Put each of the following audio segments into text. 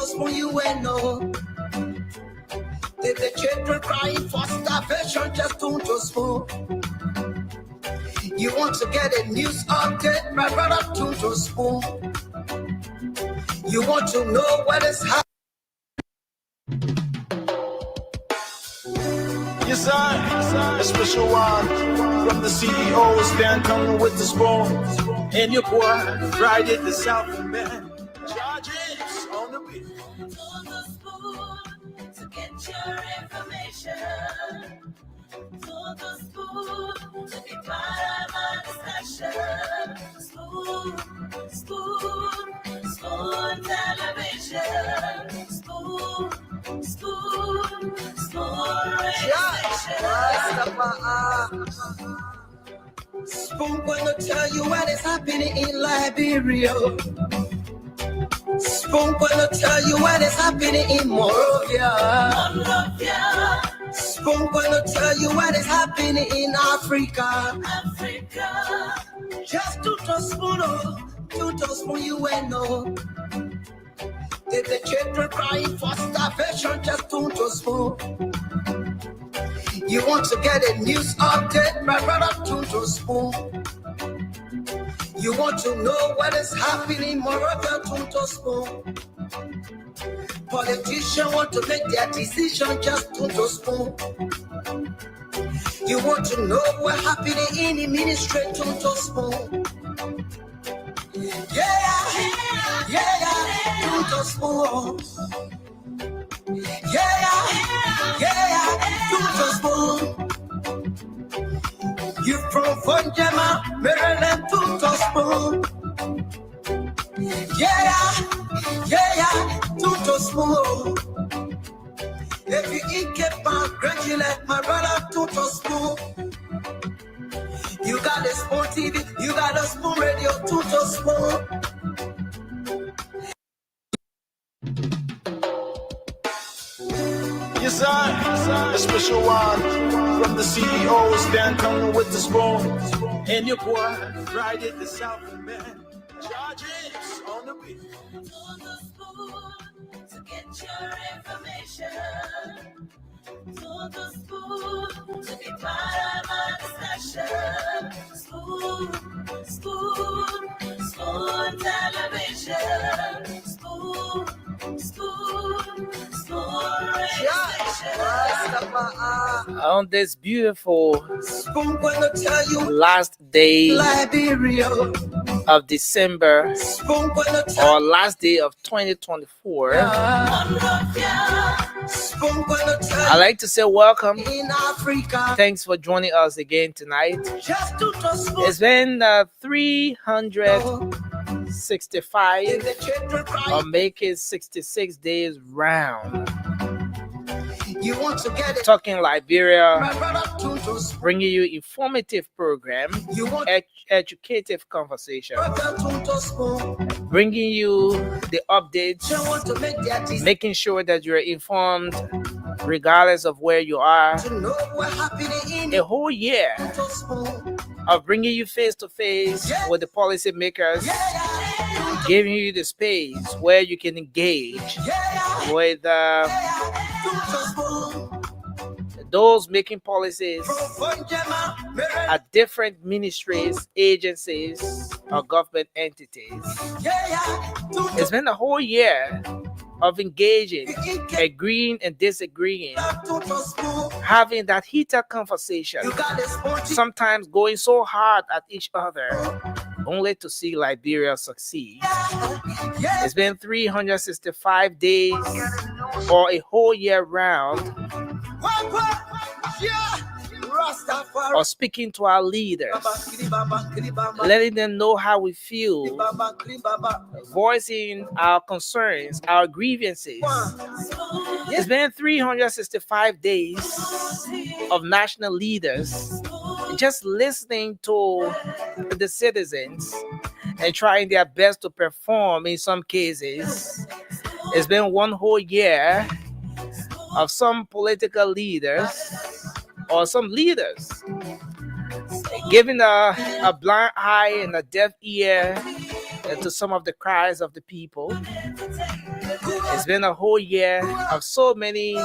spoon, you ain't know. The children crying for starvation, just don't spoon. You want to get a news update, my brother, don't spoon. You want to know what is happening. Yes, I, a special one from the CEO, stand coming with the spoon. And your boy, Friday the South Man, charges on the beat. On the spoon to get your information. On the spoon to be part of our discussion. Spoon television. Spoon Spoon gonna tell you what is happening in Liberia. Spoon gonna tell you what is happening in Monrovia. Spoon gonna tell you what is happening in Africa. Just to spoon, you ain't know. The children crying for starvation, just don't spoon. You want to get a news update, my brother, don't spoon. You want to know what is happening, Moreover, don't spoon. Politicians want to make their decision, just don't spoon. You want to know what's happening in the ministry, don't spoon. Don't spoon. Don't spoon. You from Funjama, Maryland, don't spoon. Don't spoon. If you eat kepa, congratulate my brother, don't spoon. You got a spoon TV, you got a spoon radio, don't spoon. Yes, I, a special one from the CEO, stand coming with the spoon. And your boy, Friday the South Man, charges on the beat. On the spoon to get your information. On the spoon to be part of our discussion. Spoon television. Spoon on this beautiful last day of December or last day of 2024, I'd like to say welcome. Thanks for joining us again tonight. It's been 365 or make it 66 days round. You want to get it. Talking Liberia, bringing you informative program, educative conversation, bringing you the updates, making sure that you're informed regardless of where you are. A whole year of bringing you face to face with the policy makers, giving you the space where you can engage with those making policies at different ministries, agencies, or government entities. It's been a whole year of engaging, agreeing and disagreeing, having that heated conversation, sometimes going so hard at each other, only to see Liberia succeed. It's been 365 days or a whole year round of speaking to our leaders, letting them know how we feel, voicing our concerns, our grievances. It's been 365 days of national leaders just listening to the citizens and trying their best to perform in some cases. It's been one whole year of some political leaders or some leaders giving a blind eye and a deaf ear to some of the cries of the people. It's been a whole year of so many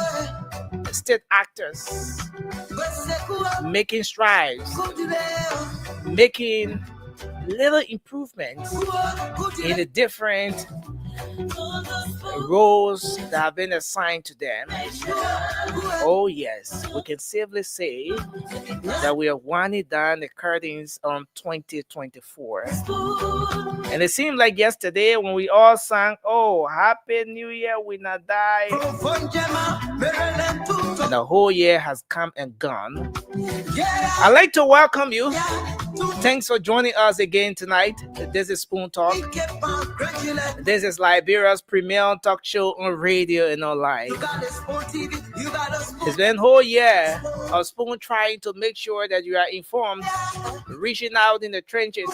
state actors making strides, making little improvements in the different roles that have been assigned to them. Oh yes, we can safely say that we are winding down the curtains on 2024. And it seemed like yesterday when we all sang, "Oh, Happy New Year, we not die." And the whole year has come and gone. I'd like to welcome you. Thanks for joining us again tonight. This is Spoon Talk. This is Liberia's premier talk show on radio and online. It's been a whole year of Spoon trying to make sure that you are informed, reaching out in the trenches,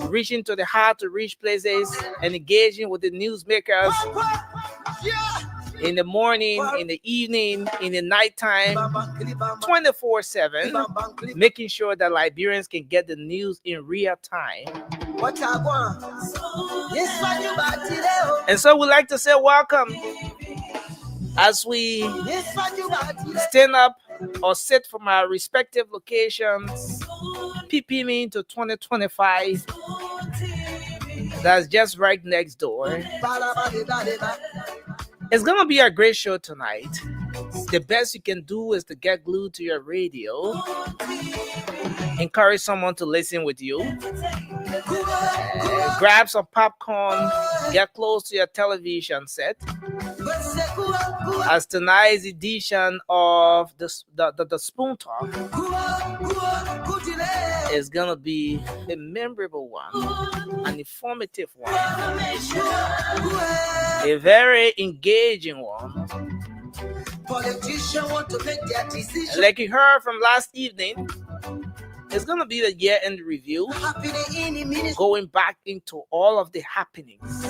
reaching to the hard to reach places, and engaging with the newsmakers in the morning, in the evening, in the nighttime, 24/7, making sure that Liberians can get the news in real time. And so we'd like to say welcome as we stand up or sit from our respective locations, peeping into 2025. That's just right next door. It's going to be a great show tonight. The best you can do is to get glued to your radio. Encourage someone to listen with you. Grab some popcorn. Get close to your television set. As tonight's edition of the Spoon Talk is going to be a memorable one, an informative one, a very engaging one. Like you heard from last evening, it's going to be the year-end review, going back into all of the happenings,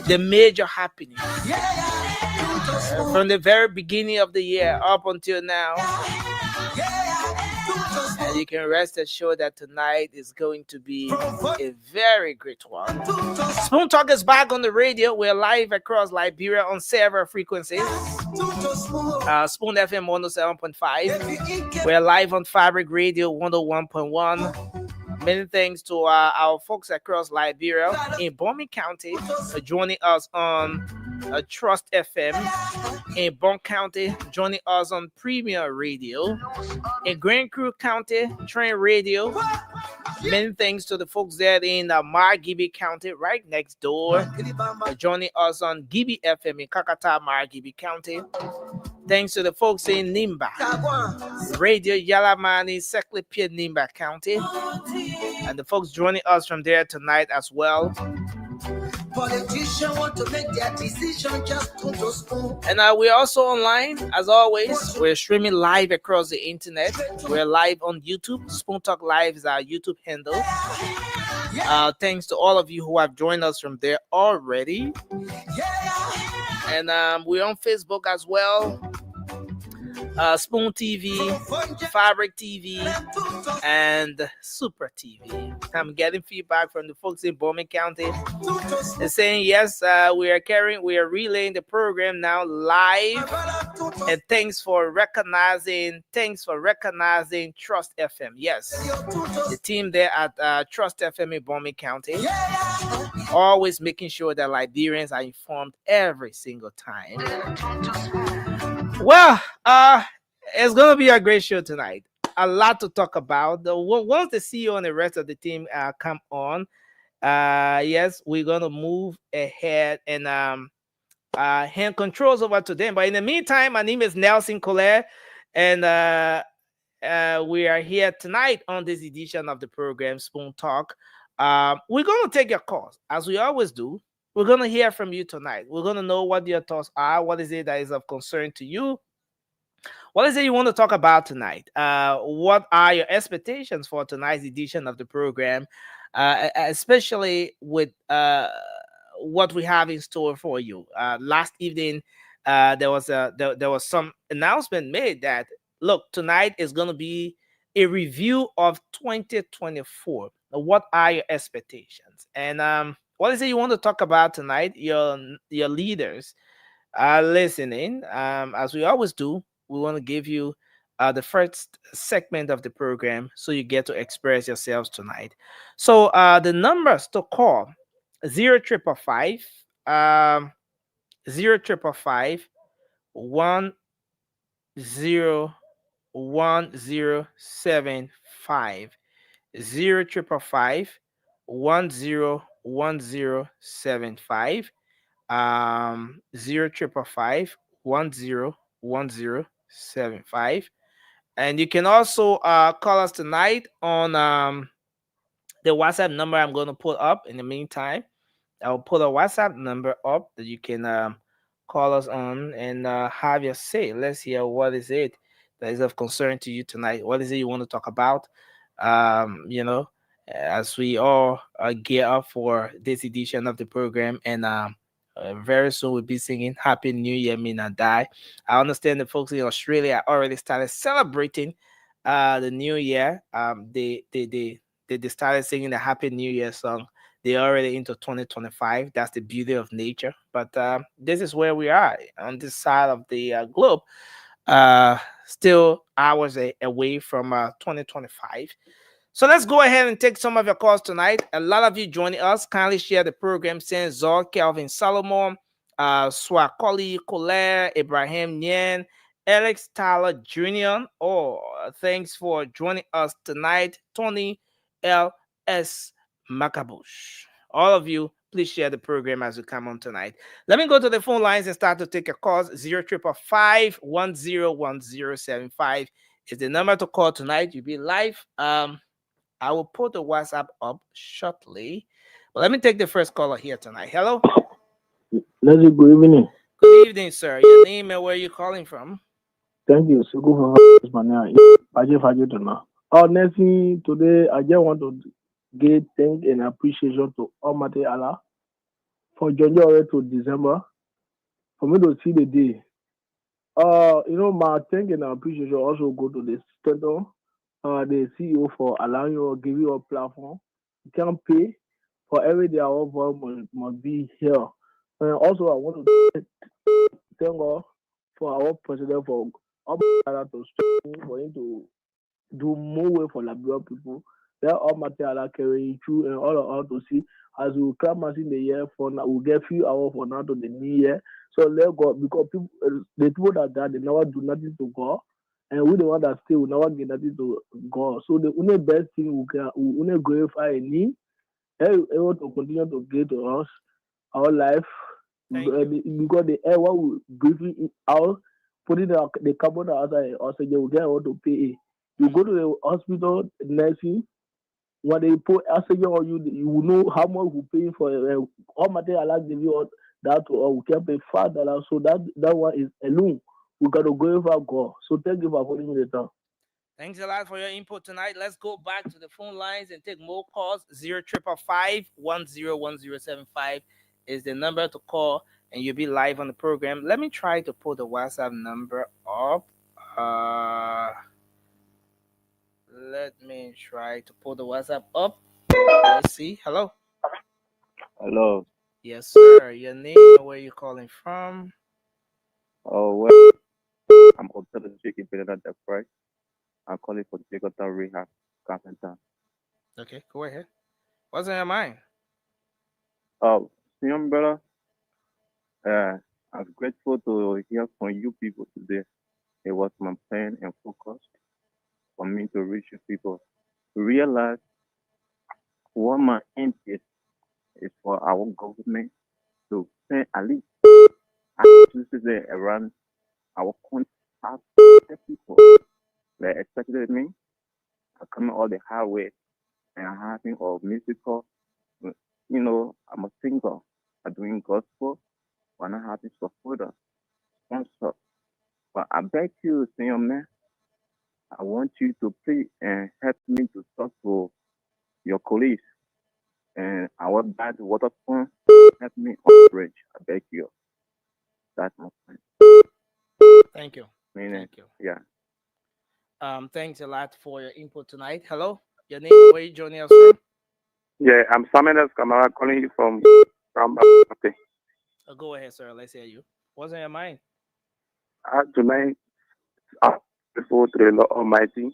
the major happenings, from the very beginning of the year up until now. And you can rest assured that tonight is going to be a very great one. Spoon Talk is back on the radio. We're live across Liberia on several frequencies. Spoon FM 107.5. We're live on Fabric Radio 101.1. Many thanks to our folks across Liberia in Bomi County joining us on Trust FM. In Bon County, joining us on Premier Radio. In Grand Crew County, Train Radio. Many thanks to the folks there in Margibi County, right next door, joining us on Gibi FM in Kakata, Margibi County. Thanks to the folks in Nimba, Radio Yalamani, Seklipia, Nimba County, and the folks joining us from there tonight as well. Politicians want to make their decision, just to Spoon. And we're also online, as always. We're streaming live across the internet. We're live on YouTube. Spoon Talk Live is our YouTube handle. Thanks to all of you who have joined us from there already. And we're on Facebook as well. Spoon TV, Fabric TV, and Super TV. I'm getting feedback from the folks in Bowman County. They're saying yes, we are relaying the program now live. And thanks for recognizing Trust FM. Yes, the team there at Trust FM in Bowman County, always making sure that Liberians are informed every single time. Well, it's going to be a great show tonight. A lot to talk about. Once the CEO and the rest of the team come on, yes, we're going to move ahead and hand controls over to them. But in the meantime, my name is Nelson Collier, and we are here tonight on this edition of the program, Spoon Talk. We're going to take your calls, as we always do. We're going to hear from you tonight. We're going to know what your thoughts are. What is it that is of concern to you? What is it you want to talk about tonight? What are your expectations for tonight's edition of the program, especially with what we have in store for you? Last evening, there was some announcement made that, look, tonight is going to be a review of 2024. What are your expectations? And what is it you want to talk about tonight? Your leaders are listening. As we always do, we want to give you the first segment of the program so you get to express yourselves tonight. So the numbers to call: 0555 0555 101075, 101075, 101075. And you can also call us tonight on the WhatsApp number I'm going to put up in the meantime. I'll put a WhatsApp number up that you can call us on and have your say. Let's hear what is it that is of concern to you tonight. What is it you want to talk about? As we all gear up for this edition of the program, and very soon we'll be singing Happy New Year, May Not Die. I understand the folks in Australia already started celebrating the New Year. They started singing the Happy New Year song. They're already into 2025. That's the beauty of nature. But this is where we are on this side of the globe. Still hours away from 2025. So let's go ahead and take some of your calls tonight. A lot of you joining us. Kindly share the program. Saying Zor, Kelvin Solomon, Swakoli Colère, Ibrahim Nyen, Alex Tyler Jr. Oh, thanks for joining us tonight. Tony L.S. Makabush. All of you, please share the program as we come on tonight. Let me go to the phone lines and start to take your calls. 0555 101075 is the number to call tonight. You'll be live. I will put the WhatsApp up shortly. But let me take the first caller here tonight. Hello. Leslie, good evening. Good evening, sir. Your name and where you calling from? Thank you. So good for my name. Oh, Nancy, today I just want to give thank and appreciation to Almighty Allah for January to December for me to see the day. My thank and appreciation also go to the center, the CEO for allowing you give you a platform. You can pay for every day our voice must be here. And also I want to thank God for our president for Allah to strengthen for him to do more way for Liberia people. Let Almighty Allah carry you through and all of us to see as we come in the year for now, we'll get few hours for now to the new year. So let God, because people, the people that die, they never do nothing to God, and we the one that stay, we never get nothing to God. So the only best thing we only glorify a need, able to continue to give to us our life, because the air what we breathing out, putting the carbon dioxide oxygen, we get able to pay it. You go to the hospital nursing, when they put oxygen on you, you will know how much we pay for it. All material Allah give you all that, or we can pay $5. So that one is alone. We got to go over God. So thank you for putting me the time. Thanks a lot for your input tonight. Let's go back to the phone lines and take more calls. 0555 101075 is the number to call, and you'll be live on the program. Let me try to put the WhatsApp number up. Let me try to pull the WhatsApp up. Let's see. Hello. Hello. Yes, sir. Your name and where you calling from? Oh, well, I'm Observer speaking for the price. I'm calling for the Kakata Rehab Carpenter. Okay, go ahead. What's on your mind? Oh, young brother, I'm grateful to hear from you people today. It was my plan and focus for me to reach you people to realize what my aim is for our government to spend at least around our contact people. They expected me coming all the highway and having all musical, I'm a singer, I'm doing gospel, but not having supporter, sponsor. But I beg you, senior man, I want you to please and help me to talk to your colleagues and our bad water fund, help me on bridge. I beg you. That's my plan. Thank you. Meaning, Thank you. yeah. Thanks a lot for your input tonight. Hello. Your name and where you joining us from? Yeah, I'm Samuel Kamara calling you from okay. Go ahead, sir. Let's hear you. What's on your mind? Tonight, I'm grateful to the Lord Almighty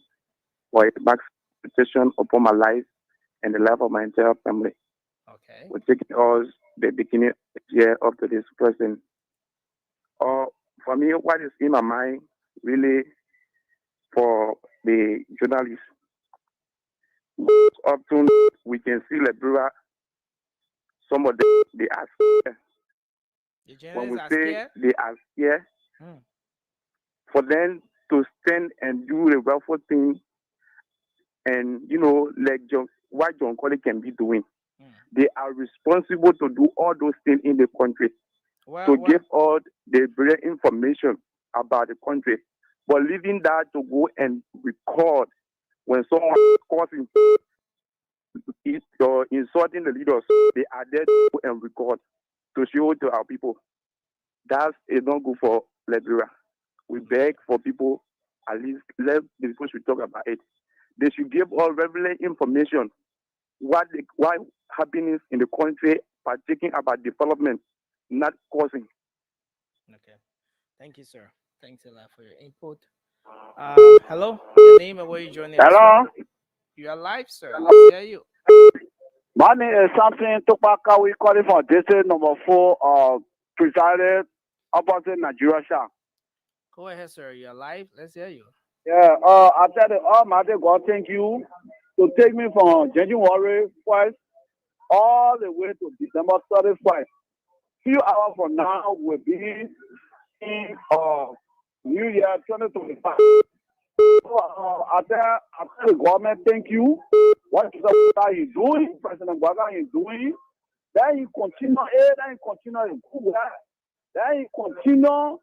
for His max protection upon my life and the life of my entire family. Okay. We're taking us the beginning of the year up to this present. For me, what is in my mind really for the journalists, often we can see Liberia, some of them, they are scared. The When we journalists are say scared. they are scared, for them to stand and do the welfare thing and, like what John Colley can be doing, they are responsible to do all those things in the country, to give all the brilliant information about the country. But leaving that to go and record when someone is causing or insulting the leaders, they are there to go and record to show to our people. That is not good for Liberia. We beg for people, at least let the people should talk about it. They should give all relevant information, what happenings in the country, partaking about development, not causing. Okay. Thank you, sir. Thanks a lot for your input. Hello. Your name and where you joining us from? You are live, sir. Let's hear you. My name is Samson Topaka. We calling from district number 4, presided opposite Nigeria Shah. Go ahead, sir. You are live. Let's hear you. Yeah, I tell the Almighty God, thank you to take me from January 1st all the way to December 31st. Few hours from now will be in New Year 2025. So I tell the government, thank you. What is doing? President Baga is doing. Then he continue, then he continue, then he continue.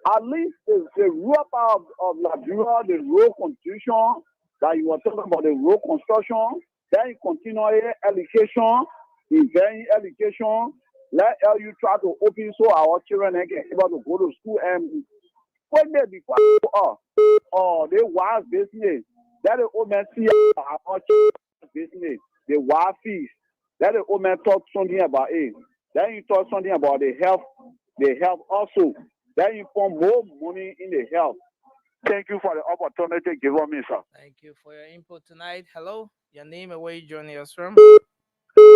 At least the rule of Liberia, the road constitution that you were talking about, the road construction. Then he continue education, invent education. Let LU try to open so our children can be able to go to school and when they before they wild business. That the old man see our business, the wild fees. That the old man talk something about it. Then you talk something about the health also. Then you put more money in the health. Thank you for the opportunity given me, sir. Thank you for your input tonight. Hello. Your name and where you joining us from?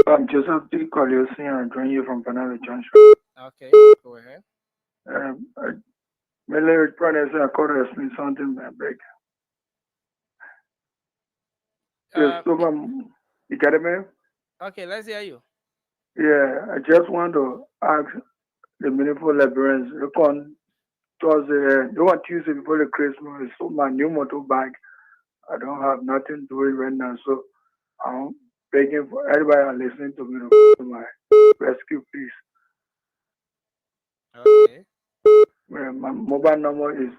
I'm Joseph D. Colliosin. I'm joining you from Panama Junction. Okay, go ahead. My lyric brother said I called to explain something by break. You get it, man? Okay, let's hear you. Yeah, I just want to ask the meaningful Liberians. Look on Thursday, they want Tuesday before the Christmas. So my new motorbike, I don't have nothing to do it right now. So I'm begging for everybody listening to me to my rescue, please. Okay. My mobile number is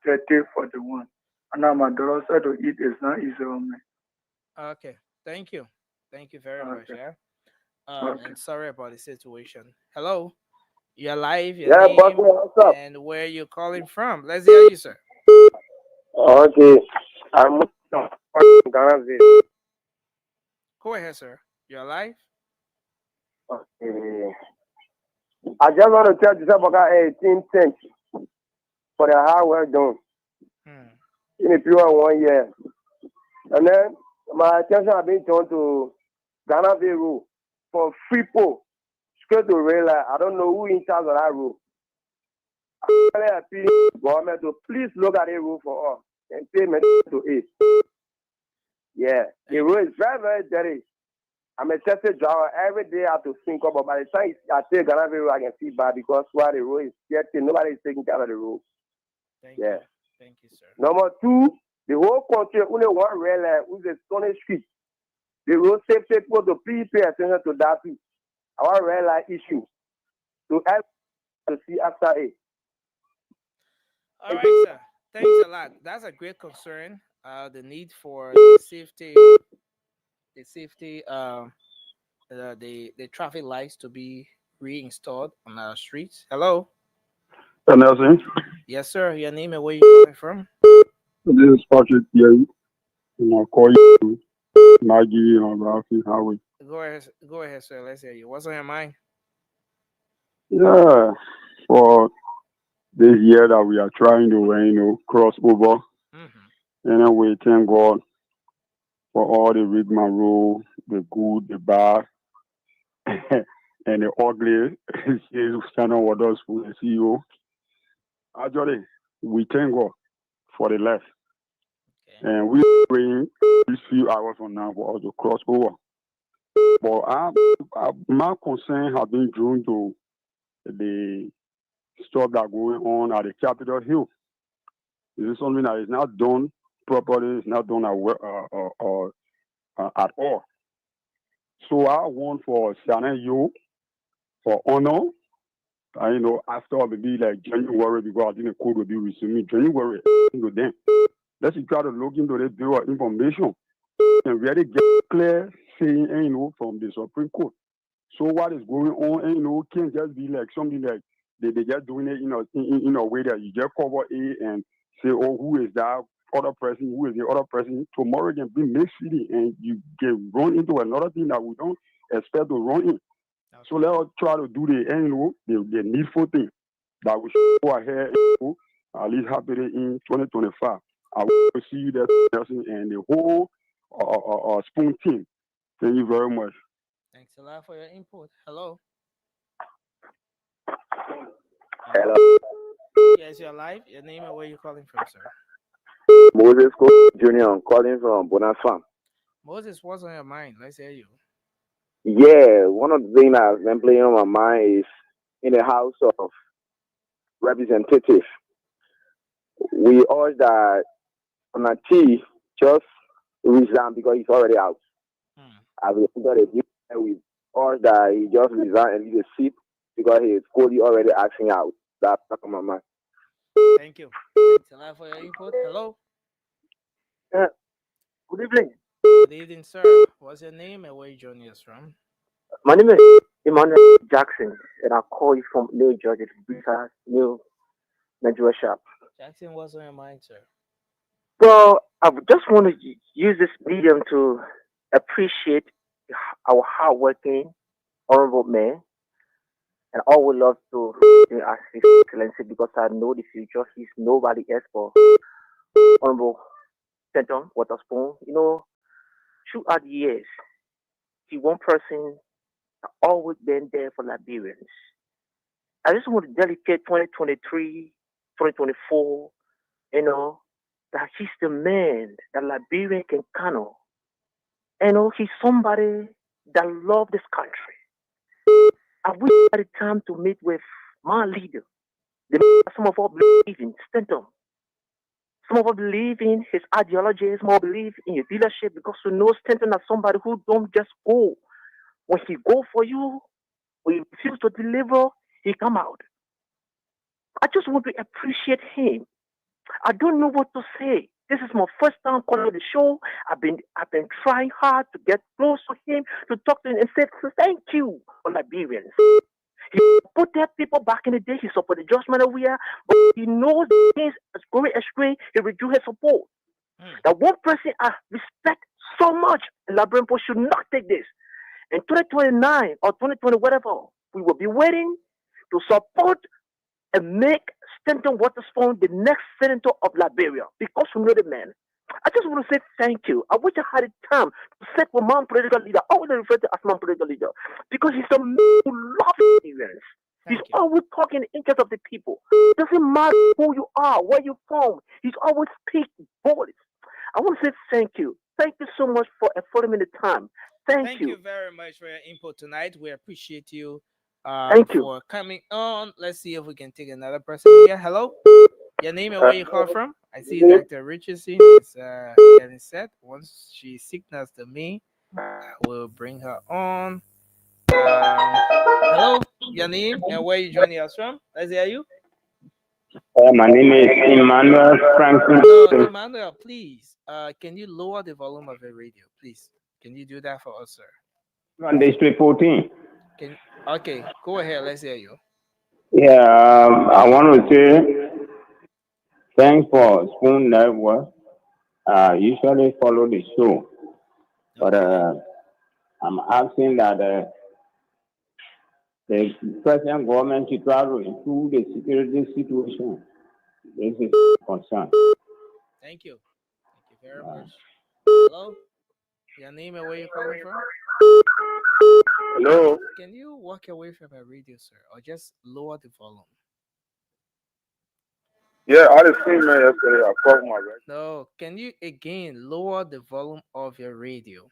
080293041. And now my daughter said to eat is not easy on me. Okay. Thank you. Thank you very much. Yeah. And sorry about the situation. Hello. You're live. Your name what's up? and where you're calling from. Let's hear you, sir. Okay. I'm Ghana. Go ahead, sir. You're live. Okay. I just want to tell you about 18 cents for the hard work done. In a period of 1 year. And then my attention has been turned to Ghana Road for Freepo, straight to rail line. I don't know who in charge of that road. I really appeal to the government to please look at the road for us and payment to it. Yeah, the road is very, very dirty. I'm a tested driver. Every day I have to think about, but by the time I take Ghana Road, I can see bad because why the road is dirty, nobody is taking care of the road. Thank you. Thank you, sir. Number two, the whole country only one rail line with the Stony Street. The road safety people to please pay attention to that too. Our rail line issue to help to see after it. All right, sir. Thanks a lot. That's a great concern. The need for the traffic lights to be reinstalled on our streets. Hello. Nelson. Yes, sir. Your name and where you calling from? This is Patrick here. And I'll call you Maggie and Ralphie, how we? Go ahead, sir. Let's hear you. What's on your mind? Yeah, for this year that we are trying to, cross over, and then we thank God for all the rigmarole, the good, the bad, and the ugly. Is standing with us for the CEO. Actually, we thank God for the left, and we praying these few hours from now for us to cross over. But my concern has been due to the stuff that going on at the Capitol Hill. This is something that is not done properly. It's not done at all. So I want for Shannon you for honor. After maybe like January, because I think the code will be resuming January into them. Let's try to look into the Bureau of Information and really get clear saying, from the Supreme Court. So what is going on, can't just be like something like they just doing it, in a way that you just cover it and say, oh, who is that other person? Who is the other person? Tomorrow can be mixed city and you get run into another thing that we don't expect to run in. Okay. So let us try to do the needful thing that we should go ahead and at least happen in 2025. I will see you there and the whole spoon team. Thank you very much. Thanks a lot for your input. Hello. Hello. Yes, you're live. Your name and where you calling from, sir? Moses Jr. I'm calling from Bonus Farm. Moses, what's on your mind? Let's hear you. Yeah, one of the things that's been playing on my mind is in the House of Representatives. We urge that Onati just resign because he's already out. As we enter the deal, we urge that he just resign and leave the seat because he is fully already acting out. That's on my mind. Thank you. Thanks a lot for your input. Hello. Good evening. Good evening, sir. What's your name and where you joining us from? My name is Emmanuel Jackson, and I call you from New Georgia, New Nigeria shop. Jackson, what's on your mind, sir? Well, I just want to use this medium to appreciate our hardworking, honorable man, and I would love to ask His Excellency because I know the future. He's nobody else but Honorable Stenton Waterspoon. Throughout the years, he's one person that always been there for Liberians. I just want to dedicate 2023, 2024, that he's the man that Liberian can count on. He's somebody that loves this country. I wish I had time to meet with my leader. Some of us believe in Stenton. Some of us believe in his ideology. Some of us believe in his leadership because we know Stenton as somebody who don't just go. When he go for you, when he refuse to deliver, he come out. I just want to appreciate him. I don't know what to say. This is my first time calling the show. I've been trying hard to get close to him, to talk to him and say thank you for Liberians. He put their people back in the day. He supported the judgment of we are, but he knows things is going astray. He withdrew his support. That one person I respect so much, Liberian people should not take this. In 2029 or 2020, whatever, we will be waiting to support and make Stenton Waterspoon the next senator of Liberia because we know the man. I just want to say thank you. I wish I had the time to sit with my political leader. I would refer to as my political leader because he's a man who loves experience. He's always talking in the interest of the people. It doesn't matter who you are, where you're from. He's always speaking voice. I want to say thank you. Thank you so much for affording me the time. Thank you. Thank you very much for your input tonight. We appreciate you. Thank you for coming on. Let's see if we can take another person here. Hello. Your name and where you call from? I see Dr. Richardson is getting set. Once she signals to me, I will bring her on. Hello. Your name and where you joining us from? Let's hear you. My name is Emmanuel Franklin. No, Emmanuel, please. Can you lower the volume of the radio, please? Can you do that for us, sir? On District 14. Okay, go ahead. Let's hear you. Yeah, I want to say thanks for Spoon Network. I usually follow the show. But I'm asking that the present government should try to improve the security situation. This is concern. Thank you. Thank you very much. Hello? Your name and where you're calling from? Hello. Can you walk away from a radio, sir, or just lower the volume? Yeah, I just seen man yesterday. I called my rest. No, can you again lower the volume of your radio?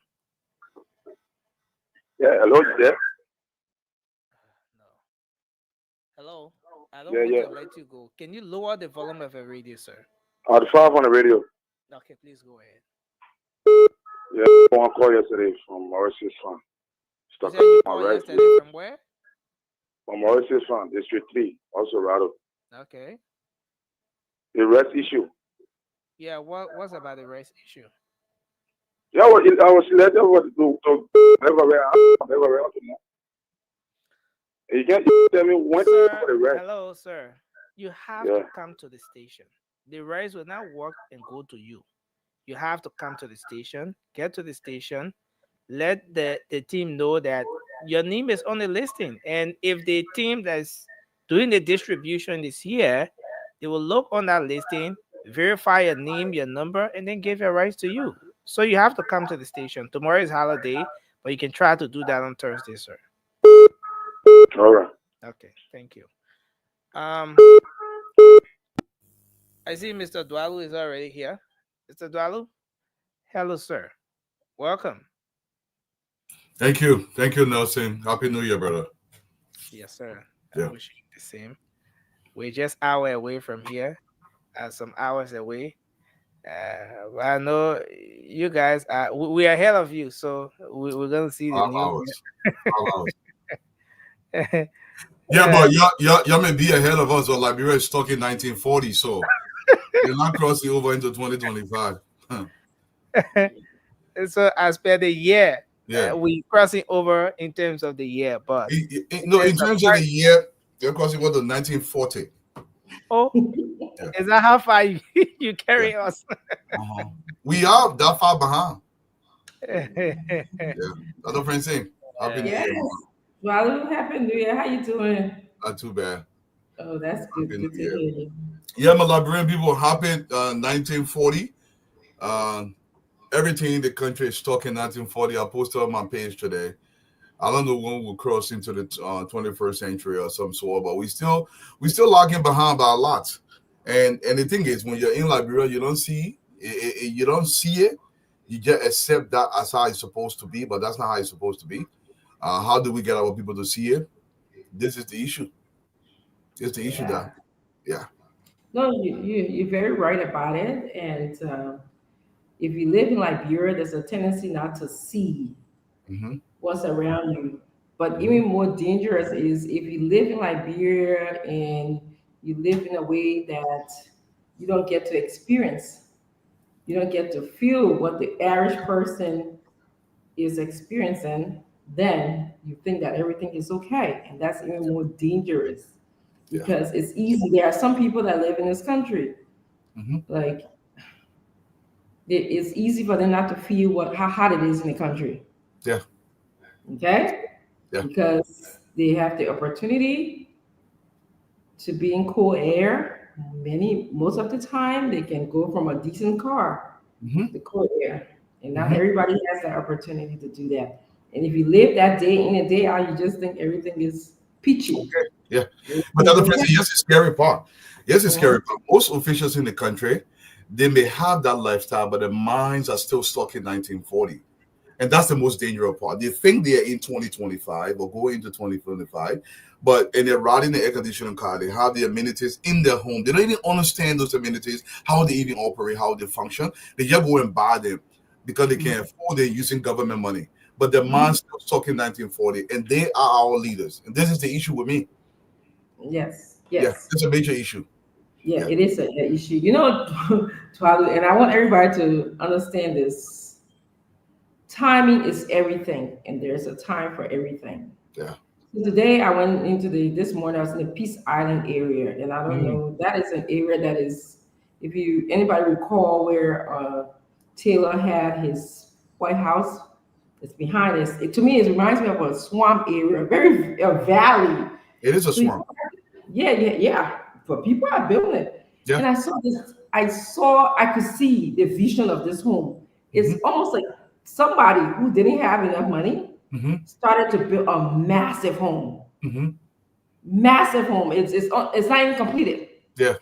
Yeah, hello, you there? No. Hello? I don't Yeah, want yeah. to let you go. Can you lower the volume of your radio, sir? I was five on the radio. Okay, please go ahead. Yeah, one call yesterday from Mauritius Farm. You Stuck said you on my called rest. yesterday from where? From Mauritius Farm, District 3, also Rado. Okay. The rest issue. Yeah, what's about the race issue? Yeah, I was selected to never to know. You can't tell me when Sir, for the rest. hello, sir. You have Yeah. to come to the station. The race will not work and go to you. You have to come to the station, get to the station, let the team know that your name is on the listing. And if the team that's doing the distribution is here, they will look on that listing, verify your name, your number, and then give your rights to you. So you have to come to the station. Tomorrow is holiday, but you can try to do that on Thursday, sir. All right. Okay, thank you. I see Mr. Dualu is already here. Mr. Dualu, hello, sir. Welcome. Thank you. Thank you, Nelson. Happy New Year, brother. Yes, sir. Yeah. I'm wishing you the same. We're just hour away from here, some hours away. I know you guys are. We are ahead of you, so we're gonna see the 5 new hours. 5 hours. year. Yeah, but y'all may be ahead of us, but Liberia is stuck in 1940, so you're not crossing over into 2025. So as per the year, Yeah. we crossing over in terms of the year, but No, in terms of the year, you're crossing over to 1940. oh, Yeah. is that how far you carry us? We are that far behind. Yeah. Other friends saying, Happy New Yes. Year. Walu, Happy New Year. How you doing? Not too bad. Oh, that's good. Happy Good New to Year. hear you. Yeah, my Liberian people, happy 1940. Everything in the country is stuck in 1940. I posted on my page today. I don't know when we'll cross into the 21st century or some sort, but we still lagging behind by a lot. And the thing is, when you're in Liberia, you don't see it, you don't see it. You just accept that as how it's supposed to be, but that's not how it's supposed to be. How do we get our people to see it? This is the issue. It's the issue that, yeah. No, you're very right about it. And if you live in Liberia, there's a tendency not to see what's around you. But even more dangerous is if you live in Liberia and you live in a way that you don't get to experience, you don't get to feel what the average person is experiencing, then you think that everything is okay. And that's even more dangerous because it's easy. There are some people that live in this country, like it's easy for them not to feel how hot it is in the country. Yeah. Okay? Yeah. Because they have the opportunity to be in cool air. Most of the time, they can go from a decent car to cool air. And not everybody has that opportunity to do that. And if you live that day in and day out, you just think everything is peachy. Okay. Yeah. But the other person, here's the scary part. Here's the scary part. Most officials in the country, they may have that lifestyle, but their minds are still stuck in 1940. And that's the most dangerous part. They think they're in 2025 or going into 2025, and they're riding the air conditioning car. They have the amenities in their home. They don't even understand those amenities, how they even operate, how they function. They just go and buy them because they can afford it using government money. But their mind's still stuck in 1940, and they are our leaders. And this is the issue with me. Yes. Yeah, it's a major issue. Yeah, it is an issue. You know, Tualu, and I want everybody to understand this. Timing is everything, and there's a time for everything. Yeah. So today I went into this morning, I was in the Peace Island area, and I don't know, that is an area that is, if anybody recall where Taylor had his White House, It's behind us. To me, it reminds me of a swamp area, a valley. It is a So swamp. yeah. But people are building it. Yeah. And I saw this. I could see the vision of this home. It's almost like somebody who didn't have enough money started to build a massive home. Massive home. It's not even completed. Yeah.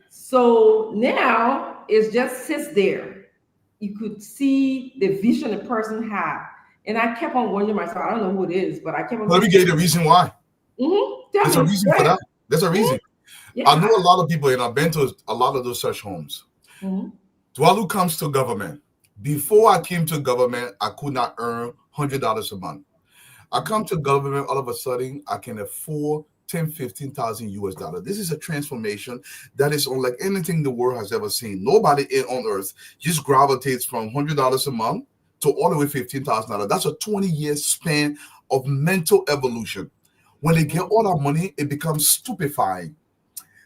So now it just sits there. You could see the vision the person had. And I kept on wondering myself, I don't know who it is, but I kept on Let me get you the reason why. There's a reason for that. There's a reason. Yeah. I know a lot of people, and I've been to a lot of those such homes. Dualu comes to government. Before I came to government, I could not earn $100 a month. I come to government, all of a sudden, I can afford 10, 15,000 US dollars. This is a transformation that is unlike anything the world has ever seen. Nobody on earth just gravitates from $100 a month to all the way $15,000. That's a 20-year span of mental evolution. When they get all that money, it becomes stupefying.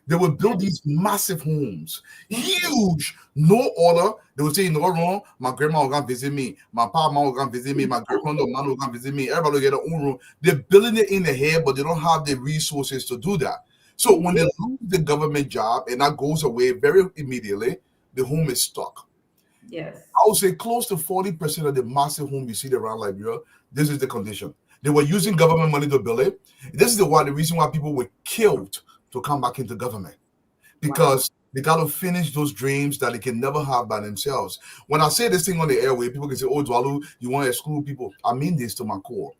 They will build these massive homes, huge, no order. They will say, no wrong, my grandma will come visit me, my papa will come visit me, my grandmother will come visit me, everybody will get their own room. They're building it in the head, but they don't have the resources to do that. So when they lose the government job and that goes away very immediately, the home is stuck. Yes. I would say close to 40% of the massive home you see around Liberia, this is the condition. They were using government money to build it. This is the reason why people were killed to come back into government, because they got to finish those dreams that they can never have by themselves. When I say this thing on the airway, people can say, oh, Dualu, you want to exclude people. I mean this to my core.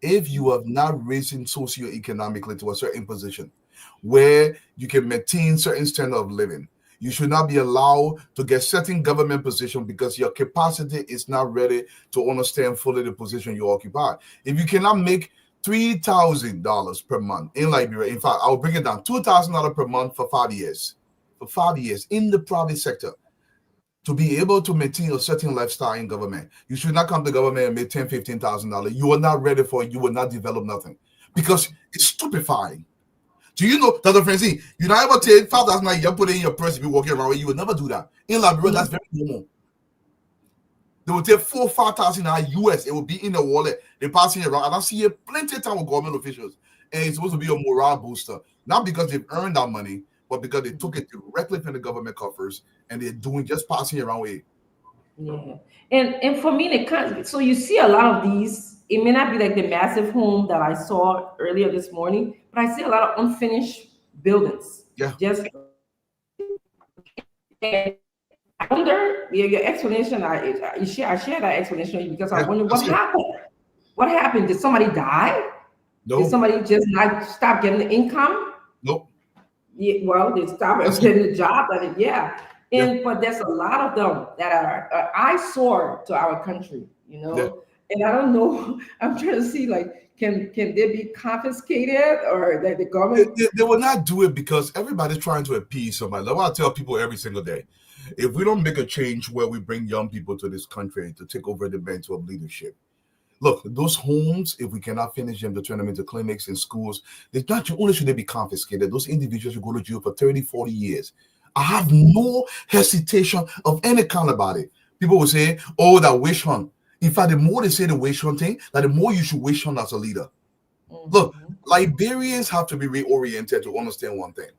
If you have not risen socioeconomically to a certain position where you can maintain certain standard of living, you should not be allowed to get certain government position because your capacity is not ready to understand fully the position you occupy. If you cannot make $3,000 per month in Liberia, in fact, I'll bring it down, $2,000 per month for 5 years. For 5 years in the private sector, to be able to maintain a certain lifestyle in government, you should not come to government and make $10,000, $15,000. You are not ready for it. You will not develop nothing because it's stupefying. Do you know, Dr. Francine, you never take $5,000 you put it in your purse if you're walking around. You will never do that. In Liberia, that's very normal. They will take $4,000, $5,000 US. It will be in the wallet. They pass it around. And I see it plenty of time with government officials. And it's supposed to be a morale booster. Not because they've earned that money, but because they took it directly from the government coffers and they're doing just passing it around with it. Yeah. And for me, so you see a lot of these. It may not be like the massive home that I saw earlier this morning, but I see a lot of unfinished buildings. Yeah. Just and I wonder your explanation. I share that explanation with you because I wonder what happened. What happened? Did somebody die? No. Did somebody just not stop getting the income? Nope. Yeah, well, they stopped getting the job. But there's a lot of them that are eyesore to our country, you know. Yeah. And I don't know. I'm trying to see, like, can they be confiscated or that the government? They will not do it because everybody's trying to appease somebody. That's what I tell people every single day. If we don't make a change where we bring young people to this country to take over the mantle of leadership, look, those homes, if we cannot finish them to turn them into clinics and schools, they not only should they be confiscated, those individuals should go to jail for 30, 40 years. I have no hesitation of any kind about it. People will say, oh, that witch hunt. In fact, the more they say the witch hunting, that the more you should witch hunt as a leader. Mm-hmm. Look, Liberians have to be reoriented to understand one thing.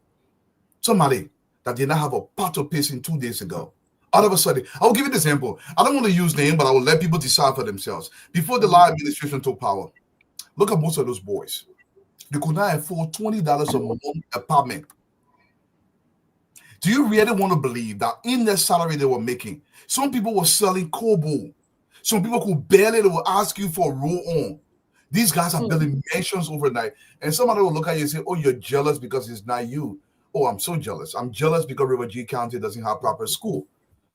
Somebody that did not have a pot of piss in 2 days ago, all of a sudden, I'll give you an example. I don't want to use name, but I will let people decide for themselves. Before the Lai administration took power, look at most of those boys. They could not afford $20 a month apartment. Do you really want to believe that in their salary they were making, some people were selling Kobo? Some people could barely, they will ask you for a roll on. These guys are building mansions overnight. And somebody will look at you and say, oh, you're jealous because it's not you. Oh, I'm so jealous. I'm jealous because River G County doesn't have proper school.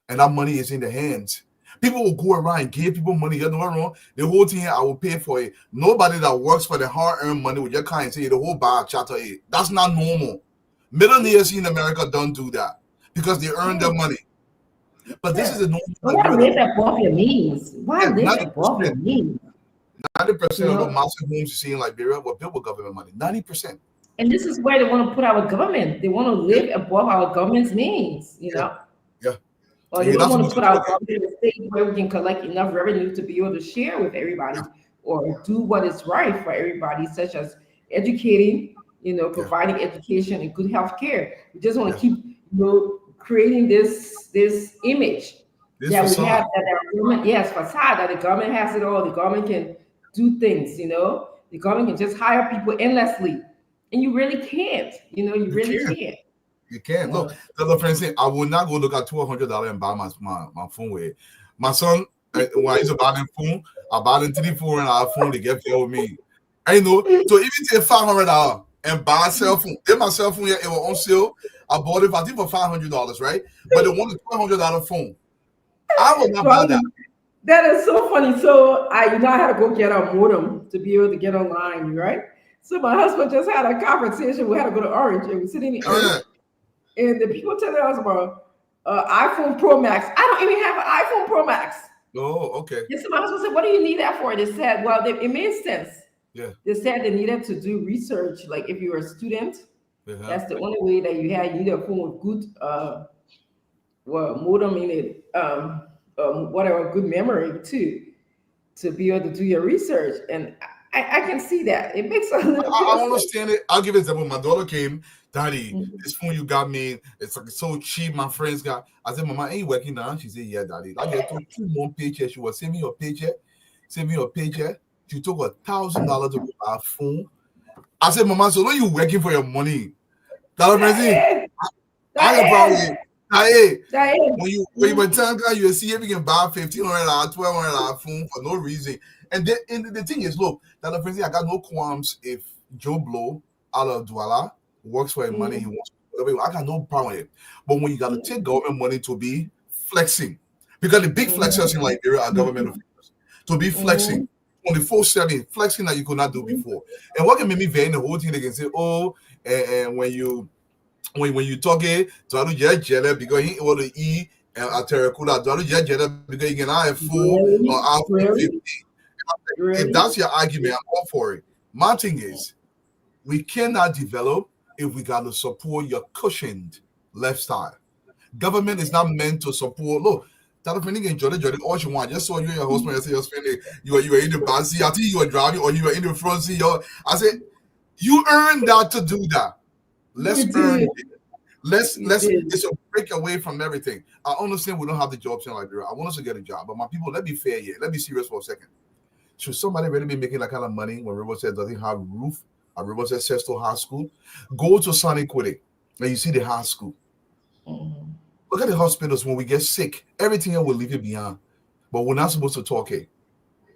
And that money is in the hands. People will go around and give people money. You know what wrong? The whole thing, I will pay for it. Nobody that works for the hard-earned money with your kind say the whole bar chatter it. That's not normal. Millionaires in America don't do that because they earn their money. But this is a normal. Why live above your means? Why live above your means? 90% of the massive homes you see in Liberia were built with government money. 90%. And this is where they want to put our government. They want to live above our government's means, you know? Yeah. or they don't want to put our government in a state where we can collect enough revenue to be able to share with everybody or do what is right for everybody, such as educating, providing education and good health care. We just want to keep, creating this image that we have, that our government, facade, that the government has it all. The government can do things, the government can just hire people endlessly, and you really can't. You really can't. You can't. Look, the other friend saying, I will not go look at $1,200 and buy my phone with. My son, when I used to buy them phone, I bought them $300-$400 phone to get there with me. I know. So if you take $500 and buy a cell phone, then my cell phone, it was on sale. I bought it, I think, for $500, right? But they wanted a $1,200 phone. I will not buy that. That is so funny. So I had to go get a modem to be able to get online, right? So my husband just had a conversation. We had to go to Orange, and we're sitting in Orange. And the people telling us about iPhone Pro Max. I don't even have an iPhone Pro Max. Oh, okay. And so my husband said, what do you need that for? They said, well, it made sense. Yeah. They said they needed to do research. Like if you're a student, that's the only way that you need a phone with good modem in it, whatever, good memory too, to be able to do your research. And I can see that. It makes a little I understand it. I'll give an example. My daughter came, Daddy, this phone you got me, it's like so cheap. My friends got. I said, Mama, ain't working now. She said, yeah, Daddy. I get 2 more paychecks. She was saving your paycheck. She took $1,000 to buy a phone. I said, Mama, so when you working for your money? That's amazing. I have probably. When you were telling her, you see if you can buy $1,500, $1,200 phone for no reason. And the thing is, look, that I got no qualms if Joe Blow out of Dualu works for the money he wants. I got no problem with it. But when you got to take government money to be flexing, because the big flexers in Liberia are government officials, to be flexing 24/7, flexing that you could not do before. And what can make me very in the whole thing, they can say, and when you talk it, Dualu just jealous because he want to eat and Terracotta. Dualu just jealous because he can have a food or have 50. If that's your argument, I'm all for it. My thing is, we cannot develop if we got to support your cushioned lifestyle. Government is not meant to support. Look, that friend can enjoy all you want. Just saw you and your husband yesterday. You were in the back seat. I think you were driving or you were in the front seat. I said, you earned that to do that. Let's earn it. It's a break away from everything. I understand we don't have the jobs in Liberia. I want us to get a job, but my people, let me be fair here. Let me be serious for a second. Should somebody really be making that kind of money when Riverside doesn't have a roof? At Riverside Sesto High School, go to Inequality and you see the high school. Look at the hospitals when we get sick. Everything else will leave it behind, but we're not supposed to talk it.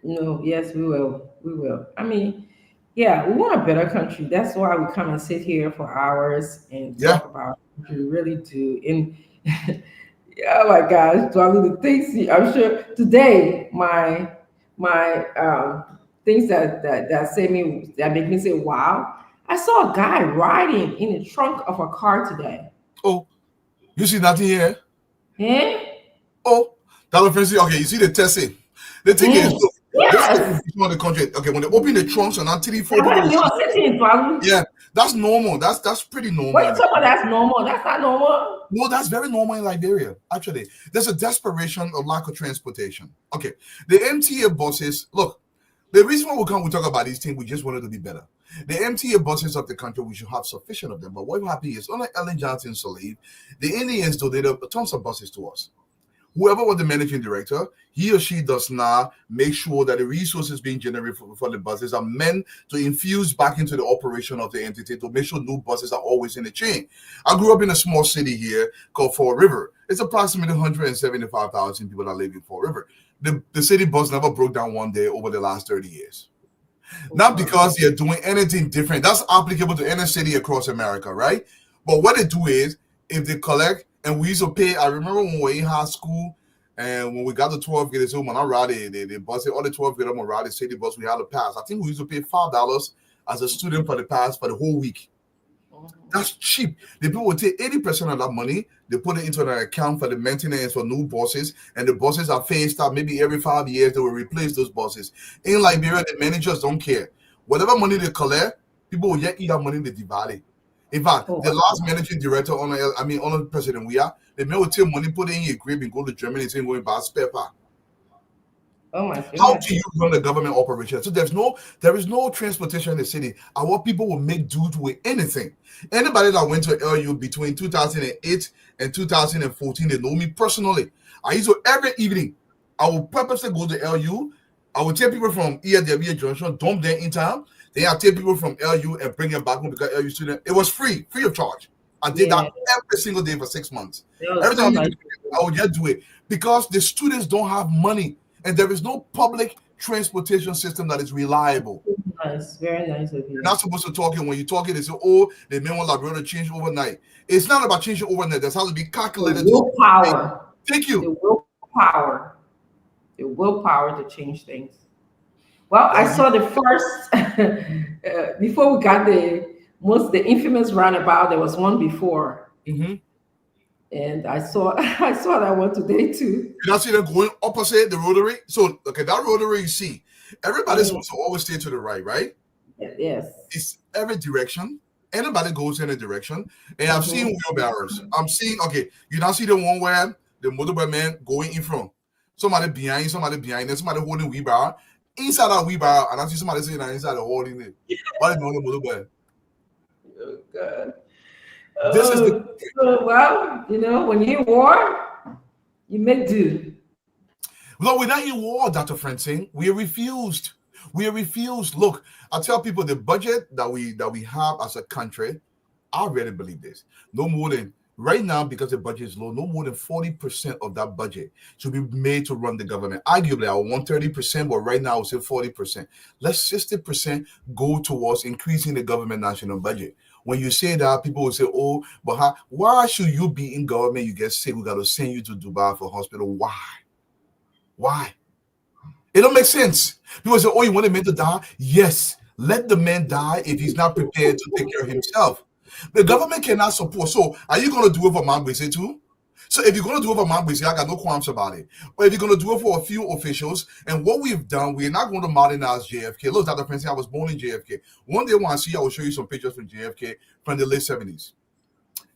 No, yes, we will. We will. I mean, yeah, we want a better country. That's why we come and sit here for hours and talk about it. We really do. And oh my gosh, Dualu, the things I'm sure today, my things that make me say wow. I saw a guy riding in the trunk of a car today. Oh, you see nothing here? Yeah. Oh, that offensive. Okay, you see the testing. The thing is, look, this is the country. Okay, when they open the trunks and on 3, 4 people, yeah, that's normal. That's pretty normal. What you talking about? That's normal. That's not normal. No, that's very normal in Liberia. Actually, there's a desperation of lack of transportation. Okay, the MTA buses. Look, the reason why we talk about these things, we just wanted to be better. The MTA buses of the country, we should have sufficient of them. But what happened is, unlike Ellen Johnson's leave, the Indians donated tons of buses to us. Whoever was the managing director, he or she does not make sure that the resources being generated for the buses are meant to infuse back into the operation of the entity to make sure new buses are always in the chain. I grew up in a small city here called Fall River. It's approximately 175,000 people that live in Fall River. The city bus never broke down one day over the last 30 years. Not because they're doing anything different. That's applicable to any city across America, right? But what they do is, if they collect, and we used to pay, I remember when we were in high school, and when we got the 12th grade, so when I ride the bus, all the 12th grade, I'm going to ride the city bus, we had to pass. I think we used to pay $5 as a student for the pass for the whole week. That's cheap. The people will take 80% of that money, they put it into an account for the maintenance for new buses, and the buses are phased out. Maybe every 5 years, they will replace those buses. In Liberia, the managers don't care. Whatever money they collect, people will yet eat that money, they divide it. In fact, Oh, the last managing director on the president, the man will take money, put it in your grave and go to Germany and say, going buy spare part. oh my How goodness. do you run a government operation? So there is no transportation in the city. Our people will make do with anything. Anybody that went to LU between 2008 and 2014, they know me personally. I used to every evening, I will purposely go to LU. I will take people from EAW Junction, dump them in town. Then I take people from LU and bring them back home because LU student. It was free of charge. I did that every single day for 6 months. That was Every so time nice. I would just do it because the students don't have money. And there is no public transportation system that is reliable. Nice, very nice of you. You're not supposed to talk it. When you talk it, they say, oh, they may want Liberia to change overnight. It's not about changing overnight. That's how to be calculated. The willpower. Thank you. The willpower. The willpower to change things. Well, I saw the first, before we got the infamous roundabout, there was one before. Mm-hmm. And I saw that one today too. You not see them going opposite the rotary? So, okay, that rotary you see, everybody's supposed to always stay to the right, right? Yes. It's every direction. Anybody goes in a direction. And I've seen wheelbarrows. I'm seeing, okay, you now see the one where the motorbike man going in front. Somebody behind, then somebody holding wheelbarrow. Inside that wheelbarrow, and I see somebody sitting inside the holding it. What is the motorbike? Oh, God. This is well, when you're in war, you make do. No, we're not in war, Dr. Francine. We refused. Look, I tell people the budget that we have as a country, I really believe this. No more than right now, because the budget is low, no more than 40% of that budget should be made to run the government. Arguably, I want 30%, but right now I would say 40%. Let 60% go towards increasing the government national budget. When you say that, people will say, oh, but why should you be in government? You get sick, we got to send you to Dubai for hospital. Why? It don't make sense. People say, oh, you want a man to die? Yes. Let the man die if he's not prepared to take care of himself. The government cannot support. So are you going to do it for Mambese too? So if you're going to do it for Mambese, I got no qualms about it. But if you're going to do it for a few officials, and what we've done, we're not going to modernize JFK. Look, Dr. Prince, I was born in JFK. One day when I see you, I will show you some pictures from JFK from the late 70s.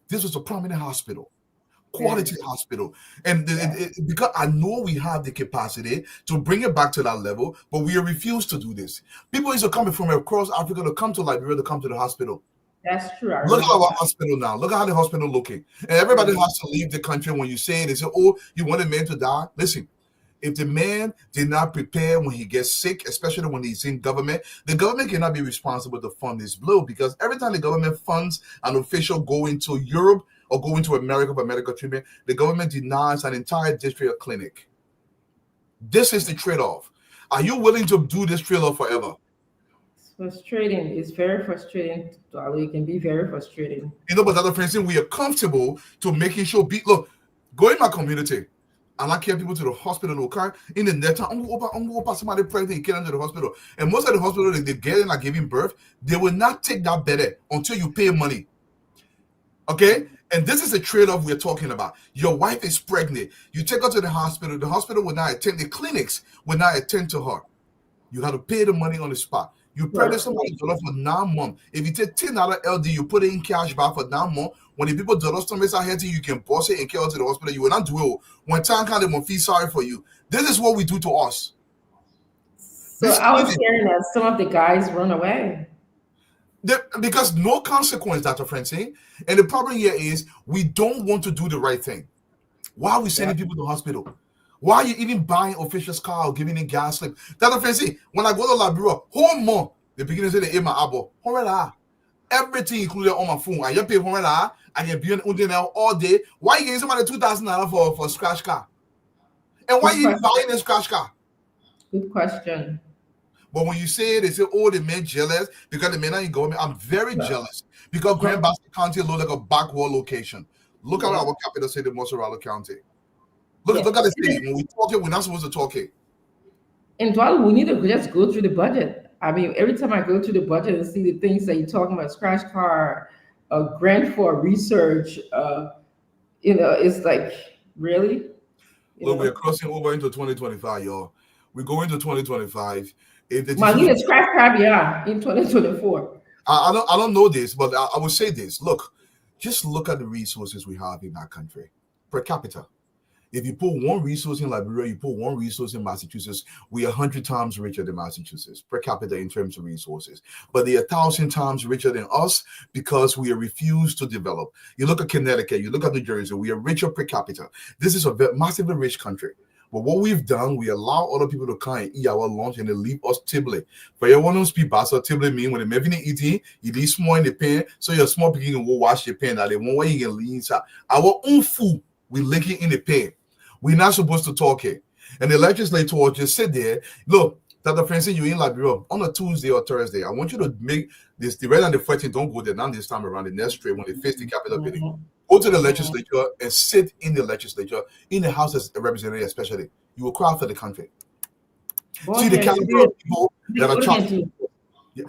This was a prominent hospital. Quality hospital, and because I know we have the capacity to bring it back to that level, but we refuse to do this. People used to come from across Africa to come to Liberia to come to the hospital. That's true. Look at our hospital now. Look at how the hospital looking, and everybody has to leave the country. When you say it, they say, "Oh, you want a man to die?" Listen, if the man did not prepare when he gets sick, especially when he's in government, the government cannot be responsible to fund his blow, because every time the government funds an official going to Europe or going to America for medical treatment, the government denies an entire district or clinic. This is the trade-off. Are you willing to do this trade-off forever? It's frustrating. It's very frustrating, Dualu. It can be very frustrating. But Dr. Francine, we are comfortable to making sure, look, go in my community, and I carry people to the hospital, okay? In the net, I'm going to somebody pregnant and get into the hospital. And most of the hospital, they get in and giving birth, they will not take that bed until you pay money. Okay? And this is the trade-off we're talking about. Your wife is pregnant. You take her to the hospital will not attend, the clinics will not attend to her. You have to pay the money on the spot. You pregnant somebody for 9 months. If you take $10 LD, you put it in cash back for 9 months. When the people do something ahead to you can boss it and carry it to the hospital. You will not do it. When time comes, they won't feel sorry for you. This is what we do to us. So I was hearing that some of the guys run away. Because no consequence, Dr. Francine. And the problem here is we don't want to do the right thing. Why are we sending people to the hospital? Why are you even buying officials' car or giving in gas slip? Dr. Francine, when I go to Liberia, whole month, the beginning say they my abo. Everything included on my phone. I pay $100. I get beyond all day. Why you getting somebody $2,000 for a scratch car? And why are you buying a scratch car? Good question. But when you say it, they say, oh, the men jealous because the men are in government. I'm very jealous because Grand Bassa County looks like a backward location. Look at our capital city, Mozzarella County. Look at the city. When we talk it, we're not supposed to talk it. And Dualu, we need to just go through the budget. I mean, every time I go through the budget and see the things that you're talking about, scratch car, a grant for research, it's like, really? Look, we're crossing over into 2025, y'all. We're going to 2025. Scratch car, in 2024. I don't know this, but I will say this. Look, just look at the resources we have in our country per capita. If you put one resource in Liberia, you put one resource in Massachusetts, we are 100 times richer than Massachusetts per capita in terms of resources. But they are 1,000 times richer than us because we are refused to develop. You look at Connecticut, you look at New Jersey, we are richer per capita. This is a massively rich country. But what we've done, we allow other people to come and eat our lunch and they leave us tibble. For everyone who speaks Basa, tibble mean when they're eating, you leave small in the pan, so your small people can go wash your pan. Now they won't you can leave inside. Our own food, we lick it in the pan. We're not supposed to talk here. And the legislator will just sit there. Look, Dr. Francis, you in Liberia on a Tuesday or Thursday. I want you to make this, the red and the 14th, don't go there, not this time around, the next trade when they face the capital building. Go to the legislature and sit in the legislature, in the House as a representative especially. You will cry for the country. See the caliber of people that are trying. Yeah.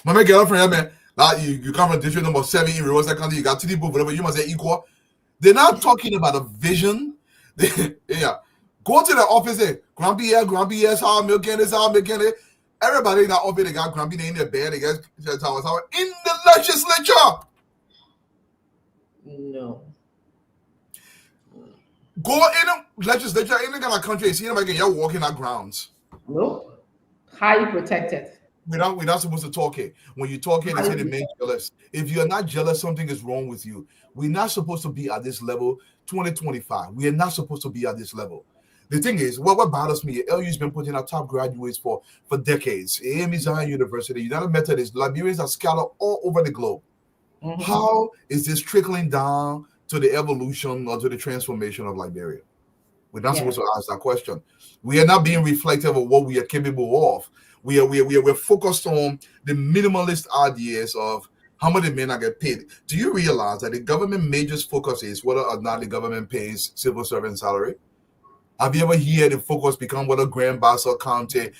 My girlfriend, man, you come from district number 7 in Rivers County, you got 2 people, whatever, you must say equal. They're not talking about a vision. Yeah, go to the office. Grumpy, yes, how I'm making this, how I'm making it. Everybody in that office, they got Grumpy in their bed, they got in the legislature. No. Go in the legislature, in the kind of country, see them again, you're walking on grounds. No. Highly protected. We're not supposed to talk here. When you talk here, they say they make jealous. If you're not jealous, something is wrong with you. We're not supposed to be at this level 2025. We are not supposed to be at this level. The thing is, what bothers me, LU's been putting out top graduates for decades. AME Zion University, United Methodist, Liberians are scattered all over the globe. Mm-hmm. How is this trickling down to the evolution or to the transformation of Liberia? We're not supposed to ask that question. We are not being reflective of what we are capable of. We're focused on the minimalist ideas of how much the men are get paid. Do you realize that the government major focus is whether or not the government pays civil servant salary? Have you ever heard the focus become whether Grand Bassa County,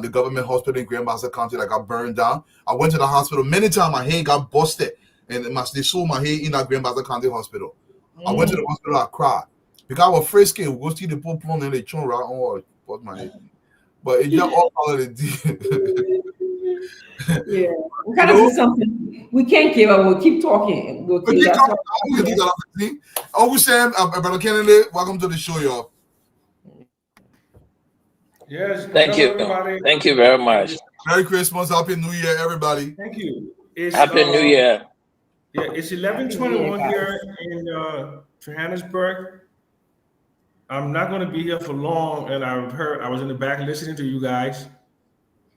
the government hospital in Grand Bassa County that got burned down? I went to the hospital many times. My head got busted, and they sold my head in that Grand Bassa County hospital. I went to the hospital. I cried because I was afraid to go see the poor and the children right on what my head. But it's just all part of the yeah, we gotta do something. We can't give up. We'll keep talking. Uncle Sam, Brother Kennedy, welcome to the show, y'all. Yes. Thank you. Everybody. Thank you very much. Merry Christmas. Happy New Year, everybody. Thank you. Happy New Year. Yeah, it's 11:21 here in Johannesburg. I'm not going to be here for long, and I was in the back listening to you guys.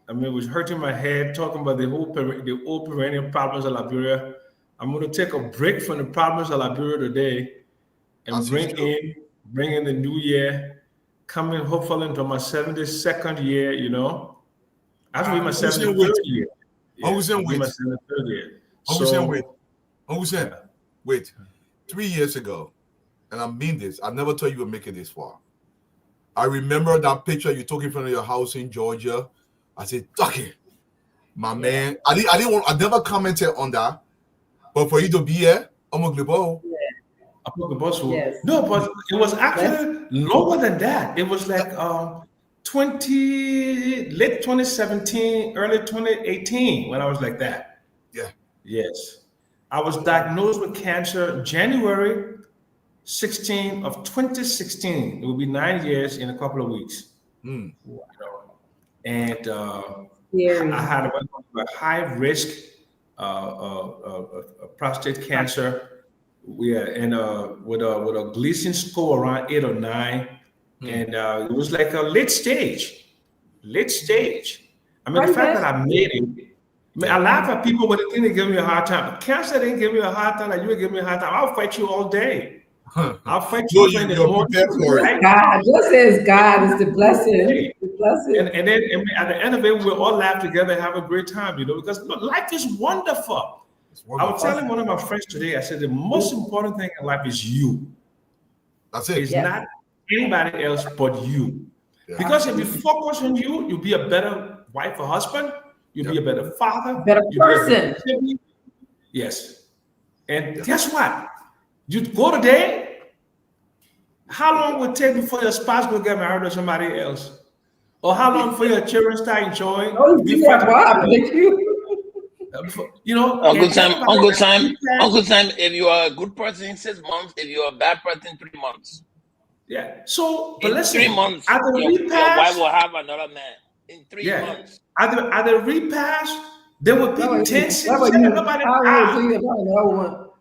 I mean, it was hurting my head talking about the old perennial problems of Liberia. I'm going to take a break from the problems of Liberia today and bring in the new year, coming hopefully into my 72nd year, you know. Actually, my 73rd year. Uncle Sam, wait. Uncle Sam, wait. 3 years ago, and I mean this, I never thought you would make it this far. I remember that picture you took in front of your house in Georgia. I said, Ducky, my man. I never commented on that. But for you to be here, I'm a global. Yes. No, but it was actually longer than that. It was like late 2017, early 2018 when I was like that. Yeah. Yes. I was diagnosed with cancer January 16 of 2016. It will be 9 years in a couple of weeks. Mm. You know, and I had a high risk prostate cancer. And with a Gleason score around 8 or 9, and it was like a late stage. I mean, the fact that I made it. I mean, I laugh at people, but they think they give me a hard time. Cancer didn't give me a hard time. Like you would give me a hard time. I'll fight you all day. I'll fight you. You're prepared for it. God, this is God is the blessing. The blessing. And then at the end of it, we'll all laugh together and have a great time, you know, because look, life is wonderful. I was telling one of my friends today, I said, the most important thing in life is you. That's it. It's not anybody else but you. Yeah. Because if you focus on you, you'll be a better wife or husband. You'll be a better father. Better person. Yes. And guess what? You go today, how long will it take before your spouse will get married to somebody else? Or how long before your children start enjoying? Oh, yeah, wow, thank you. You know, Uncle Sam, if you are a good person, 6 months. If you are a bad person, 3 months. Yeah. So, but in listen, 3 months, at the your wife repass, will have another man. In 3 months. At the repass, there were people dancing. Nobody.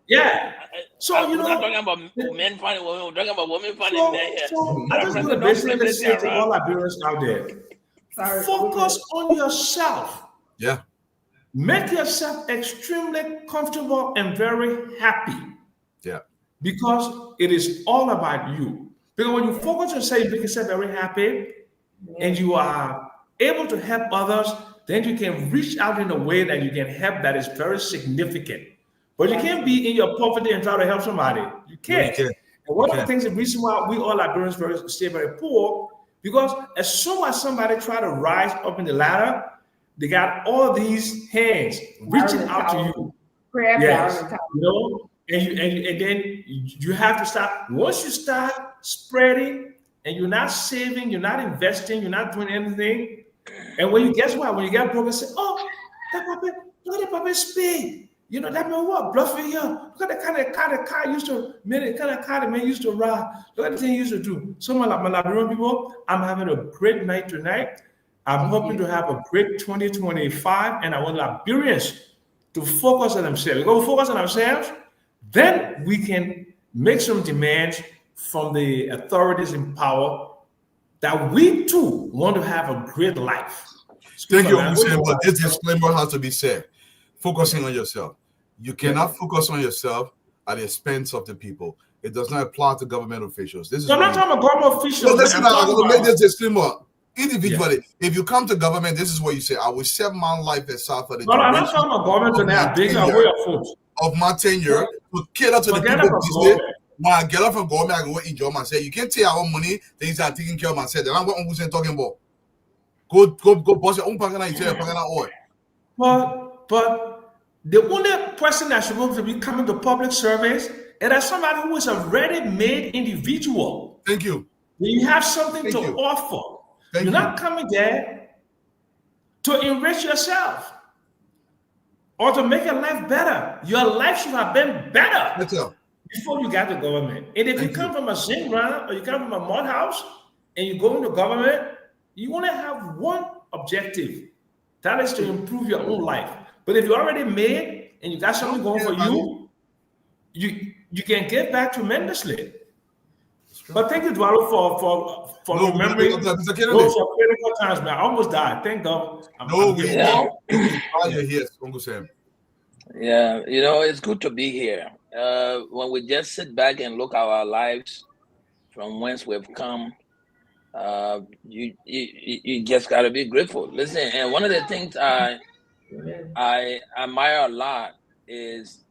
Yeah. So, we're not talking about men finding women. We're talking about women finding men here. So I just want to basically say to all Liberians out there, focus on yourself. Yeah. Make yourself extremely comfortable and very happy. Yeah. Because it is all about you. Because when you focus on yourself, you make yourself very happy, and you are able to help others, then you can reach out in a way that you can help that is very significant. But you can't be in your poverty and try to help somebody. You can't. No, you can't. And one of the things, the reason why we all Liberians stay very poor, because as soon as somebody try to rise up in the ladder, they got all these hands reaching out to you. Yes, you know, and then you have to start. Once you start spreading, and you're not saving, you're not investing, you're not doing anything, and when you guess what? When you get broke and say, "Oh, that puppy, look at that puppy speed." You know, that man what? Bluffing here. Look at the kind of car used to, kind of car the man used to ride. Look at the thing he used to do. So my Liberian people, I'm having a great night tonight. I'm hoping to have a great 2025, and I want Liberians to focus on themselves. Go focus on ourselves, then we can make some demands from the authorities in power that we too want to have a great life. Thank you, Uncle, but this disclaimer has to be said. Focusing on yourself. You cannot focus on yourself at the expense of the people. It does not apply to government officials. This is I'm not talking about government officials. Listen, I'm going to make this disclaimer. Individually, if you come to government, this is what you say: I will set my life aside for the I'm not talking about government of my tenure to cater to the people. When I get up from government, I can go enjoy myself. You can't take our own money, things are taking care of myself. That's what Uncle Sam talking about. Go boss your own pagana, oil. But the only person that should be coming to public service is somebody who is a ready-made individual. Thank you. You have something to offer. You're not coming there to enrich yourself or to make your life better. Your life should have been better before you got to government. And if you come from a zinc run or you come from a mud house and you go into government, you only have one objective. That is to improve your own life. But if you're already made and you got something going for you, you can give back tremendously. But thank you, Dualu, for remembering those are critical times, man. I almost died. Thank God. You're here, Uncle Sam. Yeah, you know, it's good to be here. When we just sit back and look at our lives from whence we've come, you just gotta be grateful. Listen, and one of the things I admire a lot is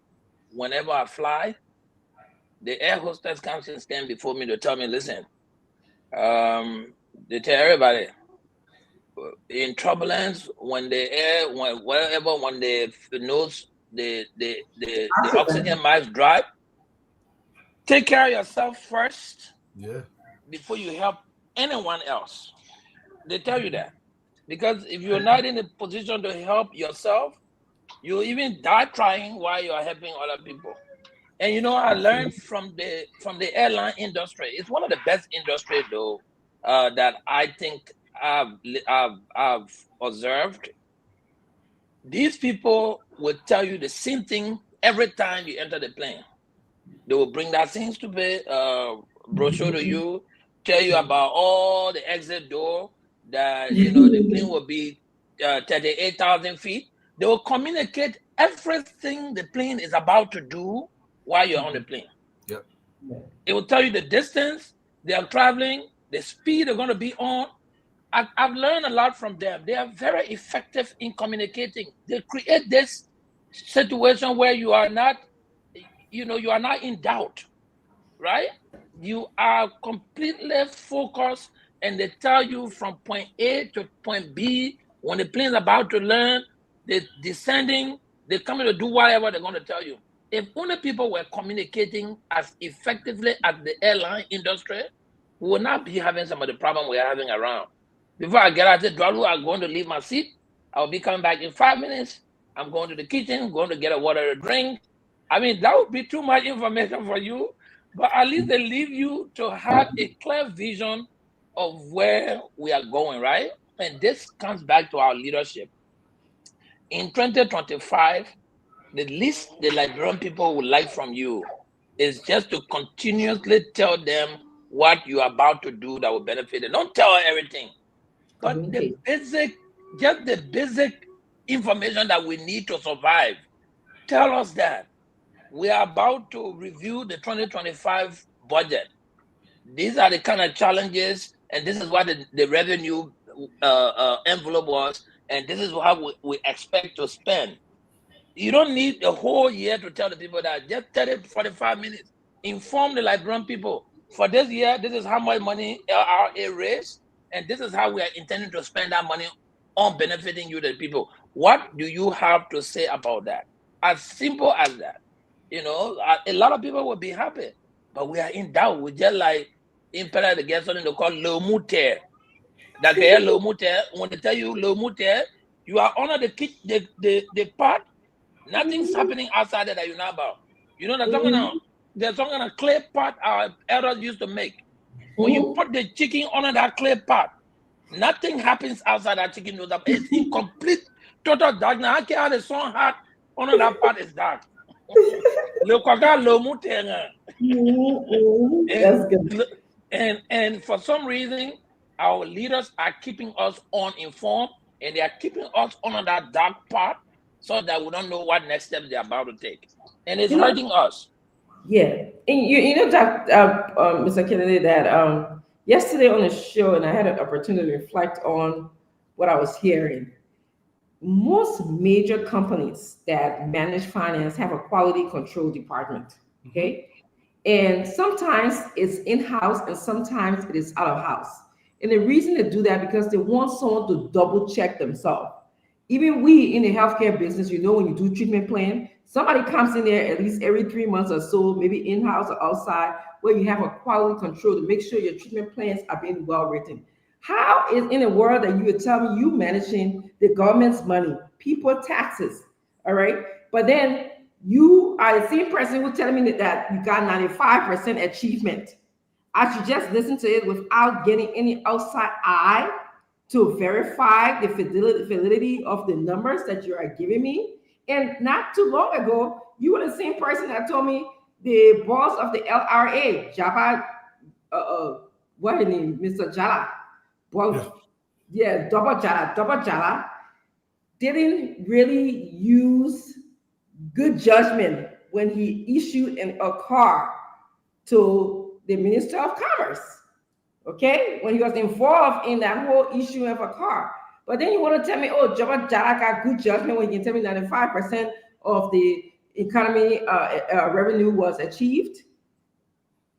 whenever I fly, the air hostess comes and stand before me to tell me, listen, they tell everybody in turbulence when the air, when the nose, the oxygen mask dry, take care of yourself first. Yeah. Before you help anyone else. They tell you that. Because if you're not in a position to help yourself, you even die trying while you are helping other people. And you know, I learned from the airline industry. It's one of the best industries, though, that I think I've observed. These people will tell you the same thing every time you enter the plane. They will bring that same stupid brochure to you, tell you about all the exit door, that you know the plane will be 38,000 feet. They will communicate everything the plane is about to do while you're on the plane. Yep. It will tell you the distance they are traveling, the speed they're going to be on. I've learned a lot from them. They are very effective in communicating. They create this situation where you are not, you are not in doubt, right? You are completely focused, and they tell you from point A to point B. When the plane is about to land, they're descending, they're coming to do whatever they're going to tell you. If only people were communicating as effectively as the airline industry, we would not be having some of the problem we're having around. Before I get out, I said, Dualu, I'm going to leave my seat. I'll be coming back in 5 minutes. I'm going to the kitchen, going to get a water to drink. I mean, that would be too much information for you, but at least they leave you to have a clear vision of where we are going, right? And this comes back to our leadership. In 2025, the least the Liberian people would like from you is just to continuously tell them what you are about to do that will benefit them. Don't tell everything, but the basic information that we need to survive. Tell us that we are about to review the 2025 budget. These are the kind of challenges, and this is what the revenue envelope was, and this is how we expect to spend. You don't need a whole year to tell the people that. Just 30 45 minutes. Inform the Liberian people. For this year, this is how much money LRA raised, and this is how we are intending to spend that money on benefiting you, the people. What do you have to say about that? As simple as that. You know, a lot of people will be happy, but we are in doubt. We just like in Pera, they get something they call low mute. That low mute. When they tell you low mute, you are under the part. Nothing's happening outside that you know about. You know, there's some kind of clay pot our elders used to make. When you put the chicken under that clay pot, nothing happens outside that chicken. It's in complete, total darkness. I can't have the sun hot under that pot is dark. And for some reason, our leaders are keeping us uninformed, and they are keeping us under that dark part, so that we don't know what next steps they're about to take, and it's hurting us. Yeah, and you know, Mr. Kennedy, that yesterday on the show, and I had an opportunity to reflect on what I was hearing. Most major companies that manage finance have a quality control department. Okay, and sometimes it's in-house, and sometimes it is out of house. And the reason they do that because they want someone to double check themselves. Even we in the healthcare business, you know, when you do treatment plan, somebody comes in there at least every 3 months or so, maybe in-house or outside, where you have a quality control to make sure your treatment plans are being well written. How is in a world that you would tell me you managing the government's money, people taxes, all right? But then you are the same person who telling me that you got 95% achievement. I should just listen to it without getting any outside eye to verify the validity of the numbers that you are giving me. And not too long ago, you were the same person that told me the boss of the LRA, Jabba, what his name, Mr. Jala, Double Jala, didn't really use good judgment when he issued a car to the Minister of Commerce. Okay, when he was involved in that whole issue of a car. But then you want to tell me, oh, Jabba Jala got good judgment when you can tell me 95% of the economy revenue was achieved?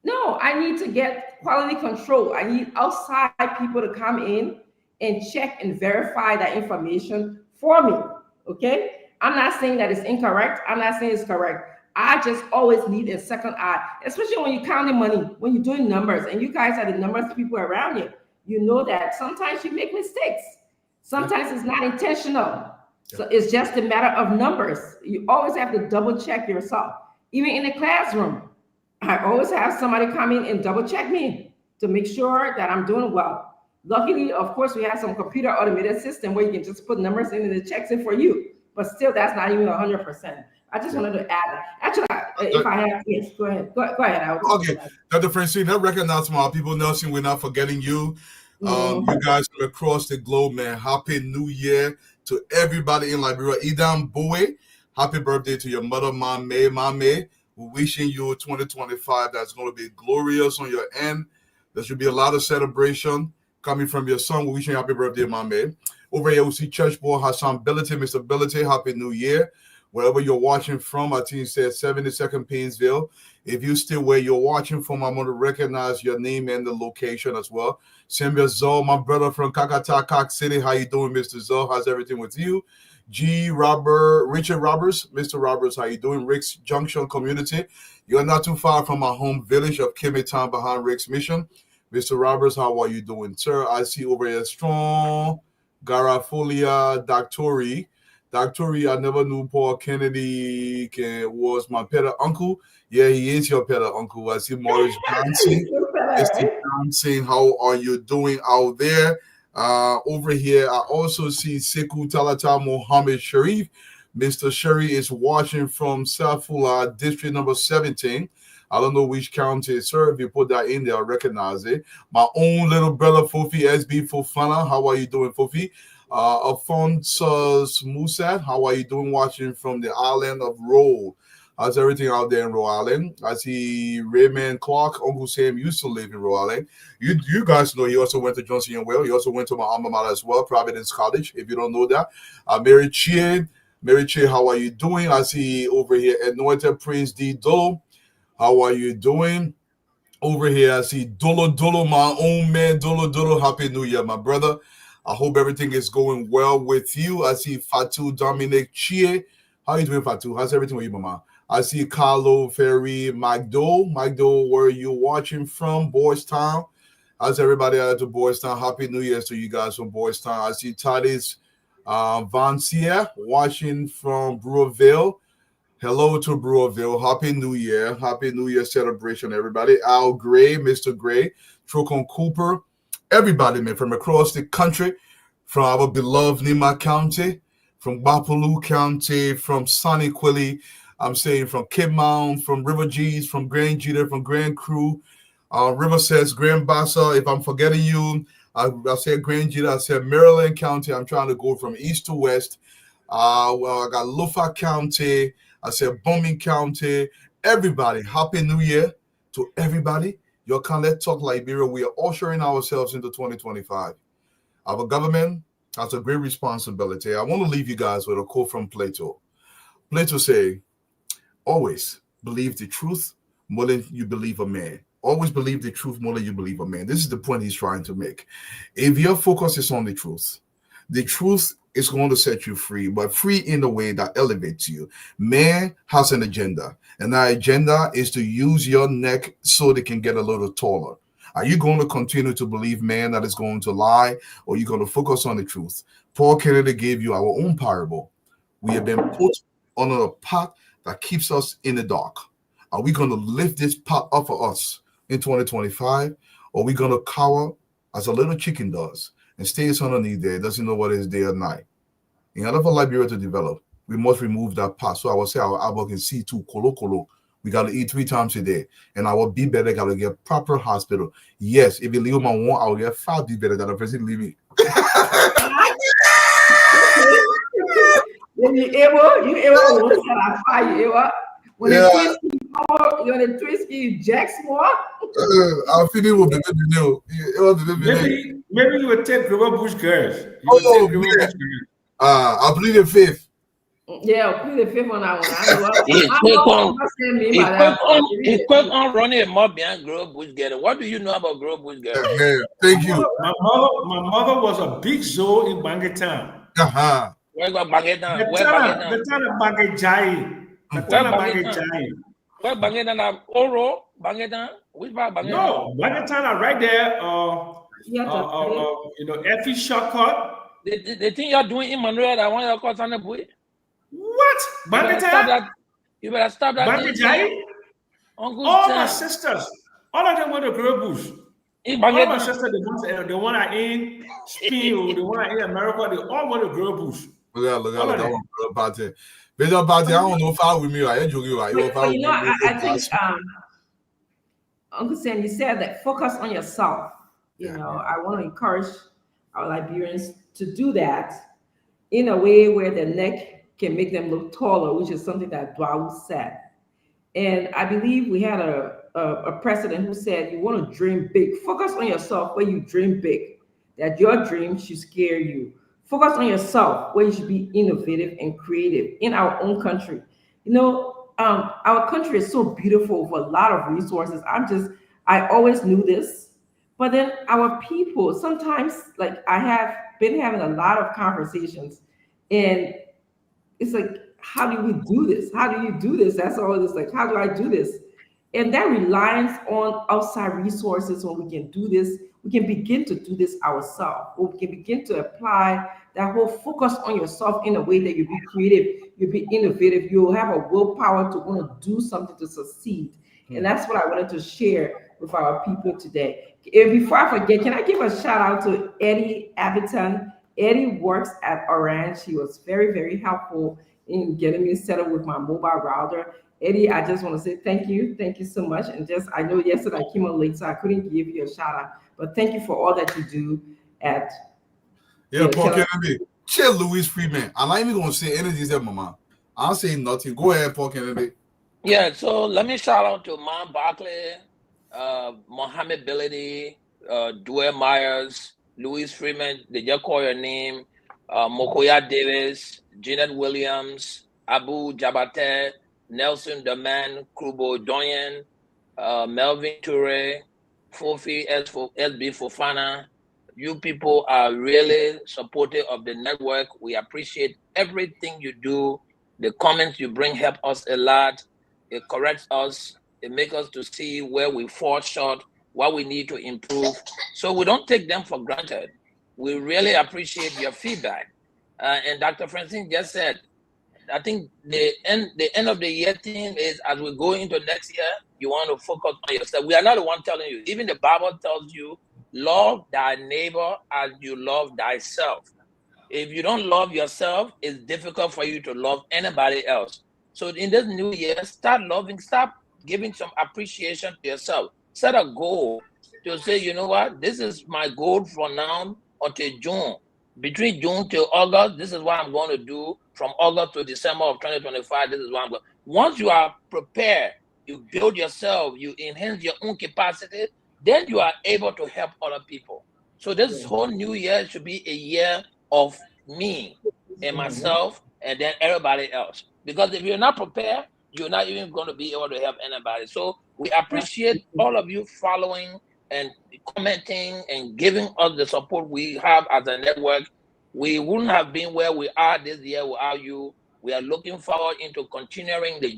No, I need to get quality control. I need outside people to come in and check and verify that information for me. Okay, I'm not saying that it's incorrect. I'm not saying it's correct. I just always need a second eye, especially when you're counting money, when you're doing numbers, and you guys are the numbers people around you. You know that sometimes you make mistakes. Sometimes it's not intentional. So it's just a matter of numbers. You always have to double check yourself. Even in the classroom, I always have somebody come in and double check me to make sure that I'm doing well. Luckily, of course, we have some computer automated system where you can just put numbers in and it checks it for you. But still, that's not even 100%. I just wanted to add that. Actually, if I have, yes, go ahead. Go ahead. Okay, Dr. Francine, I recognize my people, Nelson. We're not forgetting you. You guys from across the globe, man. Happy New Year to everybody in Liberia. Idam Bowie, happy birthday to your mother, Mame. We're wishing you 2025 that's going to be glorious on your end. There should be a lot of celebration coming from your son. We're wishing you happy birthday, Mame. Over here, we see Church Boy Hassan Billity, Mr. Billity, happy New Year. Wherever you're watching from, I think it says 72nd Painesville. If you still where you're watching from, I'm going to recognize your name and the location as well. Samuel Zoll, my brother from Kakata, Cox City. How you doing, Mr. Zoll? How's everything with you? Richard Roberts, Mr. Roberts, how you doing? Rick's Junction community. You're not too far from my home village of Kimmy behind Rick's Mission. Mr. Roberts, how are you doing, sir? I see over here Strong, Garafolia, Doctori. Dr. I never knew Paul Kennedy was my pet uncle. Yeah, he is your pet uncle. I see Morris Johnson. Mr. Johnson, how are you doing out there? Over here, I also see Sekou Talata Mohammed Sharif. Mr. Sherry is watching from Safula, district number 17. I don't know which county, sir. If you put that in there, I recognize it. My own little brother, Fofi SB Fofana. How are you doing, Fofi? Alphonsus Musad, how are you doing watching from the island of Roll? How's everything out there in Rhode Island? I see Raymond Clark, Uncle Sam used to live in Rhode Island. You guys know he also went to Johnson and Well. He also went to my alma mater as well, Providence College, if you don't know that. Mary Chia, how are you doing? I see over here Anointed Prince D. Dolo. How are you doing? Over here, I see Dolo, my own man, Dolo. Happy New Year, my brother. I hope everything is going well with you. I see Fatu Dominic Chie. How are you doing, Fatu? How's everything with you, Mama? I see Carlo Ferry Magdo. Magdo, where are you watching from? Boys Town. How's everybody out to Boys Town? Happy New Year to you guys from Boys Town. I see Tadis Vancia watching from Brewerville. Hello to Brewerville. Happy New Year. Happy New Year celebration, everybody. Al Gray, Mr. Gray, Trocon Cooper, everybody, man, from across the country, from our beloved Nima County, from Bapaloo County, from Soniquilly, I'm saying from Cape Mount, from River G's, from Grand Jeter, from Grand Crew, River says Grand Bassa. If I'm forgetting you, I said Grand Jeter, I said Maryland County. I'm trying to go from east to west. Well, I got Lufa County. I said Bombing County. Everybody, Happy New Year to everybody. Your Let's Talk Liberia. We are ushering ourselves into 2025. Our government has a great responsibility. I want to leave you guys with a quote from Plato. Plato say, always believe the truth more than you believe a man. Always believe the truth more than you believe a man. This is the point he's trying to make. If your focus is on the truth is going to set you free, but free in a way that elevates you. Man has an agenda, and that agenda is to use your neck so they can get a little taller. Are you going to continue to believe man that is going to lie, or are you going to focus on the truth? Paul Kennedy gave you our own parable. We have been put on a path that keeps us in the dark. Are we going to lift this path up for us in 2025, or are we going to cower as a little chicken does and stays underneath there, doesn't know what is day or night? In order for Liberia to develop, we must remove that part. So I will say our abo can see to kolo. We got to eat 3 times a day. And our be better got to get proper hospital. Yes, if you leave my one, I will get 5 be better than the person leave me. When you able once that I fire you up. When the twist you jacks more. I'm feeling with the new. Maybe you would take Global Bush girls. I plead the 5th. Yeah, plead the 5th on that one. He quick on running a mob behind Global Bush girl. What do you know about Global Bush girl? Thank you. My mother was a big zoo in Bangetan. Where got Bangetan? The town of Bangejai. Where Bangetan? Oro? Bangetan? Which part Bangetan? No, Bangetan are right there. Effie shortcut. The thing you're doing in Monroe, I want you to call on boy. What? Bangetan? You better stop that. Bangejai? All my sisters, all of them went to Grove Bush. All my sisters, the one are in Spain, the one are in America, they all went to Grove Bush. Look at that one, party. I don't know if I with me. I think Uncle Sam, you said that focus on yourself. I want to encourage our Liberians to do that in a way where the neck can make them look taller, which is something that Dualu said. And I believe we had a president who said, you want to dream big. Focus on yourself where you dream big, that your dream should scare you. Focus on yourself where you should be innovative and creative in our own country. Our country is so beautiful with a lot of resources. I always knew this, but then our people, sometimes, like I have been having a lot of conversations, and it's like, how do we do this? How do you do this? That's all it's like, how do I do this? And that reliance on outside resources when we can do this, we can begin to do this ourselves. Or we can begin to apply that whole focus on yourself in a way that you'll be creative, you'll be innovative, you'll have a willpower to want to do something to succeed. And that's what I wanted to share with our people today. And before I forget, can I give a shout out to Eddie Abbington? Eddie works at Orange. He was very, very helpful in getting me set up with my mobile router. Eddie, I just want to say thank you. Thank you so much. And just, I know yesterday I came on late, so I couldn't give you a shout out, but thank you for all that you do at. Paul Kennedy. Chill, Louis Freeman. I'm not even going to say anything there, Mama. I'm saying nothing. Go ahead, Paul Kennedy. Yeah, so let me shout out to Mom Barkley, Mohammed Bility, Dwayne Myers, Louis Freeman, they just call your name, Mokoya Davis, Jeanette Williams, Abu Jabate, Nelson Daman, Krubo Doyen, Melvin Toure, Fofi SB Fofana. You people are really supportive of the network. We appreciate everything you do. The comments you bring help us a lot. It corrects us. It makes us to see where we fall short, what we need to improve. So we don't take them for granted. We really appreciate your feedback. And Dr. Francine just said, I think the end of the year theme is, as we go into next year, you want to focus on yourself. We are not the one telling you. Even the Bible tells you, love thy neighbor as you love thyself. If you don't love yourself, it's difficult for you to love anybody else. So in this new year, start giving some appreciation to yourself. Set a goal to say, you know what, this is my goal from now until June. Between June till August, this is what I'm going to do. From August to December of 2025, this is what I'm going to do. Once you are prepared, you build yourself, you enhance your own capacity, then you are able to help other people. So this whole new year should be a year of me and myself and then everybody else. Because if you're not prepared, you're not even going to be able to help anybody. So we appreciate all of you following and commenting and giving us the support we have as a network. We wouldn't have been where we are this year without you. We are looking forward into continuing the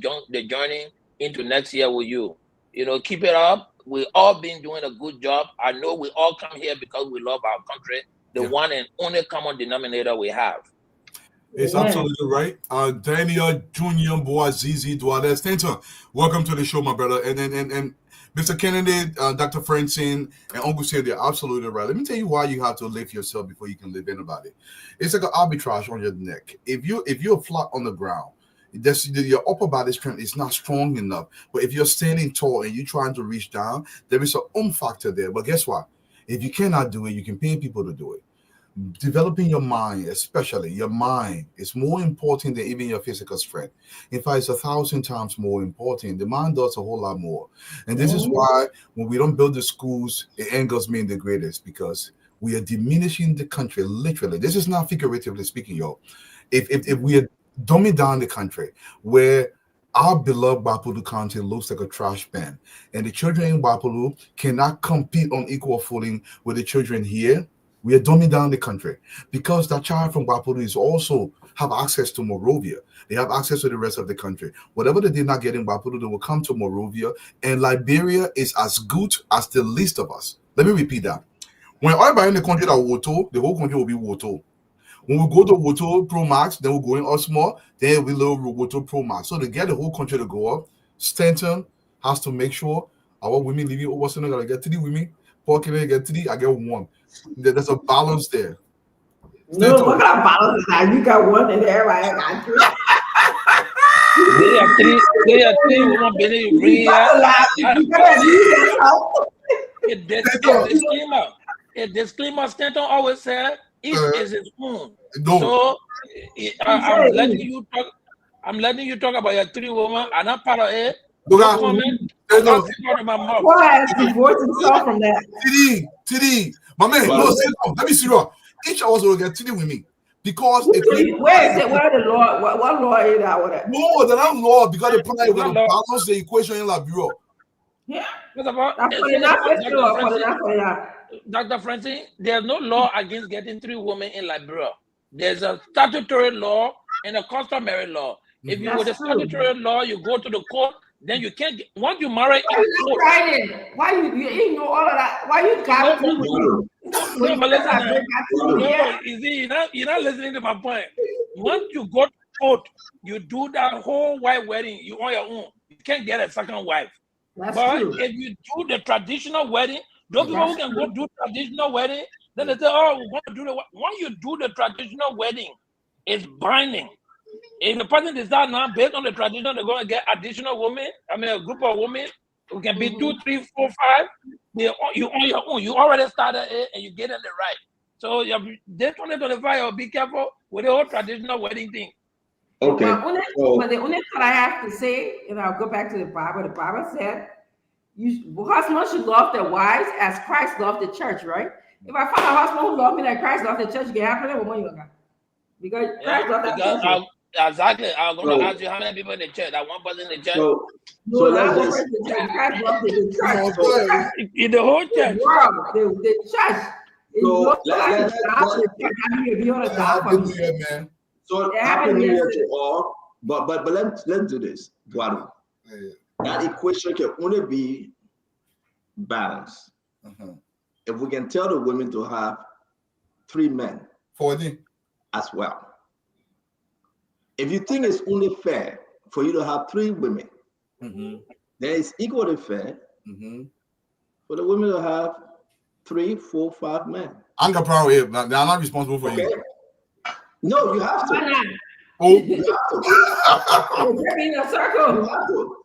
journey into next year with you. You know, keep it up. We've all been doing a good job. I know we all come here because we love our country, the one and only common denominator we have. It's absolutely right. Daniel Junior Boazizi Dualu Stanton, welcome to the show, my brother. And Mr. Kennedy, Dr. Francine, and Uncle Sid, they're absolutely right. Let me tell you why you have to live yourself before you can live anybody. It's like an arbitrage on your neck. If you're flat on the ground, your upper body strength is not strong enough. But if you're standing tall and you're trying to reach down, there is an factor there. But guess what? If you cannot do it, you can pay people to do it. Developing your mind, especially your mind, is more important than even your physical strength. In fact, it's 1,000 times more important. The mind does a whole lot more. And this is why when we don't build the schools, it angers me the greatest, because we are diminishing the country, literally. This is not figuratively speaking, y'all. If we are dumbing down the country, where our beloved Bapulu County looks like a trash bin, and the children in Bapulu cannot compete on equal footing with the children here, we are dumbing down the country, because that child from Bapulu is also have access to Monrovia. They have access to the rest of the country. Whatever they did not get in Bapulu, they will come to Monrovia. And Liberia is as good as the least of us. Let me repeat that. When everybody in the country that Woto, the whole country will be Woto. When we go to Woto Pro Max, then we'll go in Osmo, then we'll little Woto Pro Max. So to get the whole country to go up, Stanton has to make sure our women living over Senegal get 3 women. Paul Kennedy get 3, I get 1. There's a balance there. No, what kind of balance is that? You got 1 and everybody got 3. They are 3 women being a disclaimer. Stanton always said, each is his own. So I'm letting you talk about your 3 women. I'm not part of it. No comment. I'm not part of my mouth. Why divorce himself from that? TD, my man, no, let me see you. Each of us will get 3 with me. Because where is it? Where the law? What law is that? No, they're not law, because the plan is going to balance the equation in La Bureau. Yeah. Dr. Francine, there's no law against getting 3 women in Liberia. There's a statutory law and a customary law. If you with a statutory law, you go to the court, then you can't get, once you marry Why you not writing? Why you know all of that? Why you got no, but listen now. You see, you're not listening to my point. Once you go to court, you do that whole white wedding, you on your own. You can't get a second wife. That's but true. if you do the traditional wedding, those people who can go do traditional wedding, then they say, oh, we want to do the once you do the traditional wedding, it's binding. If the person decides now, based on the tradition, they're going to get additional women, I mean, a group of women who can be 2, 3, 4, 5. You on your own. You already started it and you get in the right. So this 2025, you'll be careful with the whole traditional wedding thing. Okay. But the only thing I have to say, and I'll go back to the Bible said, husbands should love their wives as Christ loved the church, right? If I find a husband who loves me like Christ loved the church, you can have plenty of money on that. Because Christ loved that church. Exactly. I'm going to ask you how many people in the church. That one person in the church. So let's just. Christ loved the church. In the whole church. The church. So happy New Year to all. But let's do this, Dualu. That equation can only be balanced if we can tell the women to have 3 men as well. If you think it's only fair for you to have 3 women, then it's equally fair for the women to have 3, 4, 5 men. I'm not proud of it. They're not responsible for you. No, you have to. Oh, you have to. In a circle. You have to.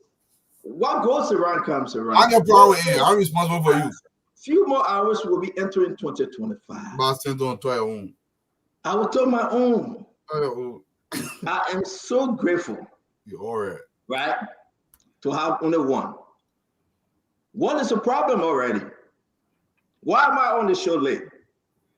What goes around comes around. I'm not proud of it. I'm responsible for you. Few more hours will be entering 2025. I will tell my own. I am so grateful. You're all right. Right? To have only one. One is a problem already. Why am I on the show late?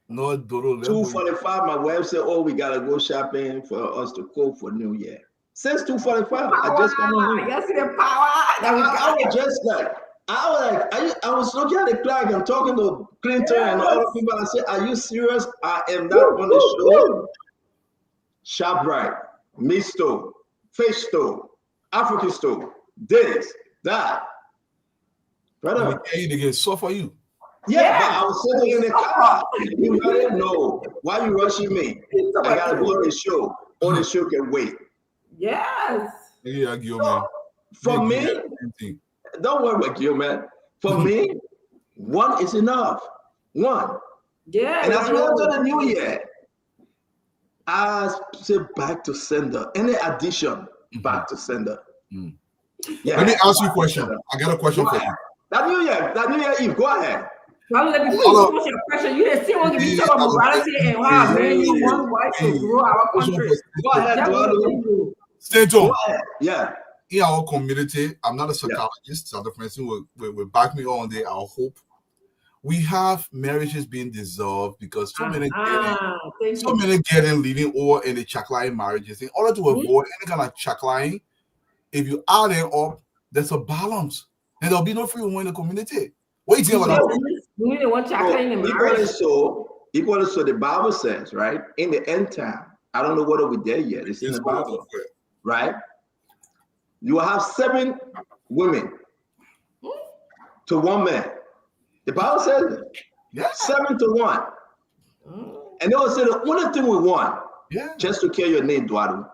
No, 2:45, my wife said, oh, we gotta go shopping for us to cook for New Year. Since 2:45, I just come on here. You see the power? I was just like, I was looking at the clock and talking to Clinton and all the people. I said, are you serious? I am not on the show. ShopRite, meat store, fish store, African store, this, that. Brother, they get so for you. Yeah, but I was sitting in the car. You didn't know. Why you rushing me? I gotta go on the show. Or the show can wait. Yes. Yeah, Gilman. For me, don't worry about Gilman. For me, one is enough. One. Yeah. And as we enter the new year, I say back to sender. Any addition, back to sender. Yeah. Let me ask you a question. I got a question for you. That New Year Eve, go ahead. Well, let me finish your question. You didn't see what you talk about morality and how men need one wife to grow our country. Go ahead, Dualu. Stay tuned. Yeah. In our community, I'm not a psychologist, so the person will back me on there. I hope we have marriages being dissolved because so many getting living or in the checkline marriages. In order to avoid any kind of checkline, if you add it up, there's a balance, and there'll be no free women in the community. What do you think about that? We need one checkline in marriage. Equally so, the Bible says, right? In the end time, I don't know whether we're there yet. It's in the Bible, right? You will have 7 women to 1 man. The Bible says it. 7 to 1. And they will say the only thing we want, just to carry your name, Dualu,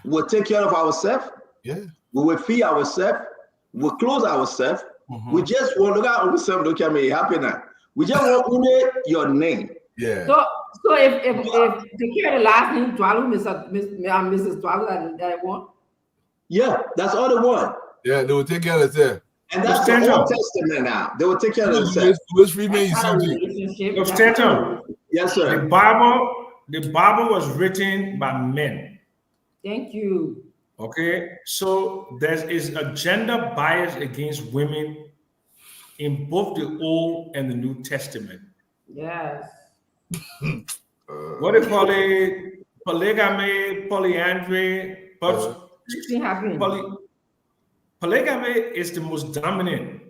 we'll take care of ourselves. We will feed ourselves. We'll clothe ourselves. We just want to look at ourselves. Look at me, happy now. We just want only your name. Yeah. So if they carry the last name Dualu, Mrs. Dualu, that one. Yeah, that's all they want. Yeah, they will take care of themselves. And that's the Old Testament now. They will take care of themselves. Let's remain something. Yes, sir. The Bible was written by men. Thank you. Okay, so there is a gender bias against women in both the Old and the New Testament. Yes. What do you call it? Polygamy, polyandry. Polygamy is the most dominant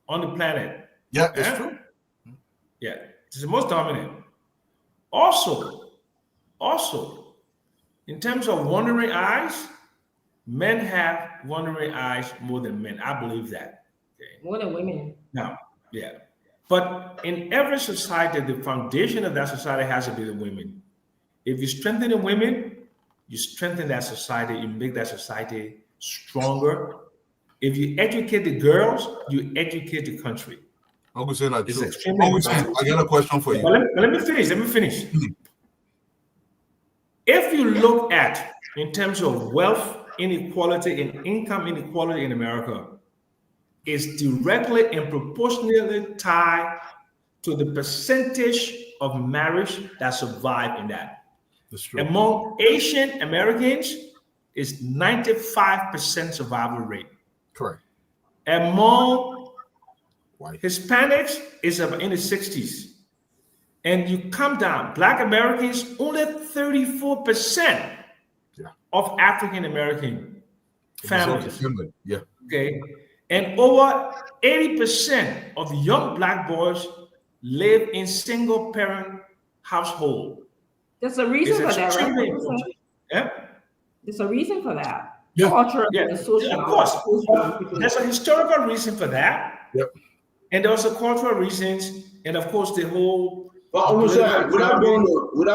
on the planet. Yeah, it's true. Yeah, it's the most dominant. Also, in terms of wandering eyes, men have wandering eyes more than men. I believe that. Okay. More than women. Now, yeah. But in every society, the foundation of that society has to be the women. If you strengthen the women, you strengthen that society, you make that society stronger. If you educate the girls, you educate the country. Uncle Sen, It's true. extremely Uncle Sen, important. I got a question for you. Well, let me finish. If you look at in terms of wealth inequality and income inequality in America, it's directly and proportionally tied to the percentage of marriage that survive in that. That's true. Among Asian Americans, it's 95% survival rate. Correct. Among Hispanics, it's in the 60s. And you come down, Black Americans, only 34% of African American families. Yeah. Okay. And over 80% of young Black boys live in single parent household. There's a reason for that, extremely right? important. Yeah. There's a reason for that. Yeah. Cultural Yeah, and social. of course. There's a historical reason for that. Yep. And there also cultural reasons, and of course the whole. But we're not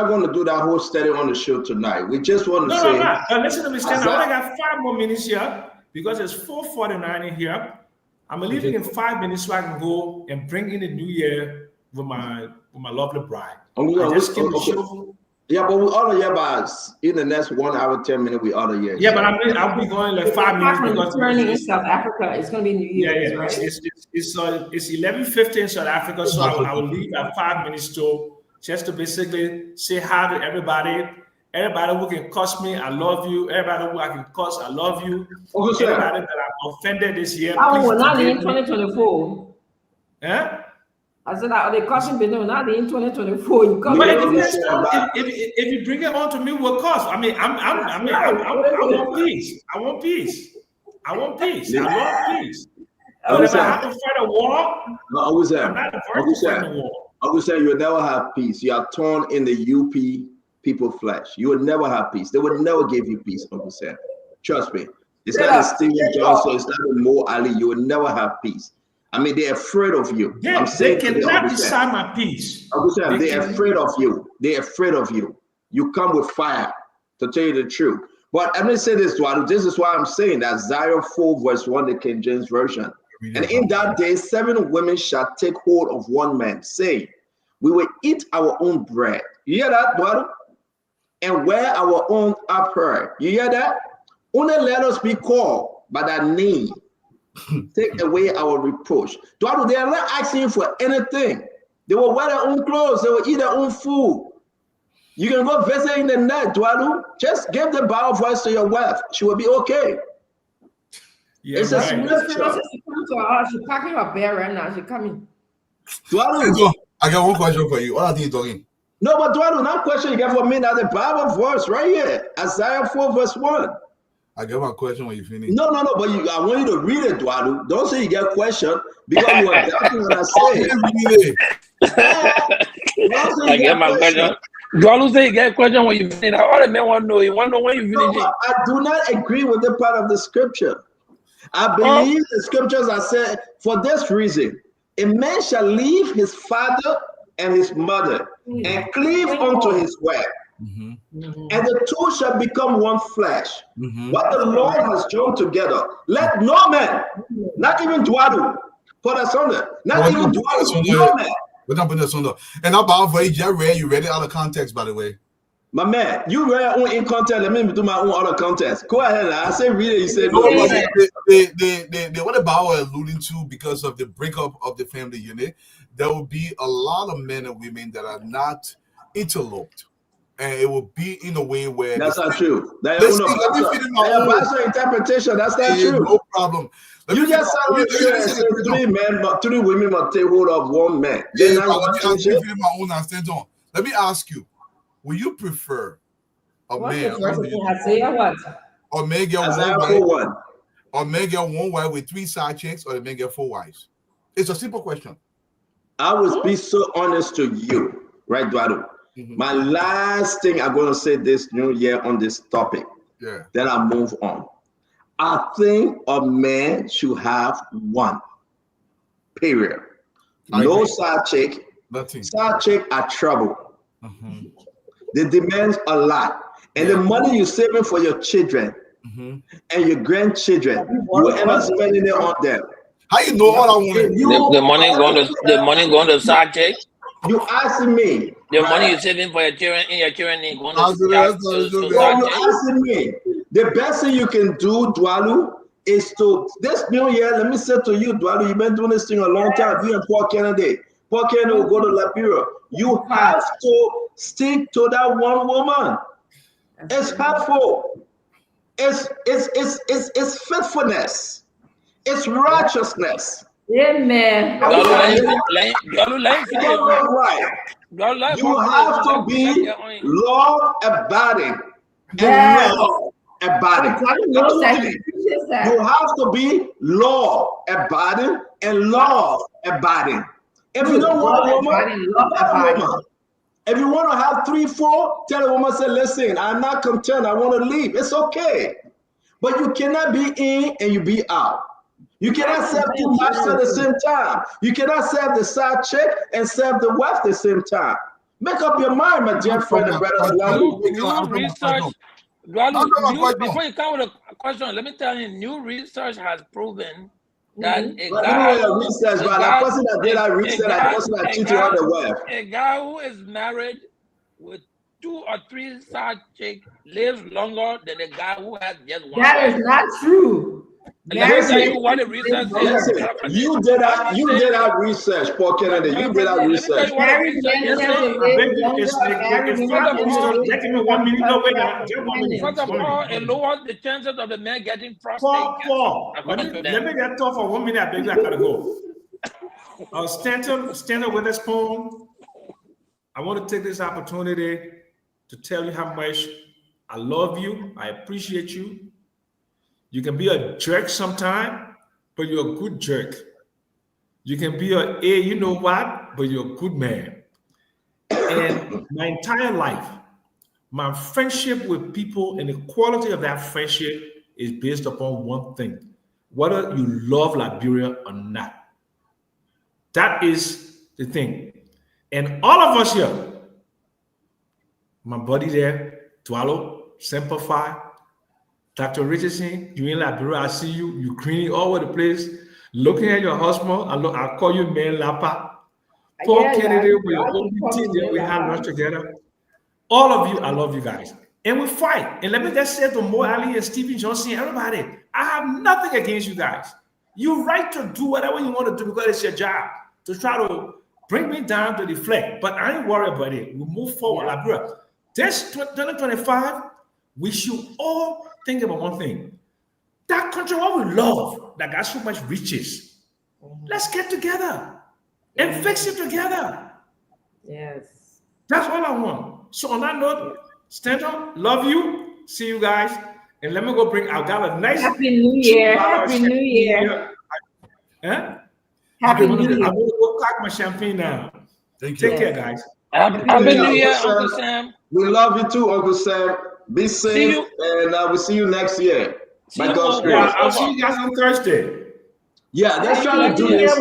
going to do that whole study on the show tonight. We just want to say. No, listen to me, Stan. I only got 5 more minutes here because it's 4:49 in here. I'm leaving in 5 minutes so I can go and bring in the new year with my lovely bride. Yeah, but we ought to hear about in the next 1 hour, 10 minutes. We ought to hear. Yeah, but I'll be going like 5 minutes because turning in South Africa. It's going to be New Year's, right? It's 11:50 in South Africa, so I will leave at 5 minutes to just to basically say hi to everybody. Everybody who can cuss me, I love you. Everybody who I can cuss, I love you. Everybody that I'm offended this year. We're not in 2024. Yeah. I said, the cussing been not in 2024. You come if you bring it on to me, we'll cuss. I want peace. I want peace. I love peace. But if I have to fight a war, I'm not averse to fighting a war. I would say you'll never have peace. You are torn in the UP people flesh. You will never have peace. They will never give you peace, Uncle Sam. Trust me. It's not a Stephen Johnson, it's not a Mo Ali. You will never have peace. I mean, they're afraid of you. Yeah, they cannot decide my peace. Uncle Sam, they're afraid of you. They're afraid of you. You come with fire, to tell you the truth. But let me say this, Dualu. This is why I'm saying that Isaiah 4:1, the King James Version. And in that day, 7 women shall take hold of one man, saying, we will eat our own bread. You hear that, Dualu? And wear our own apparel. You hear that? Only let us be called by that name. Take away our reproach. Dualu, they are not asking you for anything. They will wear their own clothes. They will eat their own food. You can go visit in the net, Dualu. Just give the Bible voice to your wife. She will be okay. Yeah, it's right. a scripture. She's packing her bear right now. She's coming. Dualu, I got one question for you. What are you talking? No, but Dualu, that question you got for me now, the Bible verse right here, Isaiah 4:1. I get my question when you finish. No, but I want you to read it, Dualu. Don't say you get a question because you are doubting what I say. I get my question. Dualu say you get a question when you finish. All the men want to know. You want to know when you finish it. I do not agree with the part of the scripture. I believe the scriptures are said for this reason: a man shall leave his father and his mother and cleave unto his wife. And the two shall become one flesh. What the Lord has joined together, let no man, not even Dualu, put us under. Not even Dualu, no man. We're not putting us under. And about what you read it out of context, by the way. My man, you read on in context. Let me do my own other context. Go ahead. I say read it. You say no. They what about alluding to because of the breakup of the family unit? There will be a lot of men and women that are not interloped. And it will be in a way where that's not true. That's interpretation. That's not true. No problem. You just said 3 men, but 3 women must take hold of one man. Let me ask you: will you prefer a man or man get one wife with 3 side chicks, or a man get 4 wives? It's a simple question. I will be so honest to you, right, Dualu? My last thing I'm going to say this new year on this topic, then I'll move on. I think a man should have one. Period. No side chick. Side chick are trouble. They demand a lot. And the money you're saving for your children and your grandchildren, you will end up spending it on them. How you know all I want? The money going to side chick. You asking me? The money you're saving for your children and your children is going to you asking me? The best thing you can do, Dualu, is to this new year. Let me say to you, Dualu, you've been doing this thing a long time. You and Paul Kennedy. Paul Kennedy will go to Liberia. You have to stick to that one woman. It's helpful. It's faithfulness. It's righteousness. Amen. You have to be law abiding and law abiding. You have to be law abiding and law abiding. If you don't want a woman, have a woman. If you want to have 3, 4, tell a woman, say, listen, I'm not content. I want to leave. It's okay. But you cannot be in and you be out. You cannot serve two masters at the same time. You cannot serve the side chick and serve the wife at the same time. Make up your mind, my dear friend and brother. Before you come with a question, let me tell you, new research has proven that a guy who is married with 2 or 3 side chicks lives longer than a guy who has just one. That is not true. Let me tell you what the research says. You did that research, Paul Kennedy. You did that research. First of all, it lowers the chances of the man getting prostate. Let me get talk for 1 minute. I gotta go. Stanton with this poem. I want to take this opportunity to tell you how much I love you. I appreciate you. You can be a jerk sometime, but you're a good jerk. You can be you know what, but you're a good man. And my entire life, my friendship with people and the quality of that friendship is based upon one thing: whether you love Liberia or not. That is the thing. And all of us here, my buddy there, Dualu, Simplify, Dr. Richardson, you in Liberia, I see you, you cleaning all over the place, looking at your husband. I call you man Lapa. Paul Kennedy, we are OPT, we have lunch together. All of you, I love you guys. And we fight. And let me just say to Mo Ali and Stephen Johnson, everybody, I have nothing against you guys. You're right to do whatever you want to do because it's your job to try to bring me down to deflect. But I ain't worried about it. We move forward, Liberia. This 2025, we should all think about one thing. That country, what we love, that got so much riches. Let's get together and fix it together. Yes. That's all I want. So on that note, Stanton, love you. See you guys. And let me go bring, I've got a nice Happy New Year. Happy New Year. Huh? Happy New Year. I'm going to go crack my champagne now. Thank you. Take care, guys. Happy New Year, Uncle Sam. We love you too, Uncle Sam. Be safe, and we'll see you next year. By God's grace. Yeah, I'll see you guys on Thursday. Yeah, let's try to do this.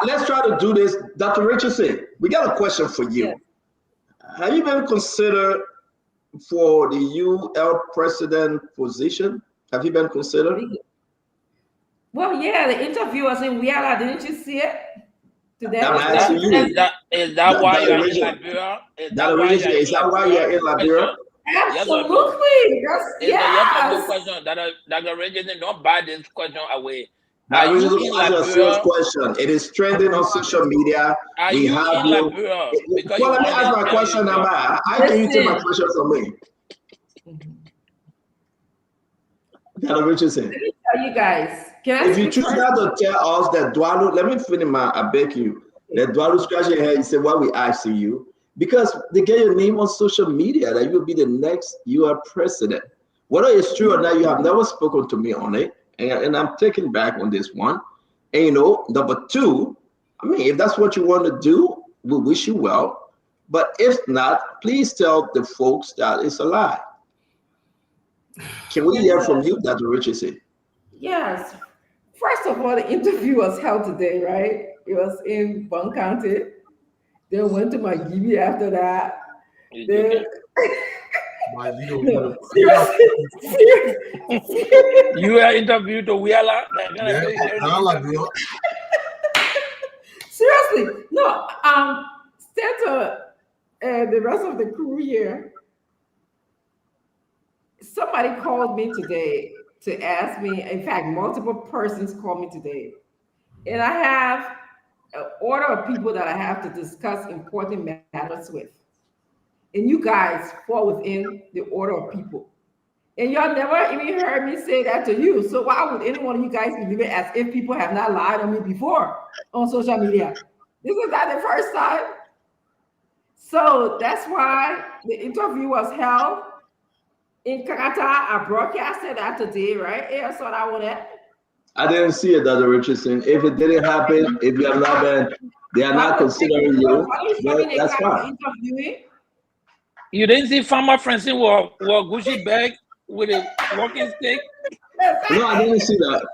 Let's try to do this. Dr. Richardson, we got a question for you. Have you been considered for the UL president position? Have you been considered? Well, yeah, the interview was in Wiala. Didn't you see it? Today? Is that why you're in Liberia? Is that why you're in Liberia? Absolutely. Yes. Question. Dr. Richardson, don't buy this question away. Now, this is a serious question. It is trending on social media. Are you in Liberia? Well, let me ask my question now. How can you take my question from me? Dr. Richardson. Let me tell you guys. If you choose not to tell us that Dualu, let me finish I beg you. That Dualu scratch your head, you say, why we asking you? Because they get your name on social media that you'll be the next UL president. Whether it's true or not, you have never spoken to me on it. And I'm taking back on this one. And number two, I mean, if that's what you want to do, we wish you well. But if not, please tell the folks that it's a lie. Can we hear from you, Dr. Richardson? Yes. First of all, the interview was held today, right? It was in Bond County. They went to my GB after that. Then, no, seriously. You are interviewed to Wiala. Seriously, no. Stanton and the rest of the crew here. Somebody called me today to ask me. In fact, multiple persons called me today, and I have an order of people that I have to discuss important matters with. And you guys fall within the order of people. And y'all never even heard me say that to you. So why would any one of you guys believe it as if people have not lied on me before on social media? This is not the first time. So that's why the interview was held in Kakata. I broadcasted that today, right? Yeah, so that one. I didn't see it, Dr. Richardson. If it didn't happen, if you have not been, they are not considering you. That's fine. You didn't see Farmer Francine wore Gucci bag with a walking stick? No, I didn't see that.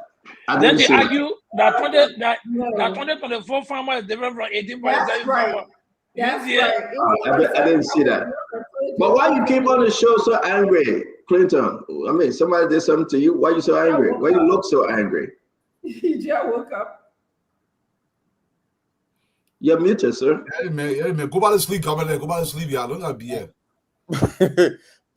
Then they argue that 2024 farmer is different from 18.7 farmer. That's right. I didn't see that. But why you came on the show so angry, Clinton? I mean, somebody did something to you. Why you so angry? Why you look so angry? You just woke up. You're muted, sir. Hey man, go back to sleep, come on, go back to sleep, y'all. Don't gotta be here.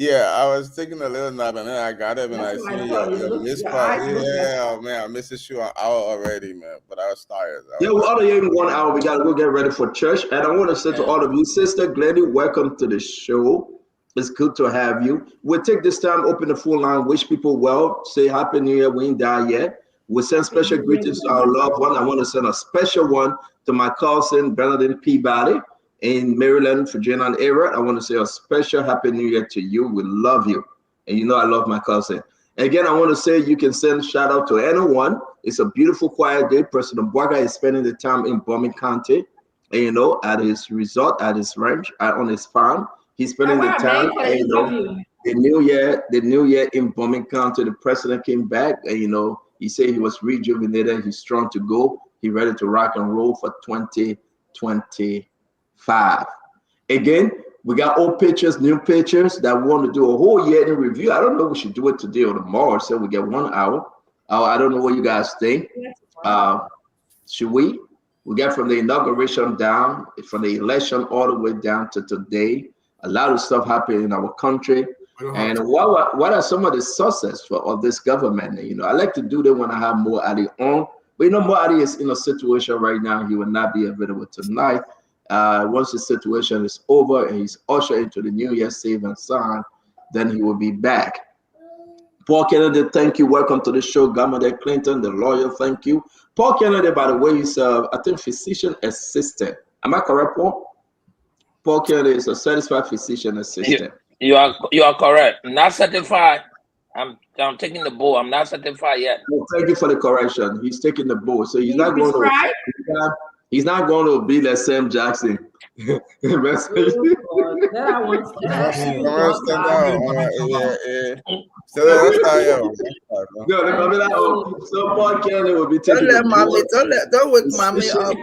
Yeah, I was taking a little nap and then I got up and I see your missed call. Yeah, man, I missed the show an hour already, man. But I was tired. Yeah, we're already in 1 hour. We gotta go get ready for church. And I want to say to all of you, Sister Glennie, welcome to the show. It's good to have you. We'll take this time, open the phone line, wish people well, say Happy New Year. We ain't died yet. We'll send special greetings to our loved one. I want to send a special one to my cousin, Bernadette Peabody, in Maryland, Virginia, and Everett. I want to say a special Happy New Year to you. We love you. And you know I love my cousin. Again, I want to say you can send shout out to anyone. It's a beautiful, quiet day. President Bwaga is spending the time in Bombing County, and, you know, at his resort, at his ranch, on his farm. He's spending the time, and, you know, the new year in Bombing County. The president came back, and, you know, he said he was rejuvenated. He's strong to go. He's ready to rock and roll for 2025. Again, we got old pictures, new pictures that we want to do a whole year in review. I don't know if we should do it today or tomorrow, so we get 1 hour. I don't know what you guys think. Should we? We got from the inauguration down, from the election all the way down to today. A lot of stuff happened in our country. And what are some of the sources of this government? You know, I like to do that when I have Mo Ali on. But you know, Mo Ali is in a situation right now. He will not be available tonight. Once the situation is over and he's ushered into the new year safe and sound, then he will be back. Paul Kennedy, thank you. Welcome to the show. Gamade Clinton, the lawyer, thank you. Paul Kennedy, by the way, he's I think physician assistant. Am I correct, Paul? Paul Kennedy is a certified physician assistant. You are correct. Not certified. I'm taking the board. I'm not certified yet. Well, thank you for the correction. He's taking the board, so he's not going to. He's not going to be like Sam Jackson. So Paul Kennedy will be taking the board. Don't wake mommy up.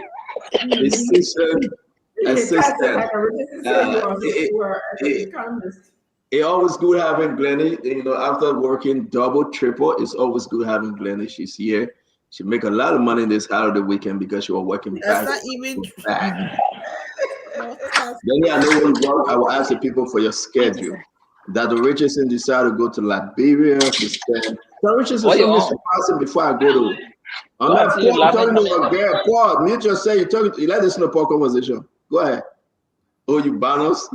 Assistant. It's always good having Glennie. You know, after working double, triple, it's always good having Glennie. She's here. She make a lot of money this holiday weekend because she was working back. That's not even back. Glennie, I know when you work, I will ask the people for your schedule. Dr. Richardson decided to go to Liberia to spend. Dr. Richardson told me to pass it before I go to. I'm not talking to a girl. Paul, mute yourself. You let this in a Paul conversation. Go ahead. Oh, you banos.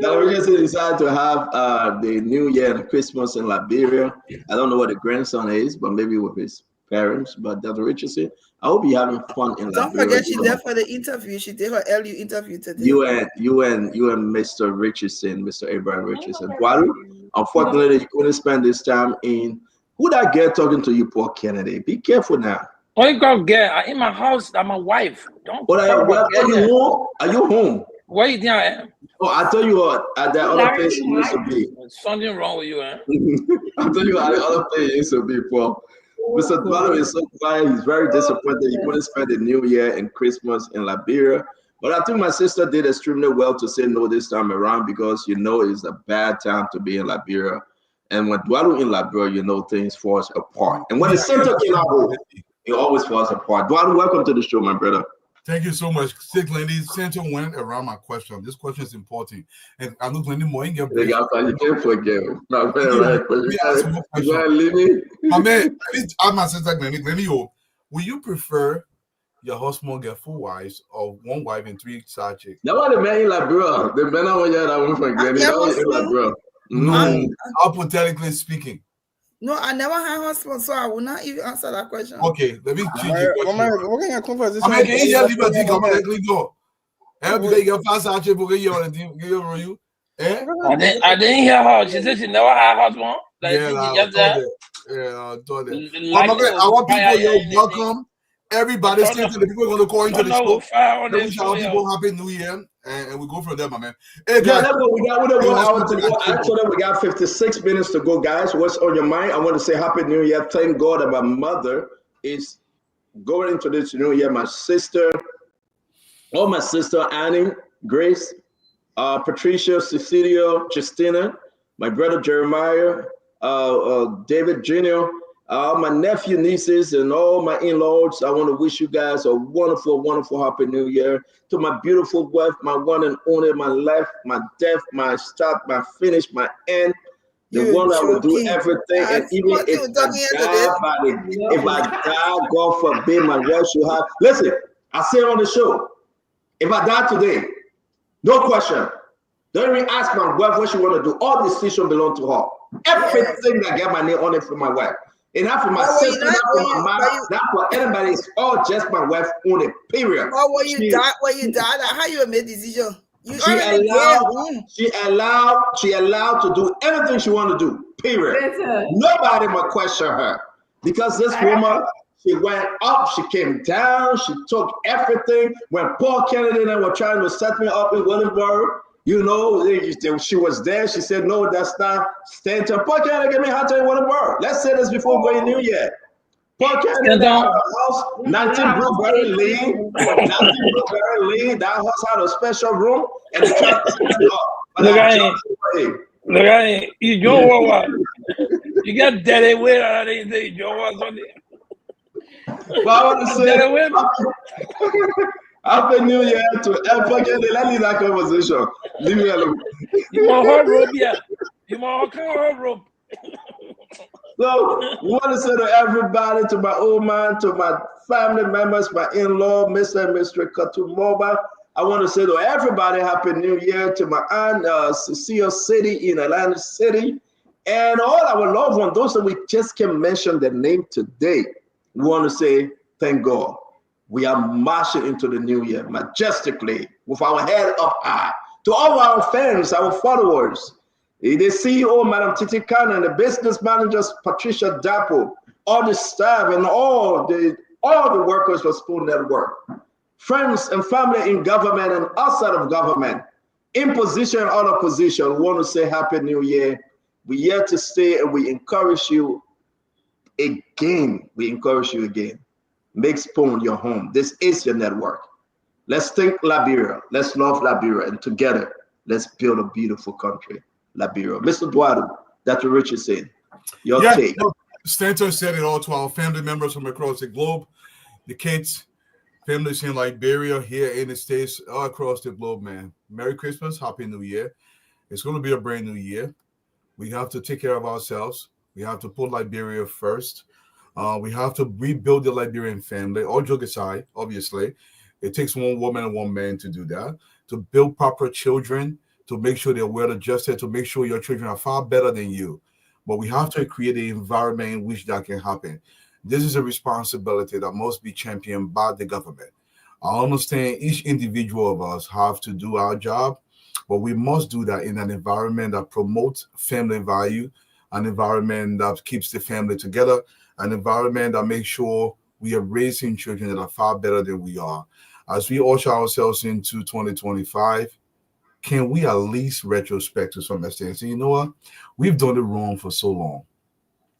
Now we just decided to have the New Year and Christmas in Liberia. I don't know what the grandson is, but maybe with his parents. But Dr. Richardson, I hope you're having fun in Liberia. Don't forget, she's there for the interview. She did her LU interview today. You and Mr. Richardson, Mr. Abraham Richardson. Dualu, unfortunately, you couldn't spend this time in. Who that girl talking to you, Paul Kennedy? Be careful now. What you call girl? I'm in my house. I'm a wife. Don't. Are you home? Are you home? What do you think I am? Oh, I tell you what, at that other place you used to be. Something wrong with you, eh? I tell you at the other place you used to be, Paul. Mr. Dualu is so quiet. He's very disappointed. He couldn't spend the New Year and Christmas in Liberia. But I think my sister did extremely well to say no this time around because it's a bad time to be in Liberia. And when Dualu in Liberia, things falls apart. And when the center cannot it always falls apart. Dualu, welcome to the show, my brother. Thank you so much. Sick lady, Center went around my question. This question is important. And I'm not going more in your you can't forget. My man, right? My man, I'm my sister Glenny. Will you prefer your husband get 4 wives or 1 wife and 3 side chicks? That was the man in Liberia. The man I went from Glenny. That was in Liberia. No, hypothetically speaking. No, I never had a husband, so I will not even answer that question. Okay, let me change the question. Can you just liberty go? Everybody get fast out here because you. I didn't hear her. She said she never had a husband. Like, I thought that. I want people here welcome. Everybody, the people are going to call into the show. We wish our people happy New Year, and we go from there, my man. Hey, guys, we got 1 hour to go. Actually, we got 56 minutes to go, guys. What's on your mind? I want to say Happy New Year. Thank God that my mother is going into this New Year. My sister, Annie, Grace, Patricia, Cecilia, Justina, my brother Jeremiah, David Jr., my nephew, nieces, and all my in-laws. I want to wish you guys a wonderful, wonderful Happy New Year. To my beautiful wife, my one and only, my life, my death, my start, my finish, my end. The one that will do everything. And even if I die, God forbid, my wife should have. Listen, I say it on the show. If I die today, no question. Don't even ask my wife what she want to do. All decisions belong to her. Everything that got my name on it for my wife. And not for my sister, not for my mom, not for anybody. It's all just my wife on it, period. Oh, when you die, how you made decision? She allowed to do anything she want to do, period. Nobody might question her. Because this woman, she went up, she came down, she took everything. When Paul Kennedy and I were trying to set me up in Williamsburg, she was there. She said, no, that's not Stanton. Paul Kennedy gave me a hard time in Williamsburg. Let's say this before going New Year. Paul Kennedy had a house, 19 Blueberry Lane. That house had a special room. And they tried to set it up. Look at it. You don't what? You got dead away. I didn't say you don't want something. But I want to say, Happy New Year to everybody. Let's leave that conversation. Leave me alone. You want her rope, yeah. You want her rope. So, we want to say to everybody, to my old man, to my family members, my in-law, Mr. and Mr. Katumoba. I want to say to everybody, Happy New Year. To my aunt, Cecilia City in Atlanta City. And all our loved ones, those that we just can mention their name today. We want to say, thank God. We are marching into the new year majestically with our head up high. To all our fans, our followers, the CEO, Madam Titi Khan, and the business managers, Patricia Dapo, all the staff and all the workers for Spoon Network, friends and family in government and outside of government, in position and out of position, we want to say Happy New Year. We're here to stay and we encourage you again. Make Spoon your home. This is your network. Let's think Liberia. Let's love Liberia. And together, let's build a beautiful country, Liberia. Mr. Dualu, Dr. Richard said, your take. Stanton said it all to our family members from across the globe, the kids, families in Liberia, here in the States, all across the globe, man. Merry Christmas, Happy New Year. It's going to be a brand new year. We have to take care of ourselves. We have to put Liberia first. We have to rebuild the Liberian family. All joke aside, obviously, it takes one woman and one man to do that, to build proper children, to make sure they're well adjusted, to make sure your children are far better than you. But we have to create an environment in which that can happen. This is a responsibility that must be championed by the government. I understand each individual of us have to do our job, but we must do that in an environment that promotes family value, an environment that keeps the family together, an environment that makes sure we are raising children that are far better than we are. As we usher ourselves into 2025, can we at least retrospect to some extent and say, you know what, we've done it wrong for so long.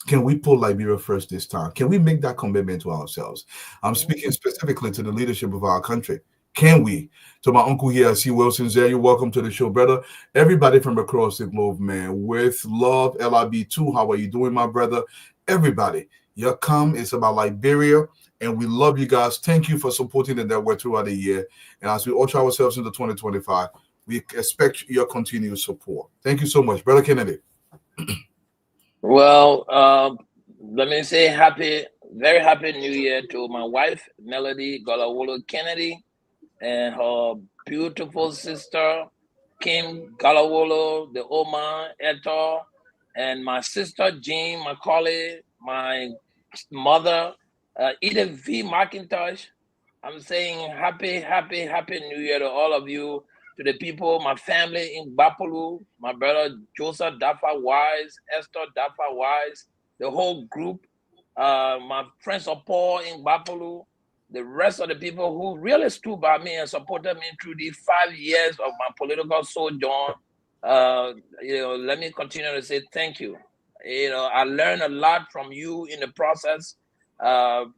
Can we put Liberia first this time? Can we make that commitment to ourselves? I'm speaking specifically to the leadership of our country. Can we? To my uncle here, I see Wilson's there. You're welcome to the show, brother. Everybody from across the globe, man. With love, LIB2. How are you doing, my brother? Everybody, your come is about Liberia, and we love you guys. Thank you for supporting the network throughout the year. And as we usher ourselves into 2025, we expect your continued support. Thank you so much, brother Kennedy. Well, let me say very happy New Year to my wife, Melody Galawolo Kennedy, and her beautiful sister, Kim Galawolo, the Oma Eto, and my sister, Jean Macaulay, my mother, Edith V. McIntosh. I'm saying happy New Year to all of you, to the people, my family in Bapulu, my brother Joseph Dafa Wise, Esther Dafa Wise, the whole group, my friends of Paul in Bapulu, the rest of the people who really stood by me and supported me through these 5 years of my political sojourn. Let me continue to say thank you. I learned a lot from you in the process. We're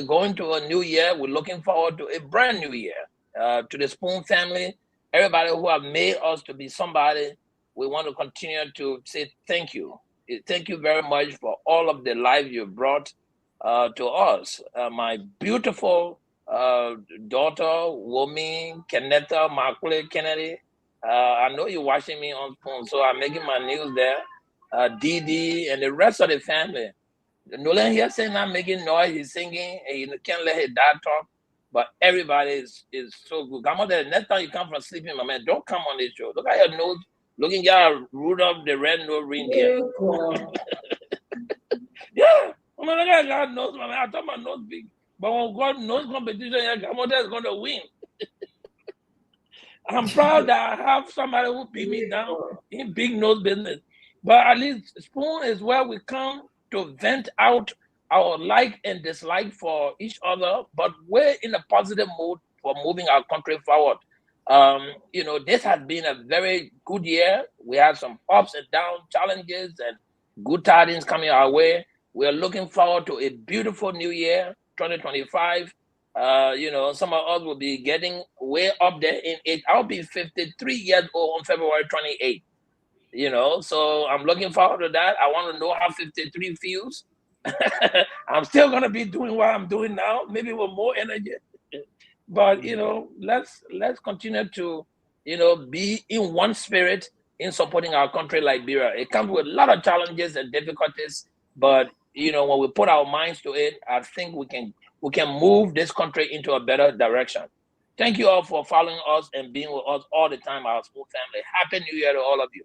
going to a new year. We're looking forward to a brand new year. To the Spoon family, everybody who have made us to be somebody, we want to continue to say thank you. Thank you very much for all of the life you brought to us. My beautiful daughter, Womi Kennetta Markule Kennedy. I know you're watching me on Spoon, so I'm making my news there. Didi and the rest of the family. Nolan here saying not making noise, he's singing, and you can't let his dad talk. But everybody is so good. Come on, the next time you come from sleeping, my man, don't come on this show. Look at your nose, looking at Rudolph the red-nosed reindeer. Yeah, I mean, look at God knows, my man. I thought my nose big, but when God knows competition, yeah, Gamoda is going to win. I'm proud that I have somebody who beat me down in big nose business. But at least Spoon is where we come to vent out our like and dislike for each other, but we're in a positive mood for moving our country forward. This has been a very good year. We had some ups and downs, challenges, and good tidings coming our way. We're looking forward to a beautiful new year, 2025. Some of us will be getting way up there in age. I'll be 53 years old on February 28th. So I'm looking forward to that. I want to know how 53 feels. I'm still gonna be doing what I'm doing now, maybe with more energy. But let's continue to be in one spirit in supporting our country, Liberia. It comes with a lot of challenges and difficulties, but when we put our minds to it, I think we can move this country into a better direction. Thank you all for following us and being with us all the time, our school family. Happy New Year to all of you.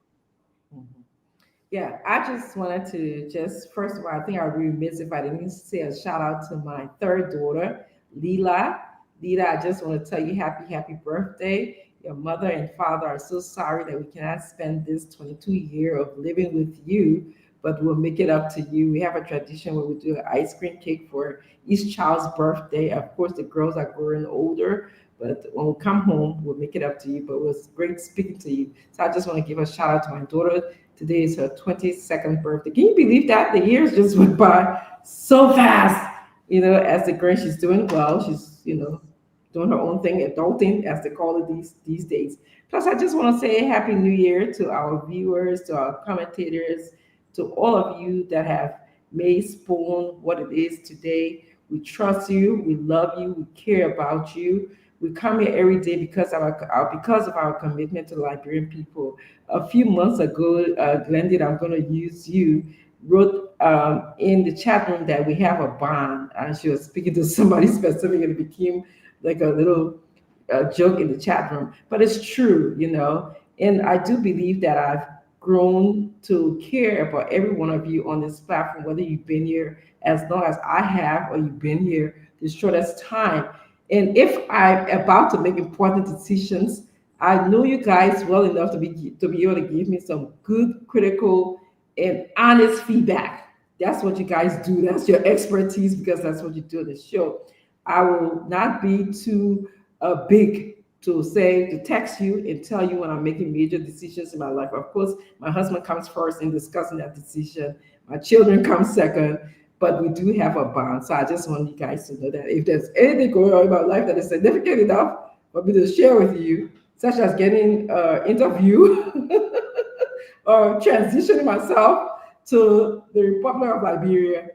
Yeah, I just wanted to first of all, I think I would be remiss if I didn't say a shout out to my third daughter, Lila. Lila, I just want to tell you happy birthday. Your mother and father are so sorry that we cannot spend this 22 year of living with you, but we'll make it up to you. We have a tradition where we do an ice cream cake for each child's birthday. Of course, the girls are growing older, but when we come home, we'll make it up to you. But it was great speaking to you. So I just want to give a shout out to my daughter. Today is her 22nd birthday. Can you believe that? The years just went by so fast. As the girl, she's doing well. She's, doing her own thing, adulting, as they call it these days. Plus, I just want to say Happy New Year to our viewers, to our commentators, to all of you that have made Spoon what it is today. We trust you. We love you. We care about you. We come here every day because of our commitment to the Liberian people. A few months ago, Glendon, I'm going to use you, wrote in the chat room that we have a bond. And she was speaking to somebody specific, and it became like a little joke in the chat room. But it's true, And I do believe that I've grown to care about every one of you on this platform, whether you've been here as long as I have or you've been here the shortest time. And if I'm about to make important decisions, I know you guys well enough to be able to give me some good, critical, and honest feedback. That's what you guys do. That's your expertise, because that's what you do on the show. I will not be too big to text you and tell you when I'm making major decisions in my life. Of course, my husband comes first in discussing that decision. My children come second, but we do have a bond. So I just want you guys to know that if there's anything going on in my life that is significant enough for me to share with you, such as getting interview or transitioning myself to the Republic of Liberia,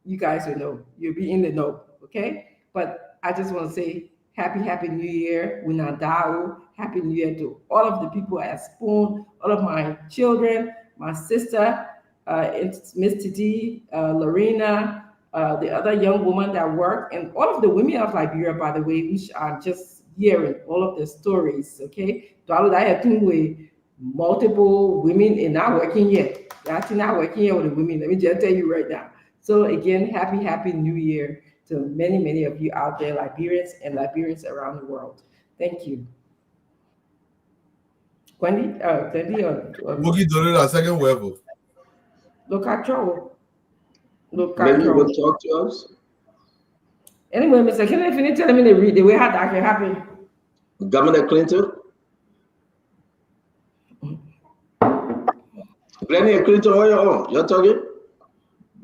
you guys will know. You'll be in the know, okay? But I just want to say happy New Year, Dualu. Happy New Year to all of the people at Spoon, all of my children, my sister, Miss Titi, Lorena, the other young woman that work, and all of the women of Liberia, by the way, which are just hearing all of the stories, okay? Dualu, I have with multiple women and not working yet. That's not working yet with the women. Let me just tell you right now. So again, happy New Year to many of you out there, Liberians and Liberians around the world. Thank you. Wendy, Boogie Dorita, second level. Look at you. Maybe you will talk to us. Anyway, Mr. Kennedy, if you tell me the way how that can happen. Governor Clinton. Glennie Clinton, you're talking?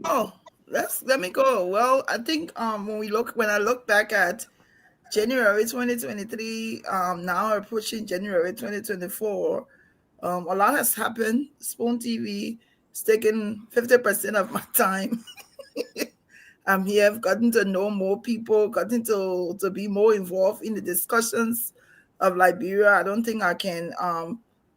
Oh, let me go. Well, I think when I look back at January 2023, now approaching January 2024, a lot has happened. Spoon TV is taking 50% of my time. I'm here. I've gotten to know more people, gotten to be more involved in the discussions of Liberia. I don't think I can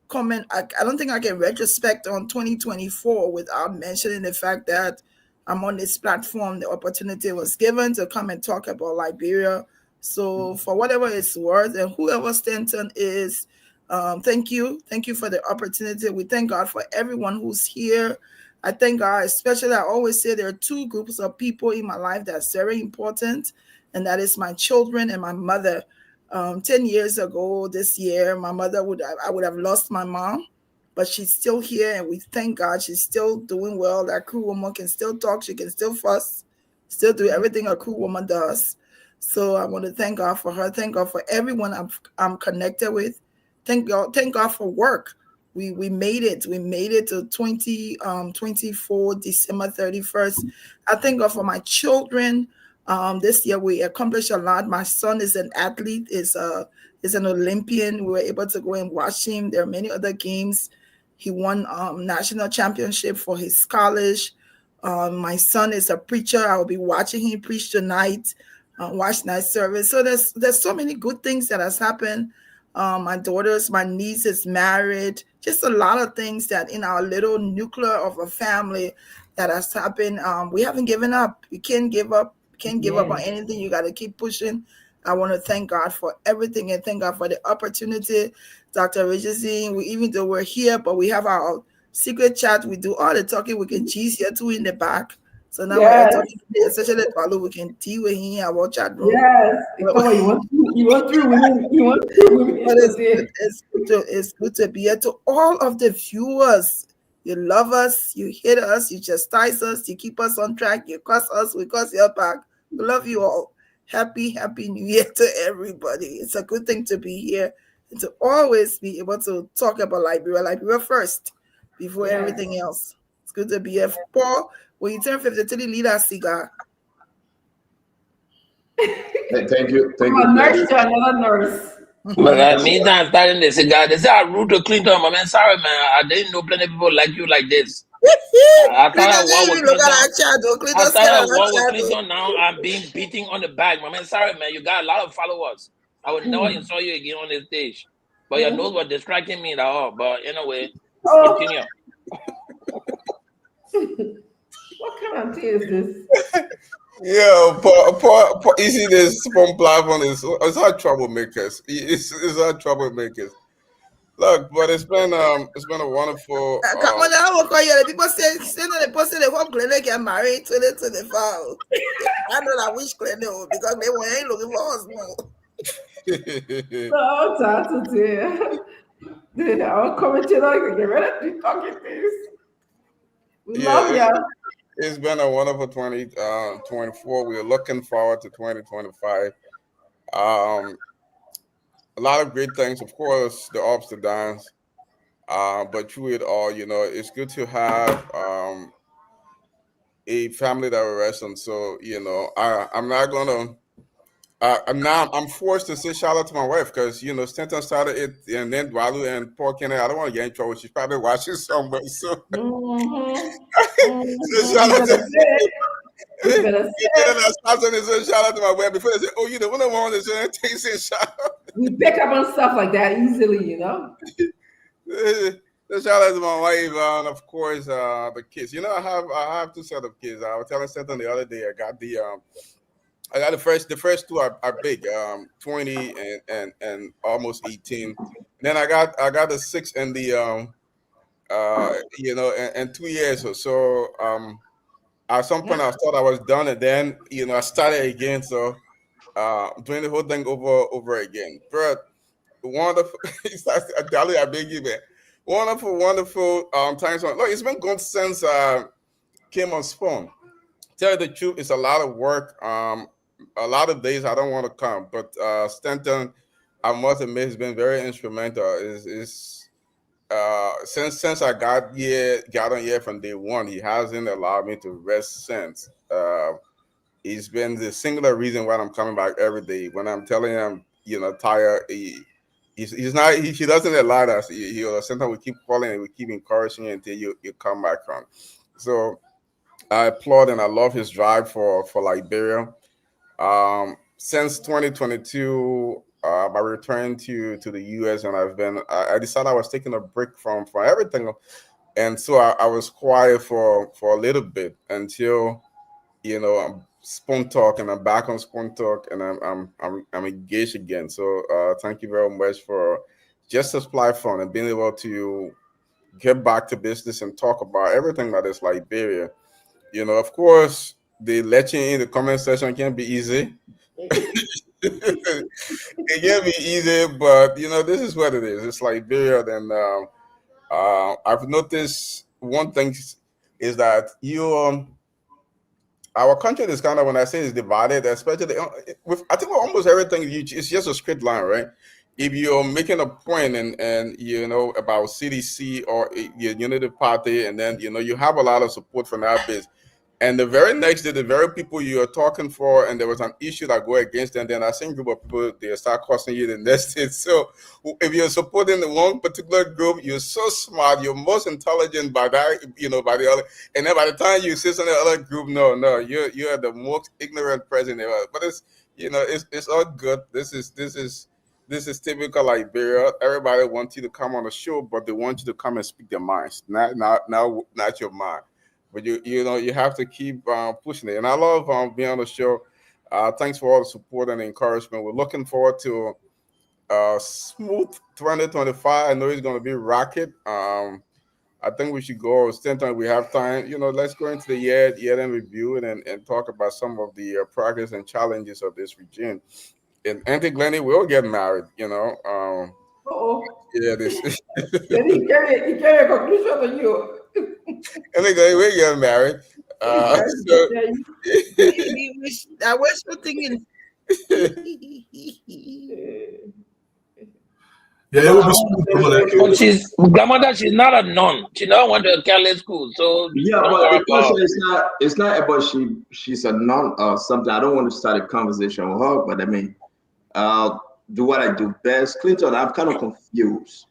comment. I don't think I can retrospect on 2024 without mentioning the fact that I'm on this platform. The opportunity was given to come and talk about Liberia. So for whatever it's worth, and whoever Stanton is, thank you for the opportunity. We thank God for everyone who's here. I thank God, especially I always say there are two groups of people in my life that's very important, and that is my children and my mother. 10 years ago this year, my mother I would have lost my mom, but she's still here, and we thank God she's still doing well. That crew woman can still talk, she can still fuss, still do everything a crew woman does. So I want to thank God for her. Thank God for everyone I'm connected with. Thank God for work. We made it. We made it to 2024 December 31st. I thank God for my children. This year we accomplished a lot. My son is an athlete, is an Olympian. We were able to go and watch him. There are many other games. He won national championship for his college. My son is a preacher. I will be watching him preach tonight, watch night service. So there's so many good things that has happened. My niece is married. Just a lot of things that in our little nuclear of a family that has happened. We haven't given up. You can't give up. Can't give up on anything. You got to keep pushing. I want to thank God for everything and thank God for the opportunity. Dr. Richardson, even though we're here, but we have our secret chat. We do all the talking. We can cheese here too in the back. So now we're talking, especially Dualu, we can deal with him our chat room. Yes, you want three women. But it's good to be here. To all of the viewers, you love us, you hate us, you chastise us, you keep us on track, you curse us, we curse your back. We love you all. Happy New Year to everybody. It's a good thing to be here and to always be able to talk about Liberia first before everything else. It's good to be here. Paul, when you turn 53, lead a cigar. Thank you. A nurse to another nurse. But meantime, starting the cigar, they say I root to Clinton, my man. Sorry, man. I didn't know plenty of people like you like this. I started war with Clinton. Now I'm being beaten on the back, my man. Sorry, man. You got a lot of followers. I would never insult you again on the stage. But your nose was distracting me at all. But anyway, continue. What kind of tea is this? Yeah, Paul, you see this from platform is our troublemakers. It's our troublemakers. Look, but it's been a wonderful. Come on, I will call you. The people say no, the person they hope Glenn get married 2025. I know that wish Glenn because they ain't looking for us more. No, that's it. I'll comment to like get ready to talking this. We love you. It's been a wonderful 2024. We're looking forward to 2025. a lot of great things. Of course, the ups, the downs. But through it all, it's good to have a family that will rest on. So, I'm not gonna. I'm forced to say shout out to my wife because Stanton started it, and then Dualu and Paul Kennedy. I don't want to get in trouble. She's probably watching somewhere. So, so shout out to. You better say shout out to my wife before they say, "Oh, you the one that wanted to say say shout out." We pick up on stuff like that easily, So shout out to my wife, and of course the kids. I have two set of kids. I was telling Stanton the other day. I got the first two are big, 20 and almost 18. And then I got the 6 and the and 2 years or so. At some point I thought I was done, and then I started again. So doing the whole thing over again. But wonderful, Dali, I beg you, man. Wonderful times. Look, it's been good since came on Spawn. Tell you the truth, it's a lot of work. A lot of days I don't want to come, but Stanton, I must admit, has been very instrumental. Is since I got on here from day one, he hasn't allowed me to rest since. He's been the singular reason why I'm coming back every day. When I'm telling him, tired, he's not. He doesn't allow us. Sometimes we keep calling and we keep encouraging you until you come back on. So I applaud and I love his drive for Liberia. Since 2022, I returned to the US, and I decided I was taking a break from everything, and so I was quiet for a little bit until I'm Spoon Talk, and I'm back on Spoon Talk, and I'm engaged again. So thank you very much for just this platform and being able to get back to business and talk about everything that is Liberia. Of course, the letting in the comment section can be easy. It can be easy, but this is what it is. It's Liberia. Then I've noticed one thing is that our country is kind of, when I say it's divided, especially with, I think almost everything, it's just a straight line, right? If you're making a point and about CDC or your Unity Party, and then you have a lot of support from that base, and the very next day, the very people you are talking for, and there was an issue that go against them, then that same group of people, they start costing you the next day. So if you're supporting the one particular group, you're so smart, you're most intelligent by that, by the other, and then by the time you sit on the other group, no, you're the most ignorant person ever. But it's all good. This is typical Liberia. Everybody wants you to come on the show, but they want you to come and speak their minds, not your mind. But you have to keep pushing it. And I love being on the show. Thanks for all the support and encouragement. We're looking forward to smooth 2025. I know it's going to be rocket. I think we should go. Stanton, we have time. Let's go into the year end review and talk about some of the progress and challenges of this regime. And Auntie Glennie will get married. Yeah, this. Then he carry a conclusion to you. Anyway, we get married. I was thinking. Yeah, it would be but she's grandmother. She's not a nun. She don't went to a Catholic school, so yeah. But the question it's not about she's a nun or something. I don't want to start a conversation with her, but I mean, do what I do best. Clinton, I'm kind of confused.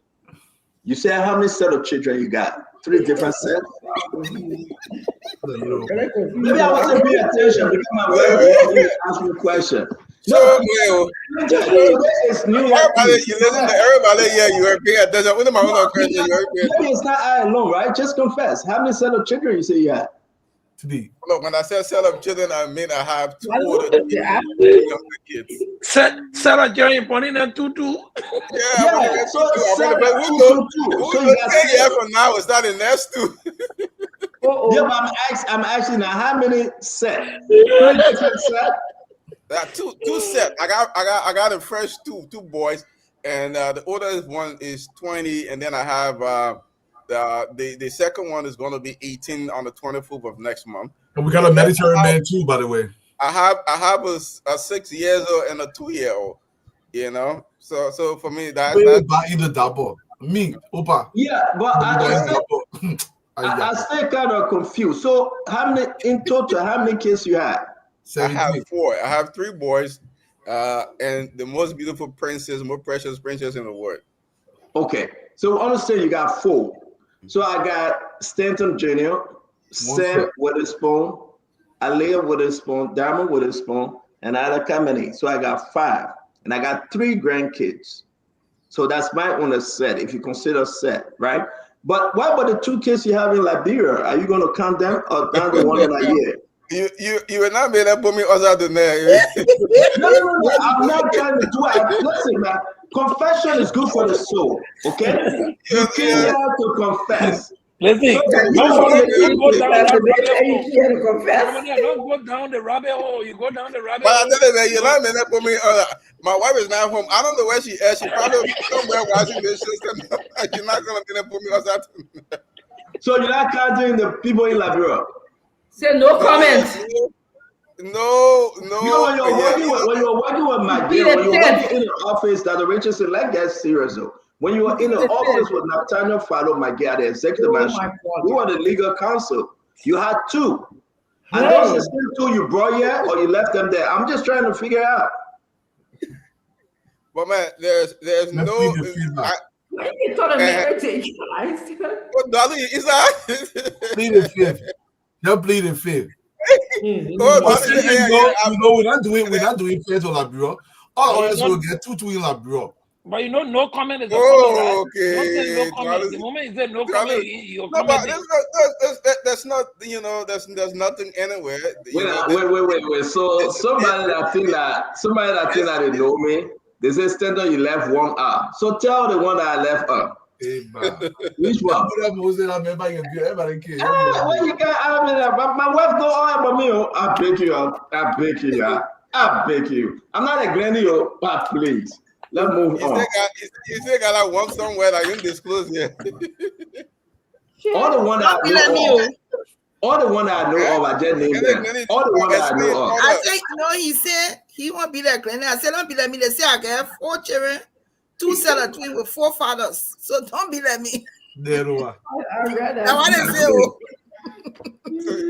You said how many set of children you got? 3 different sets? Maybe I wasn't paying attention because my wife asked me a question. So, it's new. You listen to everybody. Yeah, you are paying attention. What am I going to question? Maybe it's not I alone, right? Just confess. How many set of children you say you had? Look, when I said set of children, I mean I have 2 older kids. Set of children, putting them 2. Yeah, so you got 10 years from now, it's not in next 2. Yeah, but I'm asking now, how many sets? 3 different sets? Two sets. I got a fresh two boys, and the oldest one is 20, and then I have the second one is going to be 18 on the 24th of next month. And we got a Mediterranean man too, by the way. I have a 6-year-old and a 2-year-old. You know, so for me that's in the double. Me, Opa. Yeah, but I stay kind of confused. So how many in total? How many kids you have? I have 4. I have 3 boys, and the most beautiful princess, most precious princess in the world. Okay, so understand you got 4. So I got Stanton Jr., Sam Witherspoon, Aaliyah Witherspoon, Diamond Witherspoon, and Ada Kameni. So I got 5, and I got 3 grandkids. So that's my own set, if you consider set, right? But what about the 2 kids you have in Liberia? Are you going to count them or down the one in a year? You will not be able to put me outside the net. No. I'm not trying to do it. Listen, man. Confession is good for the soul. Okay, you came here to confess. Listen, don't go down the rabbit hole. Don't go down the rabbit hole. You go down the rabbit hole. But I tell you, you're not meant to put me. My wife is not home. I don't know where she is. She probably somewhere watching this show. You're not gonna be able to put me outside. So you're not counting the people in Liberia. Say no comments. No. When you're working with my dear, when you're working in the office, that the Rachel said, let's get serious though. When you were in the office with Nathaniel Fallow, my guy, the executive manager, you were the legal counsel. You had 2. And those are still 2 you brought here or you left them there. I'm just trying to figure out. But man, there's no. You thought of heritage, guys. What Dolly is that? Plead the 5th. You're pleading 5th. We're not doing faith on Liberia. All of us will get 2 in Liberia. But you know, no comment is a comment, right? Okay. Don't say no comment. The moment you say no comment, you're commenting. That's not, there's nothing anywhere. Wait. So somebody that think that they know me, they say Stanton, you left 1 hour. So tell the one that I left up. Which one? My wife go all about me. I beg you. I'm not a granny, but please. Let's move on. You still got that one somewhere that you didn't disclose yet. All the one that I know of, I just named them. All the one that I know of. I think, he said he won't be like Glenn. I said, don't be like me. They say I have 4 children, 2 sets of twins with 4 fathers. So don't be like me. I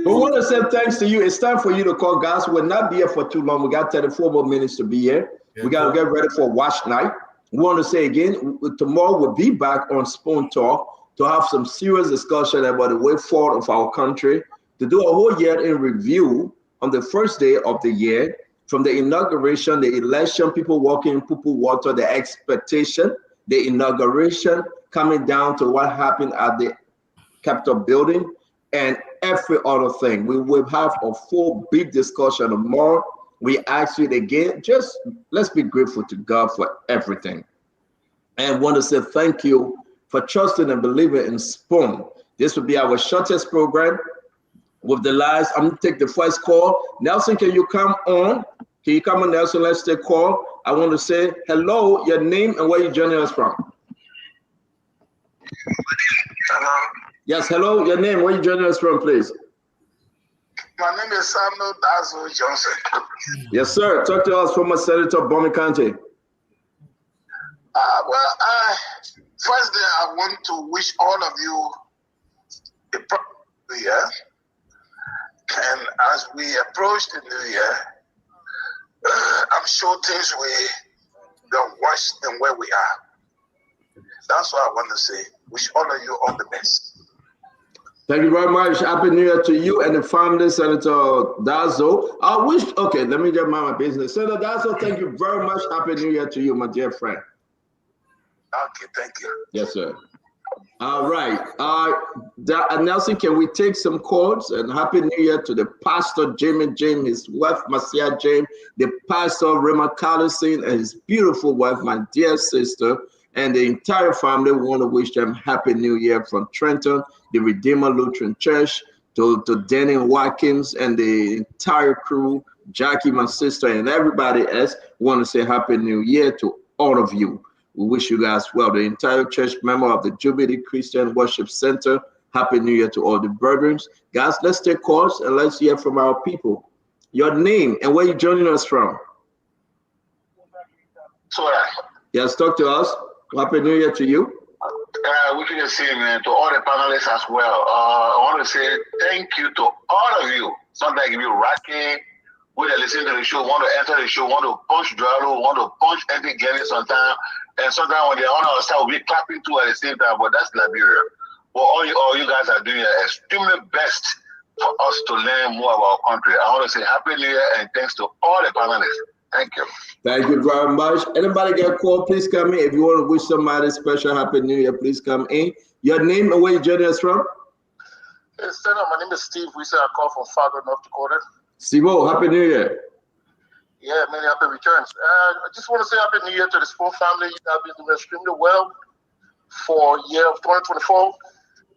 want to say thanks to you. It's time for you to call, guys. We'll not be here for too long. We got 34 more minutes to be here. We got to get ready for watch night. We want to say again, tomorrow we'll be back on Spoon Talk to have some serious discussion about the way forward of our country, to do a whole year in review on the first day of the year, from the inauguration, the election, people walking, people water, the expectation, the inauguration, coming down to what happened at the Capitol building, and every other thing. We will have a full big discussion tomorrow. We ask you again, just let's be grateful to God for everything. And want to say thank you for trusting and believing in Spoon. This will be our shortest program with the lives. I'm going to take the first call. Nelson, can you come on? Can you come on, Nelson? Let's take call. I want to say hello, your name and where you're joining us from. Hello. Yes, hello, your name, where you joining us from, please? My name is Samuel Dazo Johnson. Yes, sir. Talk to us, former Senator Bowman County. First day, I want to wish all of you a prosperous New Year. And as we approach the New Year, I'm sure things will go worse than where we are. That's what I want to say. Wish all of you all the best. Thank you very much. Happy New Year to you and the family, Senator Dazo. Let me get my business. Senator Dazo, thank you very much. Happy New Year to you, my dear friend. Okay, thank you. Yes, sir. All right. Nelson, can we take some calls? And Happy New Year to the Pastor Jamie James, his wife, Marcia James, the Pastor Raymond Collison, and his beautiful wife, my dear sister, and the entire family. We want to wish them Happy New Year from Trenton, the Redeemer Lutheran Church, to Danny Watkins and the entire crew, Jackie, my sister, and everybody else. We want to say Happy New Year to all of you. We wish you guys well. The entire church member of the Jubilee Christian Worship Center, Happy New Year to all the brethren. Guys, let's take calls and let's hear from our people. Your name and where you're joining us from. So Yes, talk to us. Happy New Year to you. We can just say, man, to all the panelists as well. I want to say thank you to all of you. Sometimes give you Rocky, who they listen to the show, want to enter the show, want to punch Dualu, want to punch Eddie Glenn sometimes. And sometimes when they on our side, we'll be clapping too at the same time. But that's Liberia. But all you guys are doing your extremely best for us to learn more about our country. I want to say Happy New Year and thanks to all the panelists. Thank you. Thank you very much. Anybody get called, please come in. If you want to wish somebody special Happy New Year, please come in. Your name and where you joining us from? Hey, Senator, my name is Steve. We say I call from Fargo, North Dakota. Steve, Happy New Year. Yeah, many happy returns. I just want to say Happy New Year to the Spoon family. You have been doing extremely well for year of 2024.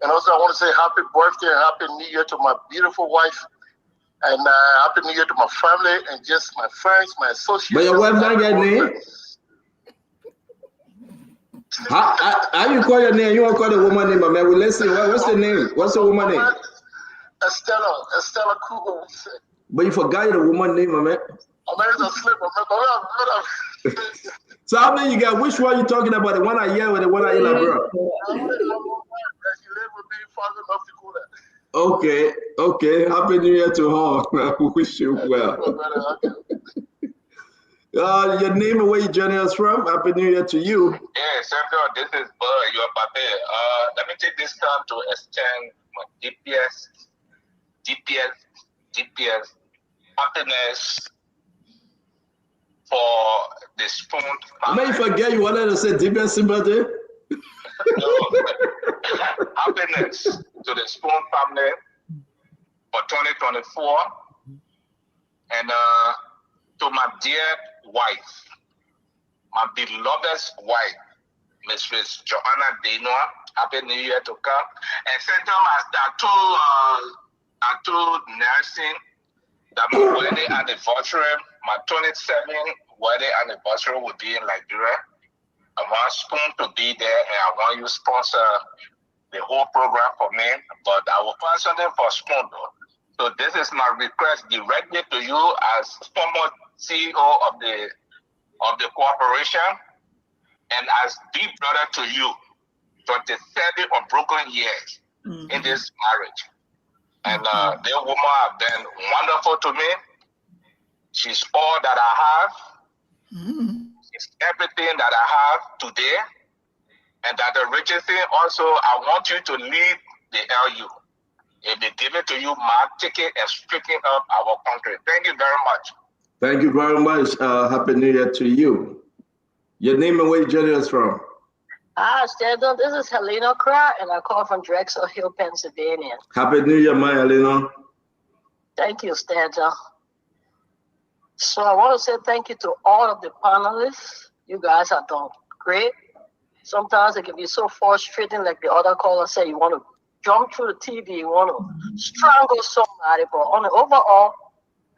And also I want to say happy birthday and Happy New Year to my beautiful wife. And Happy New Year to my family and just my friends, my associates. But your wife not get name? How you call your name? You want to call the woman name, man? Well, let's see. What's the name? What's the woman name? Estella Cougar. But you forgot the woman name, man. America's a slip. So how many you got? Which one you talking about? The one I hear or the one I hear, bro? Okay. Happy New Year to her. I wish you well. Your name and where you joining us from? Happy New Year to you. Yeah, Senator, this is Bud, your papa. Let me take this time to extend my GPS happiness for the Spoon family. I may forget you wanted to say GPS sympathy. Happiness to the Spoon family for 2024 and to my dear wife, my beloved wife, Mrs. Joanna Denoa. Happy New Year to come. And Senator, I told Nelson that my wedding anniversary, my 27th wedding anniversary will be in Liberia. I want Spoon to be there and I want you to sponsor the whole program for me, but I will find something for Spoon though. So this is my request directly to you as former CEO of the corporation and as big brother to you, 27 unbroken years in this marriage. And the woman has been wonderful to me. She's all that I have. She's everything that I have today. And that the richest thing also, I want you to lead the LU. If they give it to you, my ticket is picking up our country. Thank you very much. Thank you very much. Happy New Year to you. Your name and where you joining us from? Stanton, this is Helena Kra, and I call from Drexel Hill, Pennsylvania. Happy New Year, my Helena. Thank you, Stanton. So I want to say thank you to all of the panelists. You guys are doing great. Sometimes it can be so frustrating, like the other caller said, you want to jump through the TV, you want to strangle somebody, but on the overall,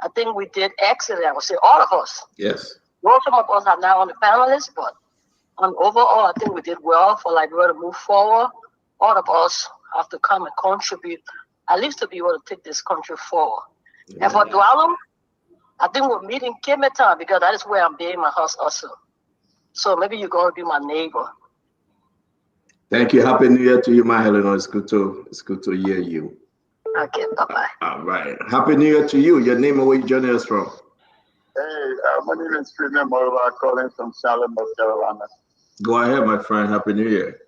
I think we did excellent. I would say all of us. Yes. Well, some of us are now on the panelists, but on overall, I think we did well for Liberia to move forward. All of us have to come and contribute, at least to be able to take this country forward. Yeah. And for Dualu, I think we're meeting Kemetan because that is where I'm being my house also. So maybe you're going to be my neighbor. Thank you. Happy New Year to you, my Helena. It's good to hear you. Okay, bye-bye. All right. Happy New Year to you. Your name and where you joining us from? Hey, my name is Freeman Morova, calling from Charlotte, North Carolina. Go ahead, my friend. Happy New Year.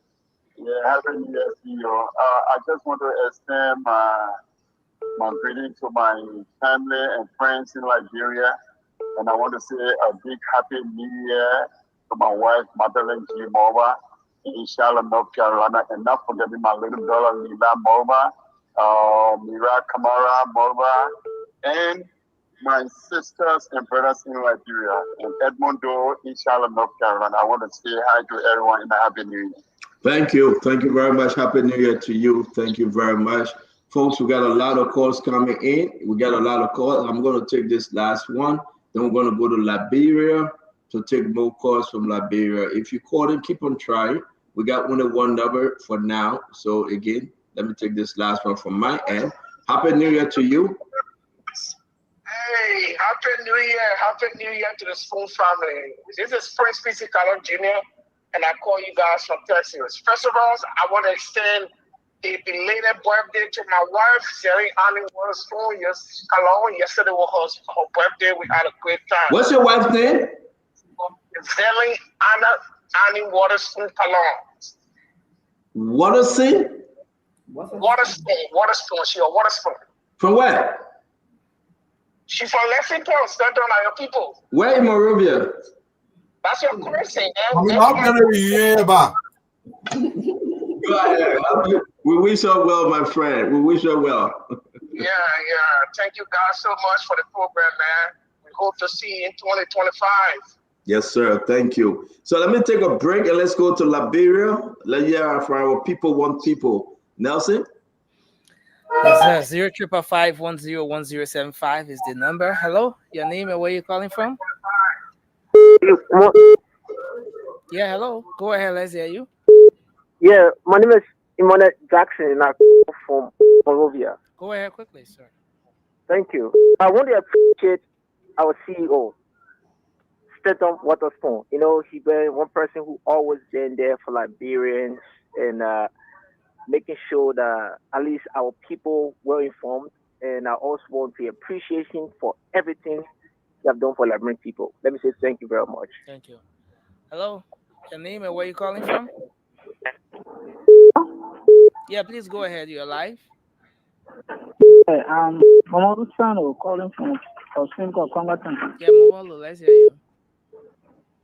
Yeah, Happy New Year to you. I just want to extend my greeting to my family and friends in Liberia. And I want to say a big Happy New Year to my wife, Madeline G. Morova, in Charlotte, North Carolina. And not forgetting my little daughter, Lila Morova, Mira Kamara Morova, and my sisters and brothers in Liberia, and Edmondo in Charlotte, North Carolina. I want to say hi to everyone and a Happy New Year. Thank you. Thank you very much. Happy New Year to you. Thank you very much. Folks, we got a lot of calls coming in. We got a lot of calls. I'm going to take this last one. Then we're going to go to Liberia to take more calls from Liberia. If you call in, keep on trying. We got only one number for now. So again, let me take this last one from my end. Happy New Year to you. Hey, Happy New Year. Happy New Year to the Spoon family. This is Prince P.C. Callon Jr., and I call you guys from Texas. First of all, I want to extend a belated birthday to my wife, Sherry Annie Waterspoon. Yes, Callon. Yesterday was her birthday. We had a great time. What's your wife's name? Sherry Annie Waterspoon Callon. Waterspoon? Waterspoon. She a Waterspoon. From where? She's from Lexington, stand on your people. Where in Monrovia? That's your question, I'm not gonna hear about. Go ahead. We wish her well, my friend. We wish her well. Yeah. Thank you guys so much for the program, man. We hope to see you in 2025. Yes, sir. Thank you. So let me take a break and let's go to Liberia. Let's hear from our people, one people. Nelson? Yes, sir. 0555101075 is the number. Hello, your name and where you calling from? Yeah, hello. Go ahead, let's hear you. Yeah, my name is Emmanuel Jackson, and I'm from Monrovia. Go ahead quickly, sir. Thank you. I want to appreciate our CEO, Stephen Waterspoon. You know, he been one person who always been there for Liberians and making sure that at least our people were informed. And I also want to appreciation for everything you have done for Liberian people. Let me say thank you very much. Thank you. Hello, your name and where you calling from? Yeah, please go ahead. You're live. Hey, Mamadou Sano calling from Osinko, Congratan. Yeah, Mamadou, let's hear you.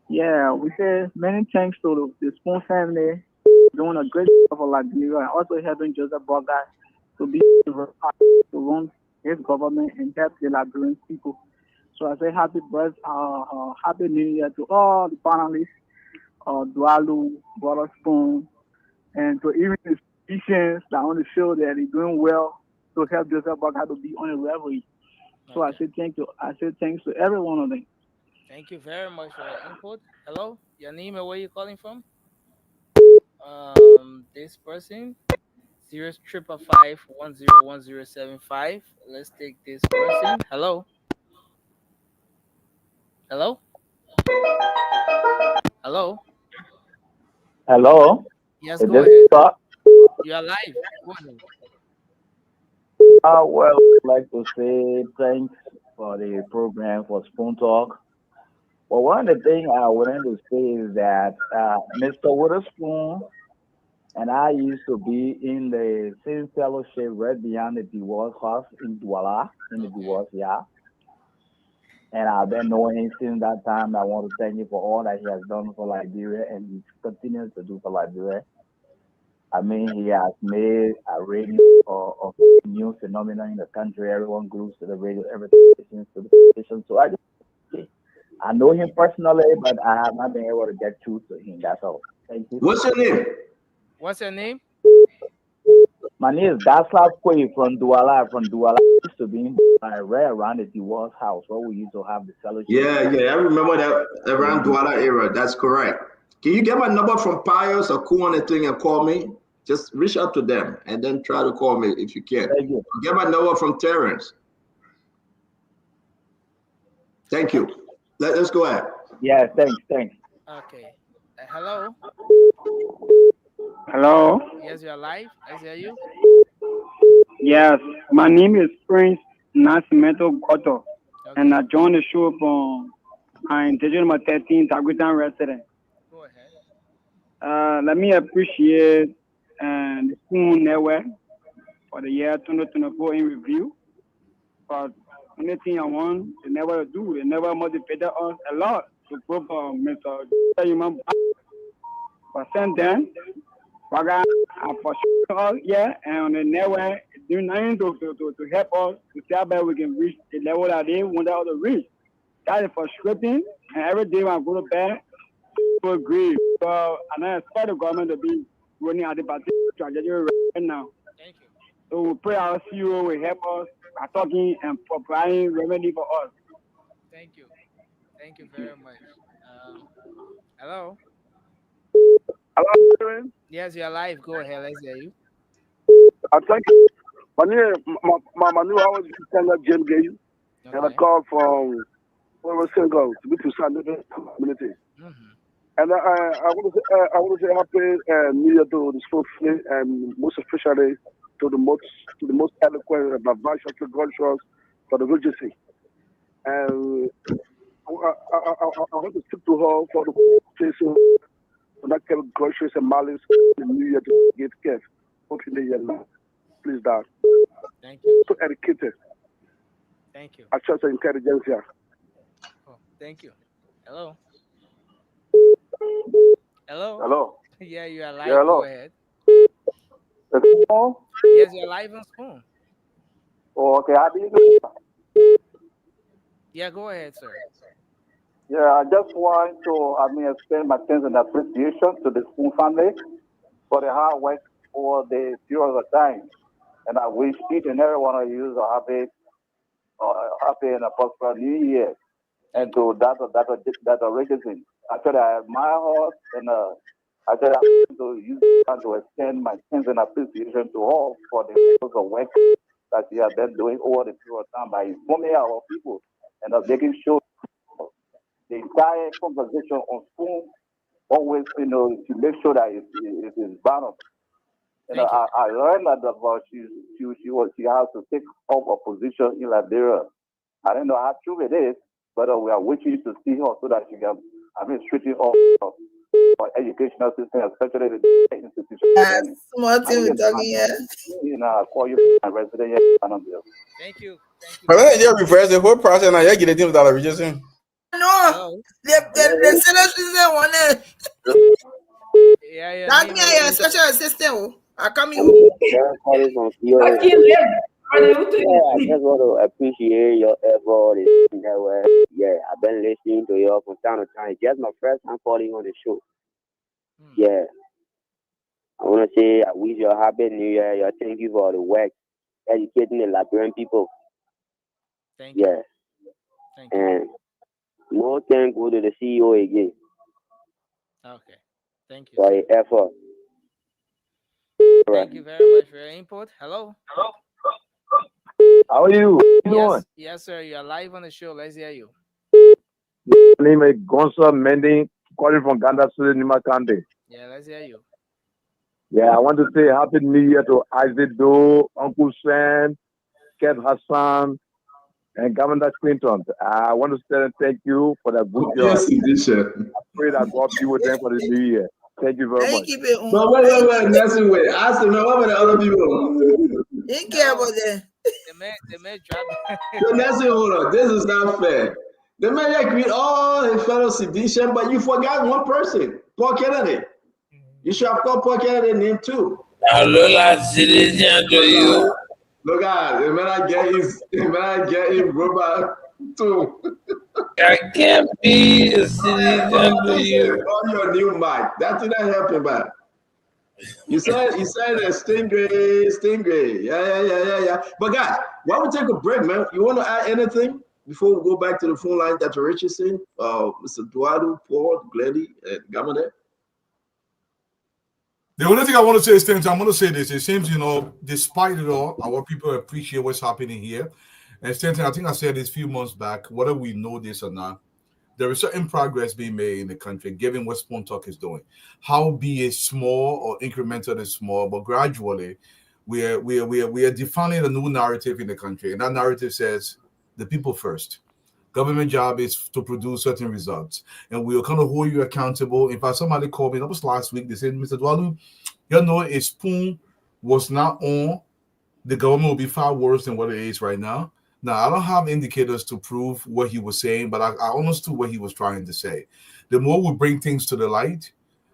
Yeah, we say many thanks to the Spoon family doing a great job for Liberia and also helping Joseph Boga to be to run his government and help the Liberian people. So I say happy birthday, happy New Year to all the panelists, Dualu, Waterspoon, and to even the politicians that on the show that they're doing well to help Joseph Boga to be on the level. So I say thank you. I say thanks to every one of them. Thank you very much for your input. Hello, your name and where you calling from? This person, 0555101075. Let's take this person. Hello. Hello. Hello. Hello. Yes, Is go this ahead. start? You are live. Go ahead. Well, I'd like to say thanks for the program for Spoon Talk. Well, one of the things I wanted to say is that Mr. Witherspoon and I used to be in the same fellowship right behind the divorce house in Dualu, in the divorce, yeah. And I've been knowing him since that time. I want to thank him for all that he has done for Liberia and he continues to do for Liberia. I mean, he has made a radio of new phenomenon in the country. Everyone glues to the radio, everything listens to the station. So I know him personally, but I have not been able to get through to him. That's all. Thank you. What's your name? What's your name? My name is Daslav Kwe from Dualu. From Dualu, I used to be right around the divorce house where we used to have the fellowship. Yeah. I remember that around Dualu era. That's correct. Can you get my number from Pius or Kuan and thing and call me? Just reach out to them and then try to call me if you can. Thank you. Get my number from Terrence. Thank you. Let's go ahead. Yeah, thanks. Okay. Hello. Hello. Yes, you are live. I hear you. Yes, my name is Prince Nascimento Goto, and I joined the show from Digital number 13, Taguitan resident. Go ahead. Let me appreciate the Spoon Network for the year 2024 in review. But only thing I want, they never do. They never motivated us a lot to go for Mr. Human. But since then, Waga for sure, yeah, and on the network, doing nothing to help us to see how bad we can reach the level that they want us to reach. That is frustrating, and every day when I go to bed, I agree. So, and I expect the government to be running at the particular trajectory right now. Thank you. So we pray our CEO will help us by talking and providing remedy for us. Thank you. Thank you very much. Hello. Hello. Yes, you're live. Go ahead. Let's hear you. I thank you. My name, my new house is James Gay, and I call from for single to be to stand in the community. And I want to say happy New Year to the school family and most especially to the most eloquent and vivacious gracious for the Regency. And I want to speak to her for the station for not kept groceries and malice in the New Year to give care. Hope in the year now. Please, Dad. Thank you. So educated. Thank you. I trust the intelligence here. Oh, thank you. Hello. Hello. Hello. Yeah, you are live. Yeah, hello. Go ahead. Hello? Yes, you're live on Spoon. Oh, okay. How do you do? Yeah, go ahead, sir. Yeah, I just want to, extend my thanks and appreciation to the Spoon family for the hard work for the period of time. And I wish each and every one of you a happy and a prosperous New Year. And to that Regency. Actually, I admire her, and actually, I want to use time to extend my thanks and appreciation to all for the work that she has been doing over the period of time by informing our people and making sure the entire conversation on Spoon always, to make sure that it is balanced. I learned that about she has to take up a position in Liberia. I don't know how true it is, but we are waiting to see her so that she can, straighten up our educational system, especially the institution. That's what we're talking here. I call you my resident here. Thank you. But then you reverse the whole process and you get it without a rejection. No, the senior one. Yeah. That's me, a special assistant. I come here. I just want to appreciate your effort. Yeah, I've been listening to you from time to time. It's just my first time calling on the show. Yeah. I want to say I wish you a happy New Year. Thank you for the work educating the Liberian people. Thank you. Thank you. And more thank you to the CEO again. Okay. Thank you. For your effort. Thank you very much for your input. Hello. How are you? Yes, sir. You're live on the show. Let's hear you. My name is Gonsa Mending, calling from Ganda City, Nima County. Yeah, let's hear you. Yeah, I want to say Happy New Year to Isaac Doe, Uncle Sam, Kev Hassan, and Governor Clinton. I want to say thank you for that good job. Yes, you did, sir. I pray that God be with them for the new year. Thank you very much. But wait, Nelson, wait. Ask him, what about the other people? He care about that. The man dropped. So Nelson, hold on. This is not fair. The man agreed all his fellow citizens, but you forgot one person, Paul Kennedy. You should have called Paul Kennedy name too. Lola citizen to you. Look at the man I get his robot too. I can't be a citizen to you. On your new mic. That didn't happen, man. You said a stingray. Yeah. But guys, why don't we take a break, man? You want to add anything before we go back to the phone line? Dr. Richardson, Mr. Dualu, Paul, Glendy, and Gamade. The only thing I want to say is things. I'm going to say this. It seems, despite it all, our people appreciate what's happening here. And Stanton, I think I said this a few months back, whether we know this or not, there is certain progress being made in the country, given what Spoon Talk is doing. How be it small or incremental and small, but gradually we are defining a new narrative in the country. And that narrative says the people first. Government job is to produce certain results. And we'll kind of hold you accountable. In fact, somebody called me, that was last week, they said, Mr. Dualu, if Spoon was not on, the government would be far worse than what it is right now. Now, I don't have indicators to prove what he was saying, but I understood what he was trying to say. The more we bring things to the light,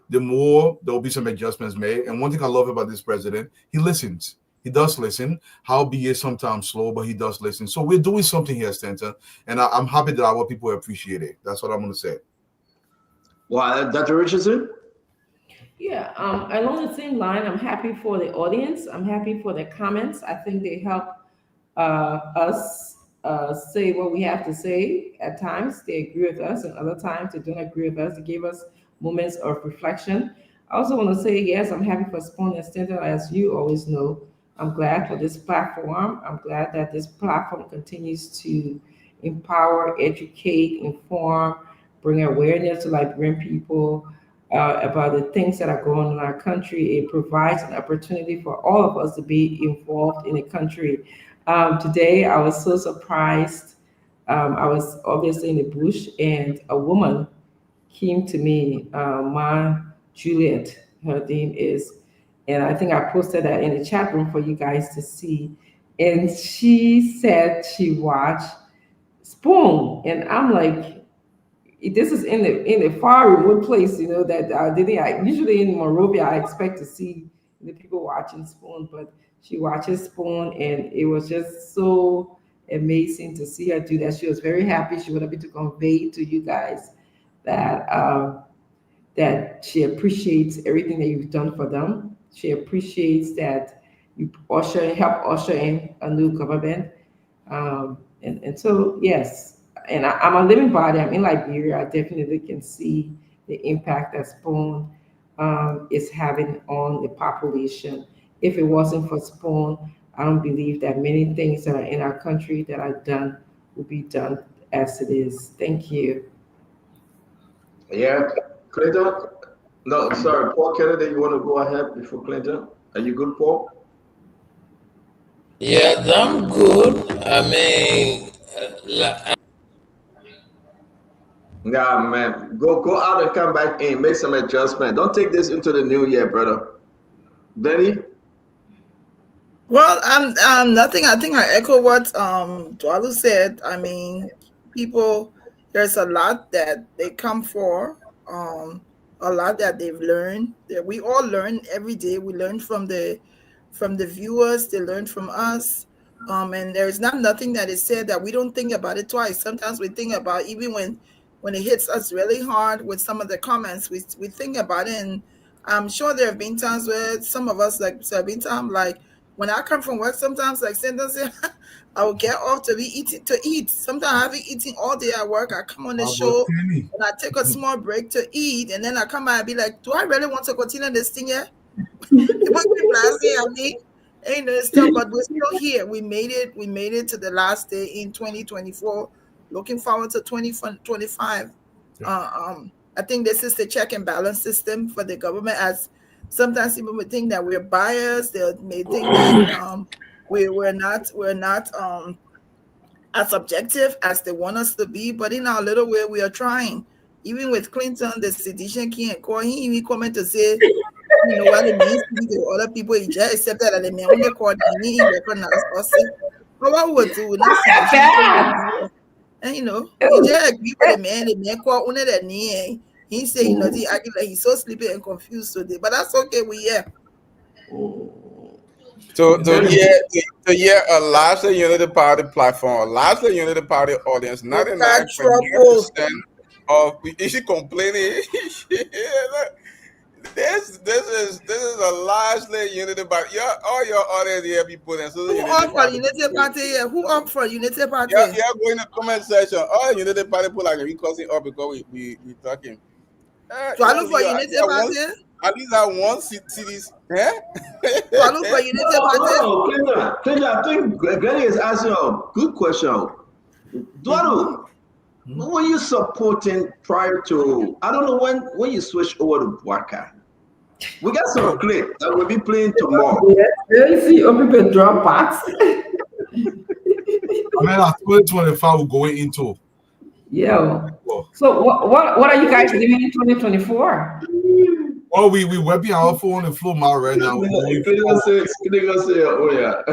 the more there will be some adjustments made. And one thing I love about this president, he listens. He does listen. Howbeit sometimes slow, but he does listen. So we're doing something here, Stanton, and I'm happy that our people appreciate it. That's what I'm going to say. Wow, Dr. Richardson? Yeah, along the same line, I'm happy for the audience. I'm happy for the comments. I think they help us say what we have to say. At times, they agree with us, and other times, they don't agree with us. They give us moments of reflection. I also want to say, yes, I'm happy for Spoon and Stanton, as you always know. I'm glad for this platform. I'm glad that this platform continues to empower, educate, inform, bring awareness to Liberian people about the things that are going on in our country. It provides an opportunity for all of us to be involved in the country. Today, I was so surprised. I was obviously in the bush, and a woman came to me, Ma Juliet, her name is, and I think I posted that in the chat room for you guys to see. And she said she watched Spoon, and I'm like, this is in the far remote place, that I didn't. Usually in Monrovia, I expect to see the people watching Spoon, but she watches Spoon, and it was just so amazing to see her do that. She was very happy. She wanted me to convey to you guys that that she appreciates everything that you've done for them. She appreciates that you help usher in a new government. And so, yes, and I'm a living body. I'm in Liberia. I definitely can see the impact that Spoon is having on the population. If it wasn't for Spoon, I don't believe that many things that are in our country that are done will be done as it is. Thank you. Yeah, Clinton. No, sorry, Paul Kennedy. You want to go ahead before Clinton? Are you good, Paul? Yes, I'm good. I mean, yeah, man. Go out and come back in. Make some adjustment. Don't take this into the new year, brother. Benny? Well, nothing. I think I echo what Dualu said. I mean, people, there's a lot that they come for, a lot that they've learned. That we all learn every day. We learn from the viewers. They learn from us. And there's nothing that is said that we don't think about it twice. Sometimes we think about, even when it hits us really hard with some of the comments, we think about it. And I'm sure there have been times where some of us, like, so have been time like, when I come from work, sometimes, like sentence, I will get off to eat. Sometimes I have been eating all day at work. I come on the show and I take a small break to eat, and then I come back and be like, do I really want to continue this thing here? It must be blasting at me. Ain't no stuff, but we're still here. We made it. We made it to the last day in 2024. Looking forward to 2025. I think this is the check and balance system for the government. As sometimes people may think that we're biased. They may think that we're not as objective as they want us to be. But in our little way, we are trying. Even with Clinton, the sedition can't call. He even comment to say, what it means to be the other people. He just accepted that they may only call he recognize us. But what we do, not sedition. And he just agree with the man call under the knee. He say, he acting like he's so sleepy and confused today. But that's okay, we here. To hear a largely Unity Party platform, a largely Unity Party audience, 99.9% of is she complaining? This is a largely Unity Party. All your audience here people and so Who up for Unity Party here? Who up for Unity Party? Yeah, go in the comment section. All Unity Party people are causing up because we talking. So I look for Unity Party. At least I want cities. So I look for Unity Party. Clinton, I think Granny is asking a good question. Dualu, who were you supporting prior to? I don't know when you switched over to Waka. We got some clip that we'll be playing tomorrow. You see, people drop parts. Man, 2025 we're going into. Yeah. So what are you guys doing in 2024? Well, we webbing our phone and flow mal right now. Oh yeah.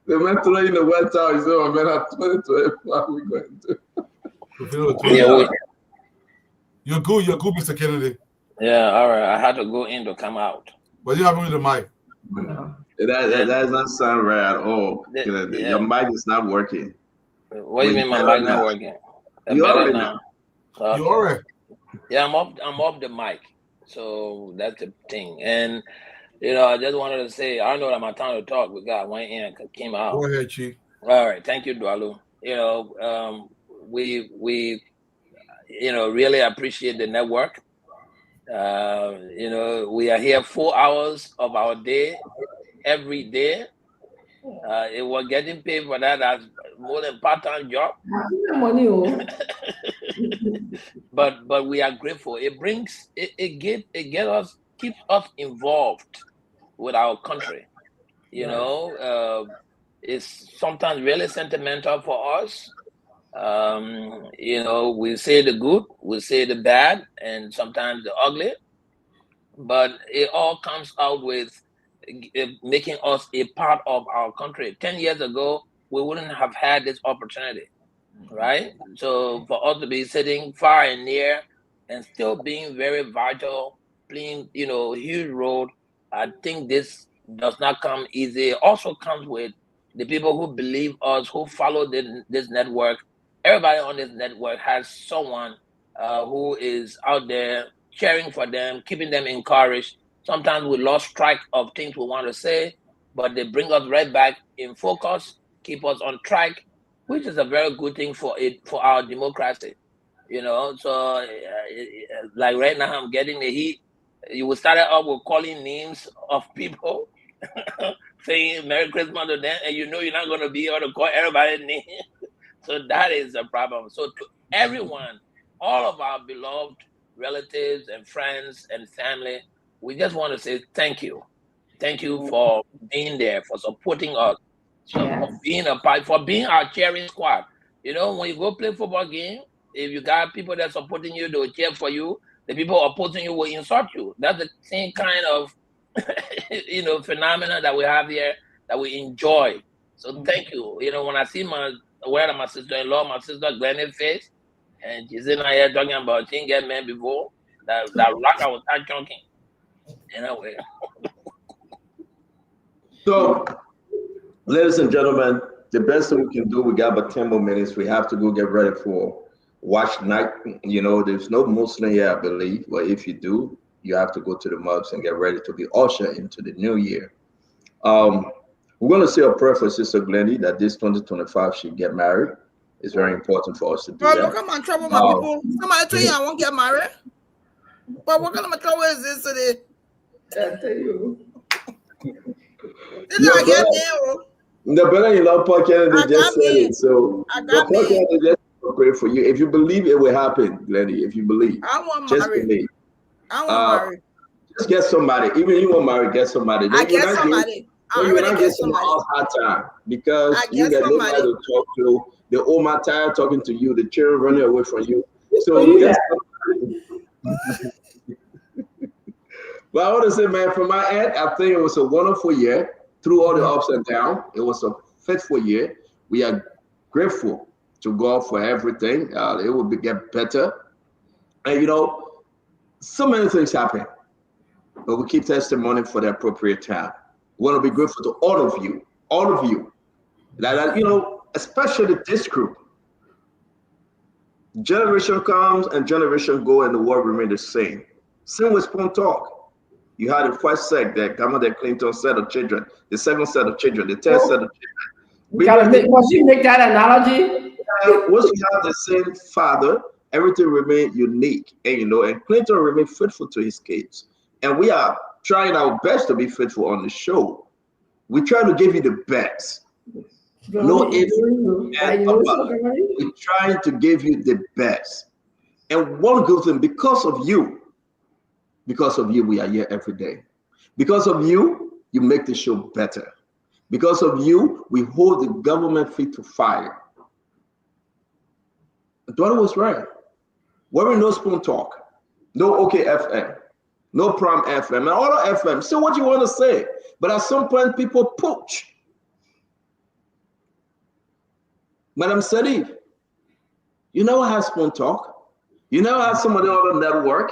The mentor in the West Tower is over. Man, at 2025 we're going to. You're good, Mr. Kennedy. Yeah, all right. I had to go in to come out. What do you have with the mic? That does not sound right at all. Your mic is not working. What do you mean my mic not working? You already now. Okay. You already? Yeah, I'm up the mic. So that's the thing. And I just wanted to say, I know that my time to talk, we got one in came out. Go ahead, Chief. All right, thank you, Dualu. We really appreciate the network. We are here 4 hours of our day every day. We're getting paid for that. more than part-time job. Money, oh. but we are grateful. It brings it get us, keeps us involved with our country. You know, it's sometimes really sentimental for us. You know, we say the good, we say the bad, and sometimes the ugly, but it all comes out with making us a part of our country. 10 years ago, we wouldn't have had this opportunity, right? So for us to be sitting far and near and still being very vital, playing, you know, huge role, I think this does not come easy. It also comes with the people who believe us, who follow this network. Everybody on this network has someone who is out there cheering for them, keeping them encouraged. Sometimes we lost track of things we want to say, but they bring us right back in focus, keep us on track, which is a very good thing for our democracy. You know, so like right now I'm getting the heat. You will start up with calling names of people, saying Merry Christmas to them, and you know you're not going to be able to call everybody's name. So that is a problem. So to everyone, all of our beloved relatives and friends and family, we just want to say thank you. Thank you for being there, for supporting us, for being a part, for being our cheering squad. You know, when you go play football game, if you got people that supporting you, they will cheer for you. The people opposing you will insult you. That's the same kind of you know, phenomena that we have here that we enjoy. So thank you. You know, when I see my sister-in-law, my sister Glennie's face, and she's in here talking about she didn't get men before, that rock I was start chunking. Anyway. So, ladies and gentlemen, the best thing we can do, we got about 10 more minutes. We have to go get ready for watch night. You know, there's no Muslim here, I believe, but if you do, you have to go to the mosque and get ready to be ushered into the new year. We're going to say a prayer for Sister Glennie that this 2025 she get married. It's very important for us to do Bro, that. look at my trouble, my people. Somebody tell you I won't get married. But what kind of trouble is this today? I tell you. This I get me. The brother-in-law Paul Kennedy just said it. So Paul Kennedy just pray for you. If you believe it will happen, Glennie, if you believe, I want just married. believe. I want married. Just get somebody. Even you want married, get somebody. I get somebody. I already get somebody. Hard time because you get get nobody to talk to. The old man tired talking to you. The children running away from you. So get somebody. But I want to say, man, from my end, I think it was a wonderful year through all the ups and downs. It was a faithful year. We are grateful to God for everything. It will get better. And you know, so many things happen, but we keep testimony for the appropriate time. We want to be grateful to all of you. That, you know, especially this group. Generation comes and generation go, and the world remains the same. Same with Spoon Talk. You had the first set that Kamala Clinton set of children, the second set of children, the third set of children. Must you make that analogy? Once you have the same father, everything remains unique. And you know, and Clinton remained faithful to his kids. And we are trying our best to be faithful on the show. We try to give you the best. No ifs and buts. We're trying to give you the best. And one good thing, because of you, we are here every day. Because of you, you make the show better. Because of you, we hold the government feet to fire. Dualu was right. Where we no Spoon Talk, no OK FM, no Prime FM, and all of FM. Say what you want to say. But at some point, people poach. Madam Sadif, you never had Spoon Talk. You never had some of the other network.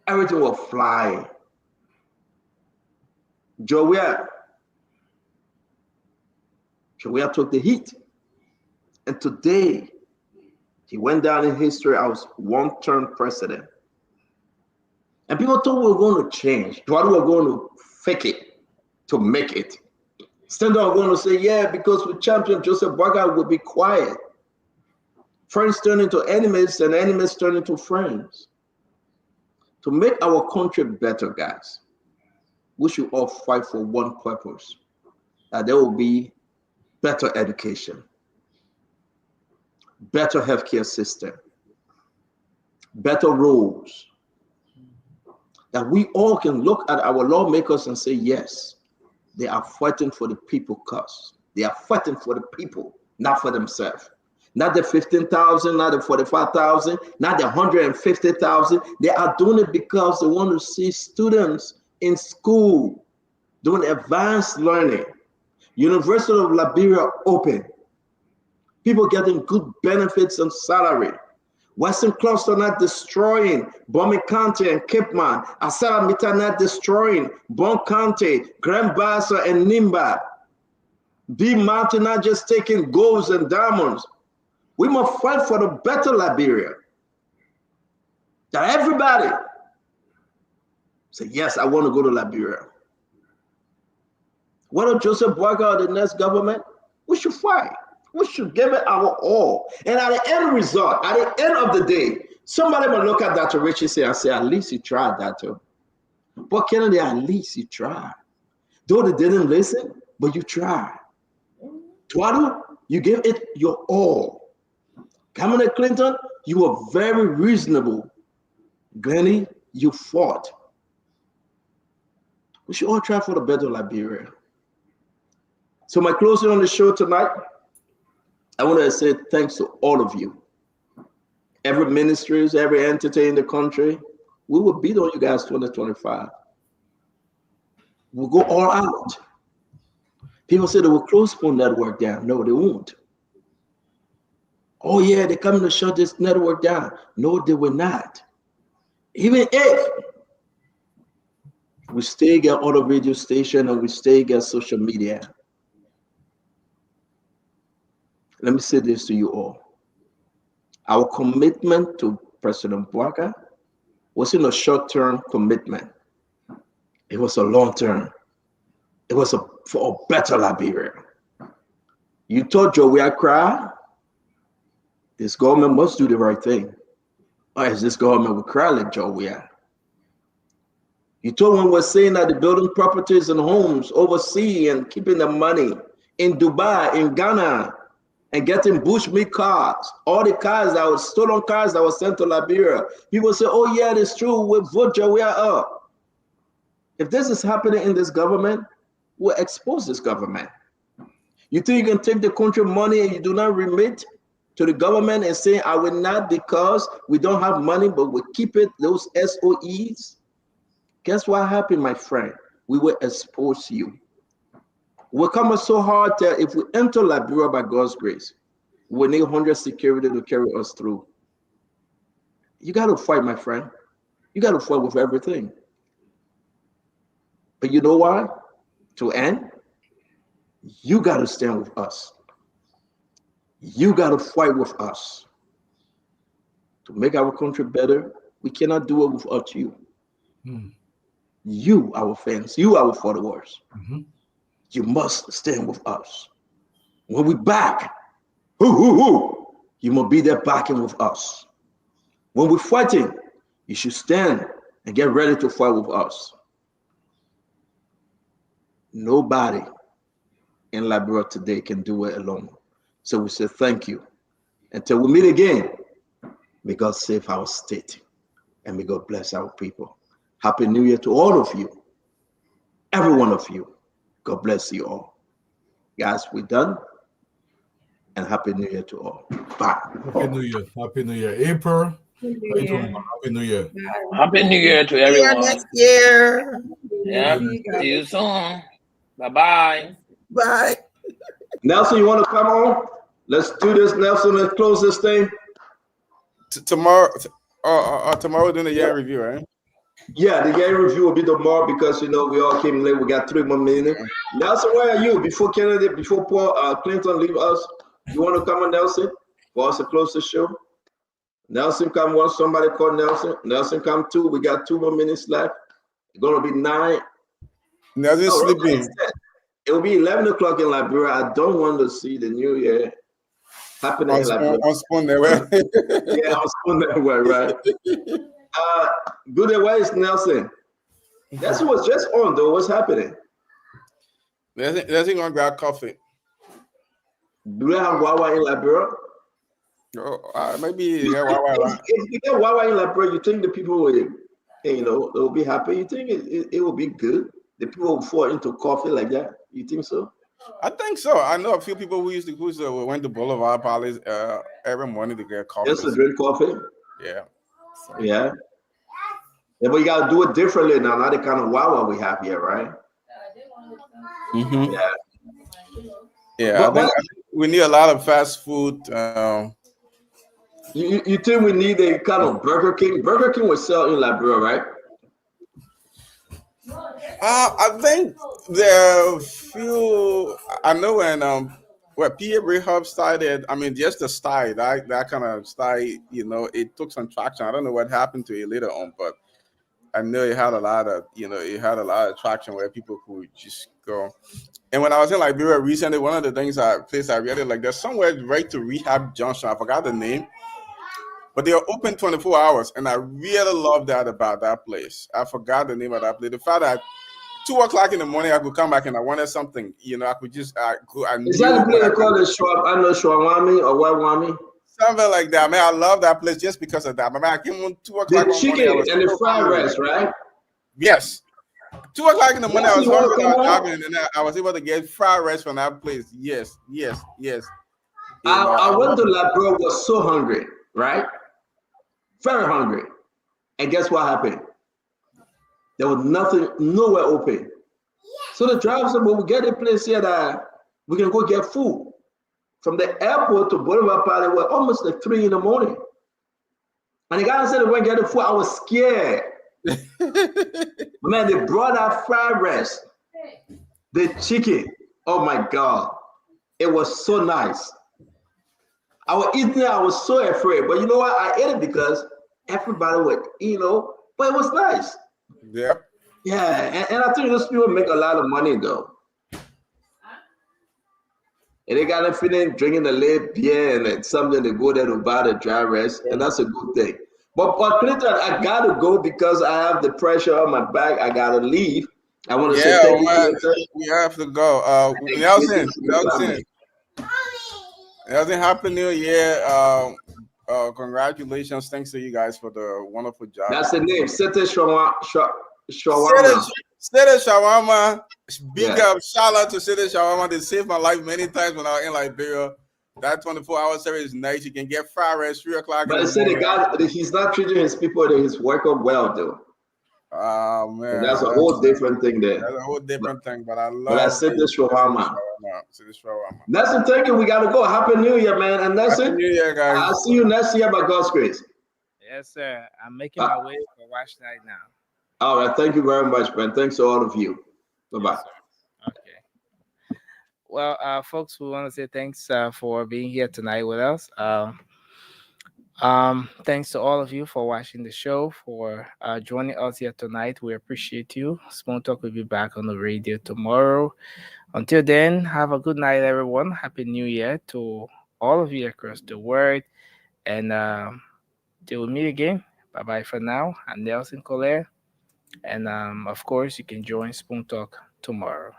Everything will fly. Joia took the heat. And today, he went down in history as one-term president. And people thought we were going to change. Dualu were going to fake it to make it. Stand up going to say, yeah, because we champion Joseph Boakai will be quiet. Friends turn into enemies and enemies turn into friends. To make our country better, guys, we should all fight for one purpose, that there will be better education. better healthcare system, better roads, that we all can look at our lawmakers and say, yes, they are fighting for the people cause. They are fighting for the people, not for themselves. Not the 15,000, not the 45,000, not the 150,000. They are doing it because they want to see students in school doing advanced learning. University of Liberia open. People getting good benefits and salary. Western Cluster not destroying Bomi County and Cape Man. Asara Mita not destroying Bon County, Grand Bassa and Nimba. B Mountain not just taking golds and diamonds. We must fight for the better Liberia. That everybody say, yes, I want to go to Liberia. Whether Joseph Boaga or the next government, we should fight. We should give it our all. And at the end result, at the end of the day, somebody will look at Dr. Richie and say, at least you tried, Dr. But Kennedy, at least you tried. Though they didn't listen, but you tried. Dualu, you gave it your all. Governor Clinton, you were very reasonable. Glennie, you fought. We should all try for the better Liberia. So my closing on the show tonight, I want to say thanks to all of you. Every ministries, every entity in the country, we will beat on you guys 2025. We'll go all out. People say they will close phone network down. No, they won't. Oh yeah, they're coming to shut this network down. No, they will not. Even if we still get other radio station and we still get social media. Let me say this to you all. Our commitment to President Boaga wasn't a short-term commitment. It was a long-term. It was for a better Liberia. You told Joey I cry. This government must do the right thing. Or is this government will cry like Joey? You told one was saying that the building properties and homes overseas and keeping the money in Dubai, in Ghana, and getting bushmeat cars, all the cars that were stolen cars that were sent to Liberia. People say, oh yeah, it's true, we'll vote Joey up. If this is happening in this government, we'll expose this government. You think you can take the country money and you do not remit to the government and say, I will not because we don't have money, but we keep it, those SOEs? Guess what happened, my friend? We will expose you. We're coming so hard that if we enter Liberia by God's grace, we need 100 security to carry us through. You got to fight, my friend. You got to fight with everything. But you know why? To end, you got to stand with us. You got to fight with us. To make our country better, we cannot do it without you. You, our fans, you, our followers. You must stand with us. When we back, you must be there backing with us. When we're fighting, you should stand and get ready to fight with us. Nobody in Liberia today can do it alone. So we say thank you. Until we meet again, may God save our state and may God bless our people. Happy New Year to all of you, every one of you. God bless you all. Guys, we're done. And Happy New Year to all. Bye. Happy New Year. Happy New Year. April. Happy New Year. Happy New Year to See you everyone. next year. Yeah. See you soon. Bye-bye. Bye. Nelson, you want to come on? Let's do this, Nelson. Let's close this thing. Tomorrow, tomorrow doing the year review, right? Yeah, the year review will be tomorrow because we all came late. We got 3 more minutes. Nelson, where are you? Before Kennedy, before Paul Clinton leave us, you want to come on, Nelson? For us to close the show? Nelson come once. Somebody call Nelson. Nelson come 2. We got 2 more minutes left. It's gonna be 9. Nelson sleeping. It will be 11 o'clock in Liberia. I don't want to see the New Year happening in Liberia. On Spoon Network. Yeah, on Spoon Network, right? Good advice, Nelson. That's what's just on though. What's happening? Nelson gonna grab coffee. Do they have Wawa in Liberia? Maybe yeah, if you get Wawa in Liberia, you think the people will, they'll be happy? You think it will be good? The people will fall into coffee like that? You think so? I think so. I know a few people who went to Boulevard Palace every morning to get coffee. Just to drink coffee? Yeah. So. Yeah. Yeah, but you gotta do it differently now. Not the kind of Wawa we have here, right? Mm-hmm. Yeah. Yeah, I think we need a lot of fast food. You think we need a kind of Burger King? Burger King will sell in Liberia, right? I think there are few. I know when PA Rehab started. I mean, just the style that kind of style. It took some traction. I don't know what happened to it later on, but I know it had a lot of traction where people could just go. And when I was in Liberia recently, one of the things I really like, there's somewhere right to Rehab Junction. I forgot the name, but they are open 24 hours, and I really love that about that place. I forgot the name of that place. The fact that 2 o'clock in the morning I could come back and I wanted something, I could just go. Is that the place they call it Shawami or Wawami? Something like that. Man, I love that place just because of that. Man, I came on 2 o'clock. The chicken and the fried rice, right? Yes. 2 o'clock in the morning, I was hungry. I was driving, and I was able to get fried rice from that place. Yes. I went to Liberia, was so hungry, right? Very hungry. And guess what happened? There was nothing, nowhere open. So the driver said, well, we get a place here that we can go get food. From the airport to Boulevard Party was almost like 3 in the morning. And the guy said they went get the food. I was scared. Man, they brought out fried rice, the chicken. Oh my God. It was so nice. I was eating it, I was so afraid. But you know what? I ate it because everybody would, but it was nice. Yeah. Yeah, and I think those people make a lot of money though. And they got them feeling drinking the late beer and something to go there to buy the dry rice, and that's a good thing. But Clinton, I gotta go because I have the pressure on my back. I gotta leave. I want to say thank you. We have to go. Nelson, Happy New Year. Congratulations. Thanks to you guys for the wonderful job. That's the name. Sete Shawarma. Sete Shawarma. Big up. Shout out to Sete Shawarma. They saved my life many times when I was in Liberia. That 24-hour service is nice. You can get fried rice 3 o'clock. But I said the guy, he's not treating his people, his worker well, though. Oh man, that's a whole different thing there. That's a whole different thing, but I love. But I said this shawarma. Nelson, thank you. We gotta go. Happy New Year, man. And Nelson, Happy New Year, guys. I'll see you next year by God's grace. Yes, sir. I'm making my way for Watch Night now. All right. Thank you very much, man. Thanks to all of you. Bye-bye. Yes, okay. Well, folks, we want to say thanks for being here tonight with us. Thanks to all of you for watching the show, for joining us here tonight. We appreciate you. Spoon Talk will be back on the radio tomorrow. Until then, have a good night, everyone. Happy New Year to all of you across the world. And till we meet again, bye-bye for now. I'm Nelson Collier. And of course, you can join Spoon Talk tomorrow.